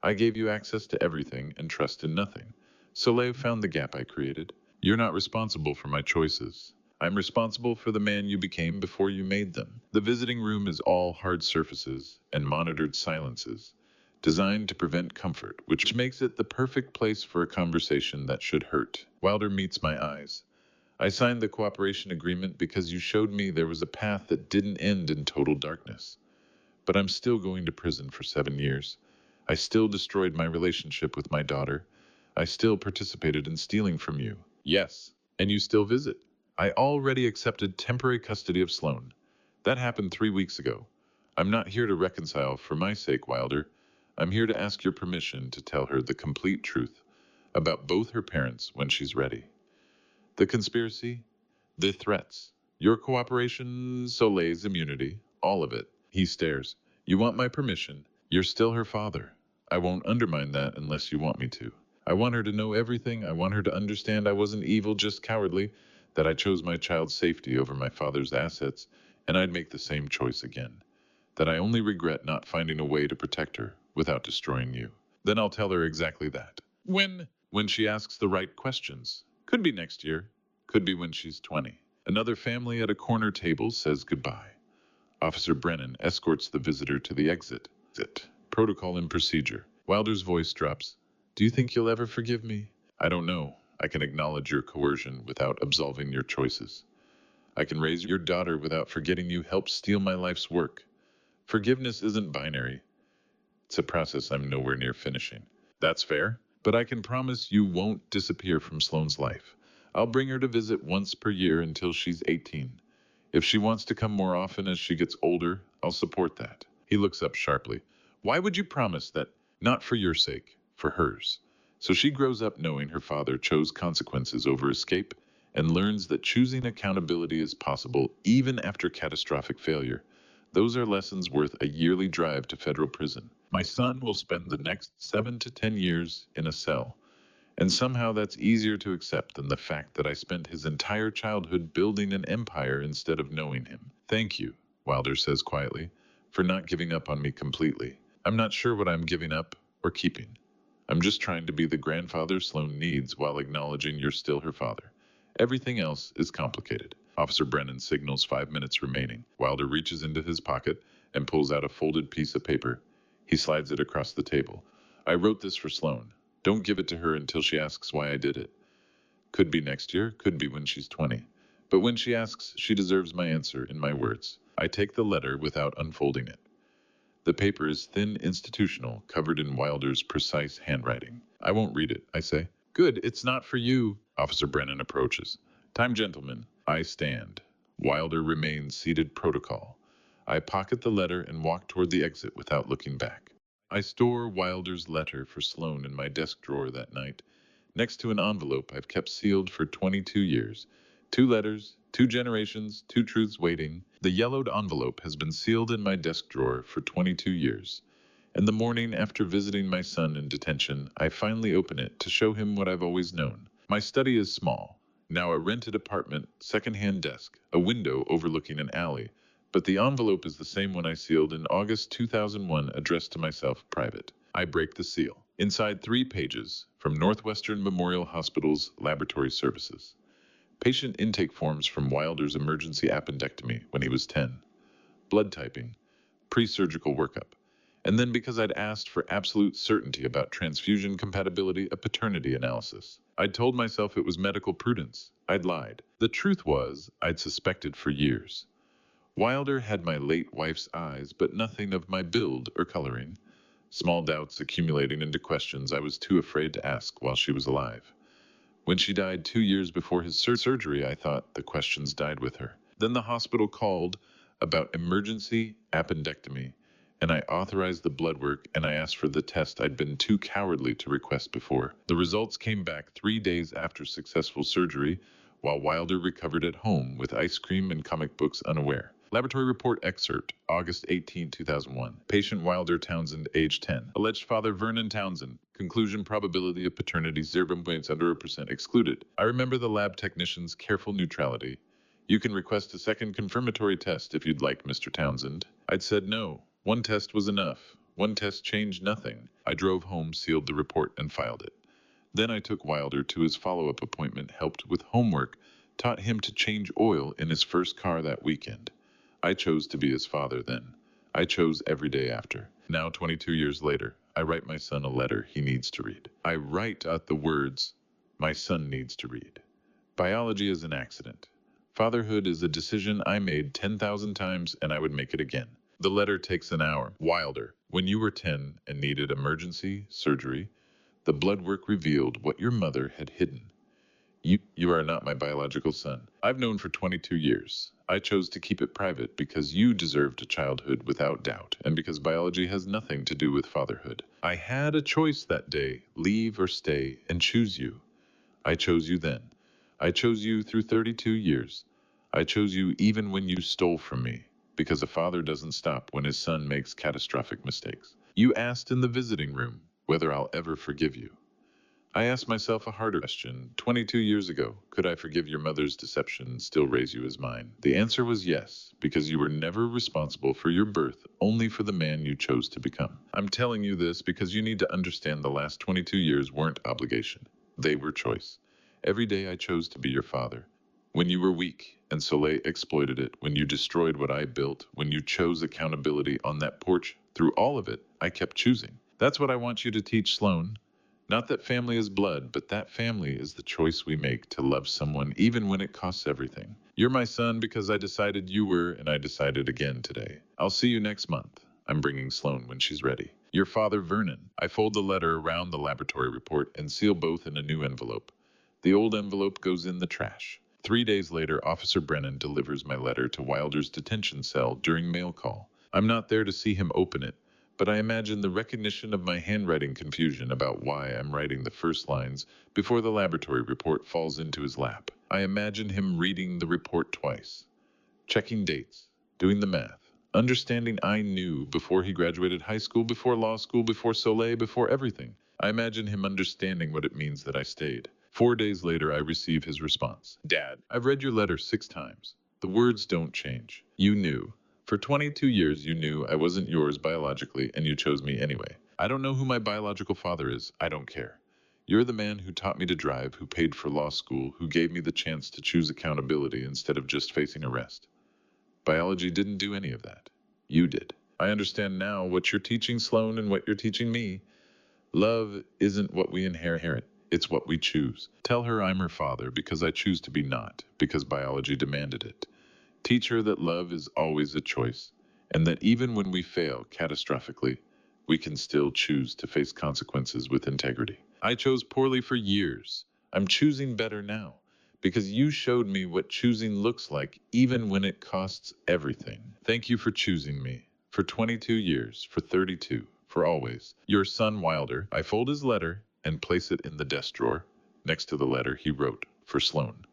I gave you access to everything and trust in nothing. Soleil found the gap I created. You're not responsible for my choices. I'm responsible for the man you became before you made them. The visiting room is all hard surfaces and monitored silences, designed to prevent comfort, which makes it the perfect place for a conversation that should hurt. Wilder meets my eyes. I signed the cooperation agreement because you showed me there was a path that didn't end in total darkness. But I'm still going to prison for 7 years. I still destroyed my relationship with my daughter. I still participated in stealing from you. Yes, and you still visit. I already accepted temporary custody of Sloane. That happened 3 weeks ago. I'm not here to reconcile for my sake, Wilder. I'm here to ask your permission to tell her the complete truth about both her parents when she's ready. The conspiracy, the threats, your cooperation, Soleil's immunity, all of it. He stares. You want my permission? You're still her father. I won't undermine that unless you want me to. I want her to know everything. I want her to understand I wasn't evil, just cowardly, that I chose my child's safety over my father's assets, and I'd make the same choice again. That I only regret not finding a way to protect her without destroying you. Then I'll tell her exactly that. When she asks the right questions. Could be next year. Could be when she's 20. Another family at a corner table says goodbye. Officer Brennan escorts the visitor to the exit. Protocol and procedure. Wilder's voice drops. Do you think you'll ever forgive me? I don't know. I can acknowledge your coercion without absolving your choices. I can raise your daughter without forgetting you helped steal my life's work. Forgiveness isn't binary. It's a process I'm nowhere near finishing. That's fair, but I can promise you won't disappear from Sloane's life. I'll bring her to visit once per year until she's 18. If she wants to come more often as she gets older, I'll support that. He looks up sharply. Why would you promise that? Not for your sake, for hers. So she grows up knowing her father chose consequences over escape and learns that choosing accountability is possible even after catastrophic failure. Those are lessons worth a yearly drive to federal prison. My son will spend the next 7 to 10 years in a cell. And somehow that's easier to accept than the fact that I spent his entire childhood building an empire instead of knowing him. Thank you, Wilder says quietly, for not giving up on me completely. I'm not sure what I'm giving up or keeping. I'm just trying to be the grandfather Sloane needs while acknowledging you're still her father. Everything else is complicated. Officer Brennan signals 5 minutes remaining. Wilder reaches into his pocket and pulls out a folded piece of paper. He slides it across the table. I wrote this for Sloane. Don't give it to her until she asks why I did it. Could be next year, could be when she's 20. But when she asks, she deserves my answer in my words. I take the letter without unfolding it. The paper is thin, institutional, covered in Wilder's precise handwriting. I won't read it, I say. Good, it's not for you. Officer Brennan approaches. Time, gentlemen. I stand. Wilder remains seated protocol. I pocket the letter and walk toward the exit without looking back. I store Wilder's letter for Sloane in my desk drawer that night, next to an envelope I've kept sealed for 22 years. 2 letters, 2 generations, 2 truths waiting. The yellowed envelope has been sealed in my desk drawer for 22 years. And the morning after visiting my son in detention, I finally open it to show him what I've always known. My study is small. Now a rented apartment, second-hand desk, a window overlooking an alley. But the envelope is the same one I sealed in August 2001, addressed to myself, private. I break the seal. Inside 3 pages, from Northwestern Memorial Hospital's laboratory services. Patient intake forms from Wilder's emergency appendectomy when he was 10. Blood typing. Pre-surgical workup. And then because I'd asked for absolute certainty about transfusion compatibility, a paternity analysis. I'd told myself it was medical prudence. I'd lied. The truth was, I'd suspected for years. Wilder had my late wife's eyes, but nothing of my build or coloring. Small doubts accumulating into questions I was too afraid to ask while she was alive. When she died 2 years before his surgery, I thought the questions died with her. Then the hospital called about emergency appendectomy, and I authorized the blood work and I asked for the test I'd been too cowardly to request before. The results came back 3 days after successful surgery, while Wilder recovered at home with ice cream and comic books unaware. Laboratory report excerpt, August 18, 2001. Patient Wilder Townsend, age 10. Alleged father Vernon Townsend. Conclusion probability of paternity 0.0% excluded. I remember the lab technician's careful neutrality. You can request a second confirmatory test if you'd like, Mr. Townsend. I'd said no. One test was enough. One test changed nothing. I drove home, sealed the report, and filed it. Then I took Wilder to his follow-up appointment, helped with homework, taught him to change oil in his first car that weekend. I chose to be his father then. I chose every day after. Now, 22 years later, I write my son a letter he needs to read. I write out the words my son needs to read. Biology is an accident. Fatherhood is a decision I made 10,000 times and I would make it again. The letter takes an hour. Wilder, when you were 10 and needed emergency surgery, the blood work revealed what your mother had hidden. You are not my biological son. I've known for 22 years. I chose to keep it private because you deserved a childhood without doubt, and because biology has nothing to do with fatherhood. I had a choice that day, leave or stay, and choose you. I chose you then. I chose you through 32 years. I chose you even when you stole from me, because a father doesn't stop when his son makes catastrophic mistakes. You asked in the visiting room whether I'll ever forgive you. I asked myself a harder question 22 years ago. Could I forgive your mother's deception and still raise you as mine? The answer was yes, because you were never responsible for your birth, only for the man you chose to become. I'm telling you this because you need to understand the last 22 years weren't obligation. They were choice. Every day I chose to be your father. When you were weak and Soleil exploited it, when you destroyed what I built, when you chose accountability on that porch, through all of it, I kept choosing. That's what I want you to teach Sloane. Not that family is blood, but that family is the choice we make to love someone even when it costs everything. You're my son because I decided you were, and I decided again today. I'll see you next month. I'm bringing Sloane when she's ready. Your father, Vernon. I fold the letter around the laboratory report and seal both in a new envelope. The old envelope goes in the trash. 3 days later, Officer Brennan delivers my letter to Wilder's detention cell during mail call. I'm not there to see him open it, but I imagine the recognition of my handwriting confusion about why I'm writing the first lines before the laboratory report falls into his lap. I imagine him reading the report twice, checking dates, doing the math, understanding I knew before he graduated high school, before law school, before Soleil, before everything. I imagine him understanding what it means that I stayed. 4 days later, I receive his response. Dad, I've read your letter 6 times. The words don't change. You knew. For 22 years, you knew I wasn't yours biologically, and you chose me anyway. I don't know who my biological father is. I don't care. You're the man who taught me to drive, who paid for law school, who gave me the chance to choose accountability instead of just facing arrest. Biology didn't do any of that. You did. I understand now what you're teaching Sloane and what you're teaching me. Love isn't what we inherit. It's what we choose. Tell her I'm her father because I choose to be not, because biology demanded it. Teach her that love is always a choice, and that even when we fail catastrophically, we can still choose to face consequences with integrity. I chose poorly for years. I'm choosing better now, because you showed me what choosing looks like, even when it costs everything. Thank you for choosing me. For 22 years, for 32, for always. Your son Wilder. I fold his letter and place it in the desk drawer, next to the letter he wrote for Sloane.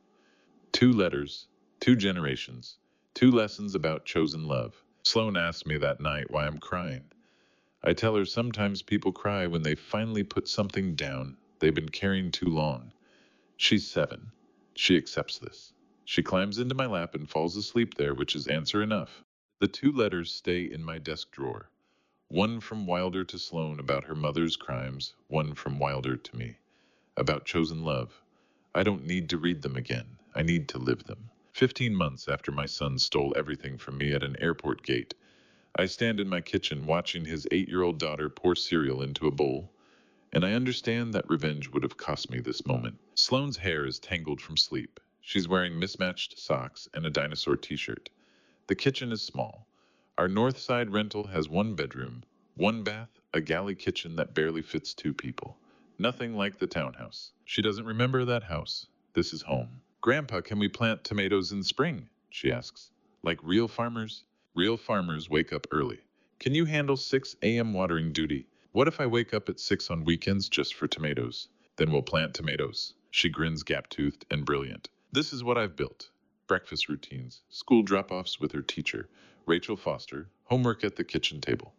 2 letters, 2 generations, 2 lessons about chosen love. Sloane asked me that night why I'm crying. I tell her sometimes people cry when they finally put something down they've been carrying too long. She's 7. She accepts this. She climbs into my lap and falls asleep there, which is answer enough. The 2 letters stay in my desk drawer. One from Wilder to Sloane about her mother's crimes, one from Wilder to me, about chosen love. I don't need to read them again. I need to live them. 15 months after my son stole everything from me at an airport gate, I stand in my kitchen watching his 8-year-old daughter pour cereal into a bowl, and I understand that revenge would have cost me this moment. Sloane's hair is tangled from sleep. She's wearing mismatched socks and a dinosaur t-shirt. The kitchen is small. Our north side rental has one bedroom, one bath, a galley kitchen that barely fits 2 people. Nothing like the townhouse. She doesn't remember that house. This is home. Grandpa, can we plant tomatoes in spring? She asks. Like real farmers? Real farmers wake up early. Can you handle 6 a.m. watering duty? What if I wake up at 6 on weekends just for tomatoes? Then we'll plant tomatoes. She grins gap-toothed and brilliant. This is what I've built. Breakfast routines, school drop-offs with her teacher, Rachel Foster, homework at the kitchen table.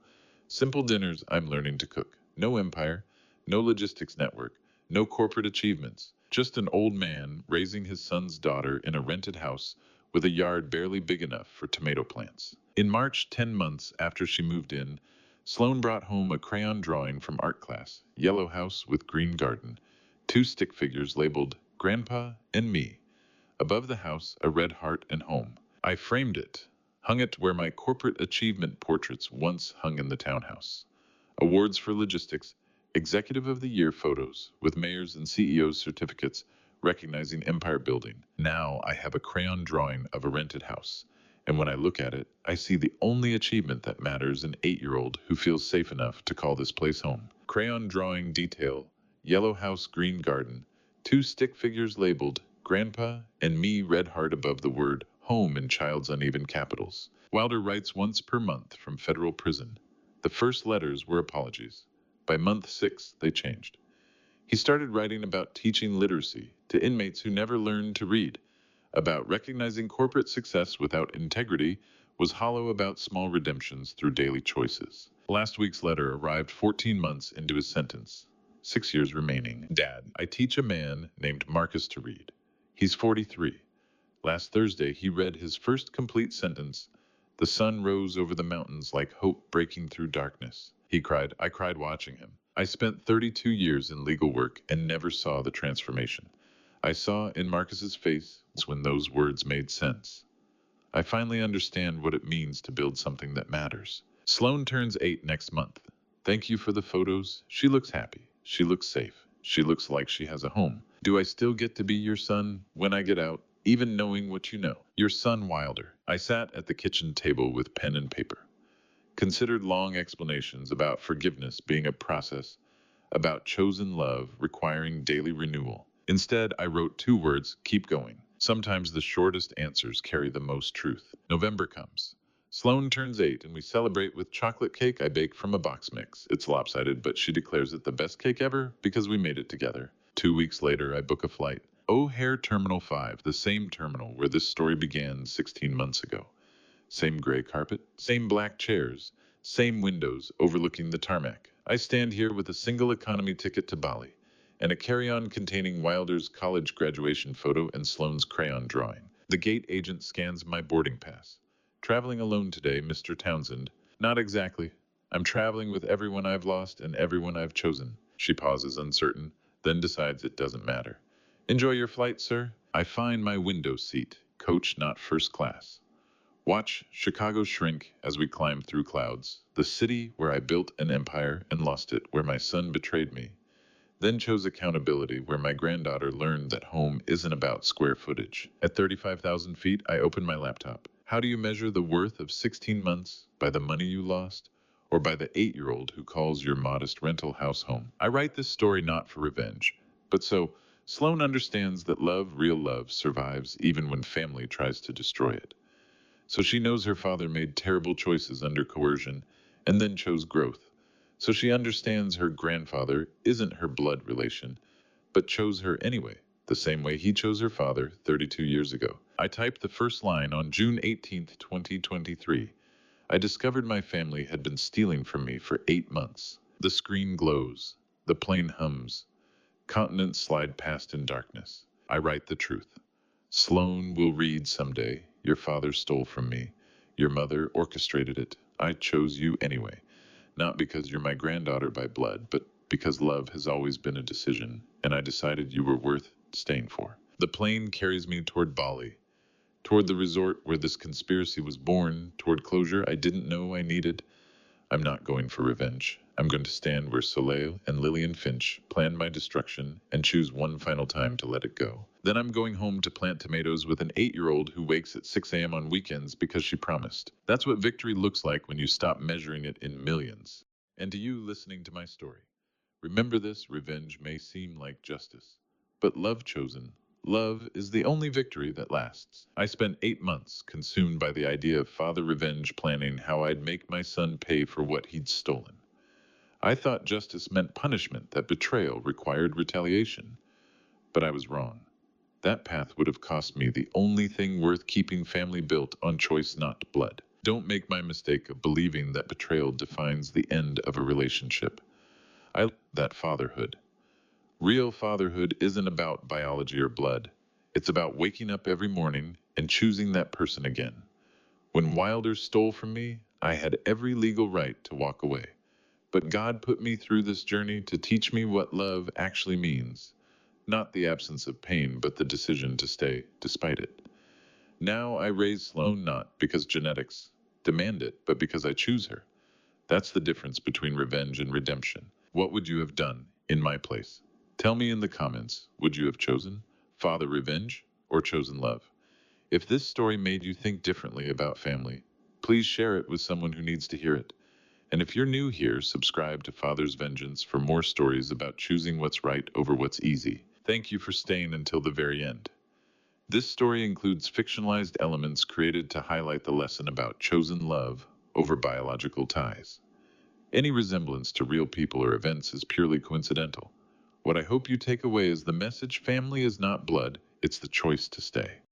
Simple dinners I'm learning to cook. No empire, no logistics network, no corporate achievements. Just an old man raising his son's daughter in a rented house with a yard barely big enough for tomato plants. In March, 10 months after she moved in, Sloane brought home a crayon drawing from art class, yellow house with green garden, 2 stick figures labeled Grandpa and Me. Above the house, a red heart and home. I framed it, hung it where my corporate achievement portraits once hung in the townhouse. Awards for logistics, Executive of the Year photos with mayors and CEOs certificates recognizing empire building. Now I have a crayon drawing of a rented house. And when I look at it, I see the only achievement that matters: an 8-year-old who feels safe enough to call this place home. Crayon drawing detail, yellow house, green garden, 2 stick figures labeled Grandpa and Me, red heart above the word home in child's uneven capitals. Wilder writes once per month from federal prison. The first letters were apologies. By month 6, they changed. He started writing about teaching literacy to inmates who never learned to read, about recognizing corporate success without integrity was hollow, about small redemptions through daily choices. Last week's letter arrived 14 months into his sentence. 6 years remaining. Dad, I teach a man named Marcus to read. He's 43. Last Thursday, he read his first complete sentence. The sun rose over the mountains like hope breaking through darkness. He cried. I cried watching him. I spent 32 years in legal work and never saw the transformation I saw in Marcus's face when those words made sense. I finally understand what it means to build something that matters. Sloane turns 8 next month. Thank you for the photos. She looks happy. She looks safe. She looks like she has a home. Do I still get to be your son when I get out, even knowing what you know? Your son, Wilder. I sat at the kitchen table with pen and paper. Considered long explanations about forgiveness being a process, about chosen love requiring daily renewal. Instead, I wrote 2 words: keep going. Sometimes the shortest answers carry the most truth. November comes. Sloane turns 8 and we celebrate with chocolate cake I baked from a box mix. It's lopsided, but she declares it the best cake ever because we made it together. 2 weeks later, I book a flight. O'Hare Terminal 5, the same terminal where this story began 16 months ago. Same gray carpet, same black chairs, same windows overlooking the tarmac. I stand here with a single economy ticket to Bali and a carry-on containing Wilder's college graduation photo and Sloane's crayon drawing. The gate agent scans my boarding pass. Traveling alone today, Mr. Townsend? Not exactly. I'm traveling with everyone I've lost and everyone I've chosen. She pauses, uncertain, then decides it doesn't matter. Enjoy your flight, sir. I find my window seat, coach not first class. Watch Chicago shrink as we climb through clouds, the city where I built an empire and lost it, where my son betrayed me, then chose accountability, where my granddaughter learned that home isn't about square footage. At 35,000 feet, I open my laptop. How do you measure the worth of 16 months? By the money you lost? Or by the 8-year-old who calls your modest rental house home? I write this story not for revenge, but so Sloane understands that love, real love, survives even when family tries to destroy it. So she knows her father made terrible choices under coercion and then chose growth. So she understands her grandfather isn't her blood relation, but chose her anyway, the same way he chose her father 32 years ago. I typed the first line on June 18, 2023. I discovered my family had been stealing from me for 8 months. The screen glows. The plane hums. Continents slide past in darkness. I write the truth. Sloane will read someday. Your father stole from me. Your mother orchestrated it. I chose you anyway. Not because you're my granddaughter by blood, but because love has always been a decision, and I decided you were worth staying for. The plane carries me toward Bali. toward the resort where this conspiracy was born, toward closure I didn't know I needed. I'm not going for revenge. I'm going to stand where Soleil and Lillian Finch planned my destruction and choose one final time to let it go. Then I'm going home to plant tomatoes with an 8-year-old who wakes at 6 a.m. on weekends because she promised. That's what victory looks like when you stop measuring it in millions. And to you listening to my story, remember this: revenge may seem like justice, but love chosen, love is the only victory that lasts. I spent 8 months consumed by the idea of father revenge, planning how I'd make my son pay for what he'd stolen. I thought justice meant punishment, that betrayal required retaliation. But I was wrong. That path would have cost me the only thing worth keeping family built on choice, not blood. Don't make my mistake of believing that betrayal defines the end of a relationship. That fatherhood. Real fatherhood isn't about biology or blood. It's about waking up every morning and choosing that person again. When Wilder stole from me, I had every legal right to walk away. But God put me through this journey to teach me what love actually means. Not the absence of pain, but the decision to stay despite it. Now I raise Sloane not because genetics demand it, but because I choose her. That's the difference between revenge and redemption. What would you have done in my place? Tell me in the comments, would you have chosen father revenge or chosen love? If this story made you think differently about family, please share it with someone who needs to hear it. And if you're new here, subscribe to Father's Vengeance for more stories about choosing what's right over what's easy. Thank you for staying until the very end. This story includes fictionalized elements created to highlight the lesson about chosen love over biological ties. Any resemblance to real people or events is purely coincidental. What I hope you take away is the message: family is not blood, it's the choice to stay.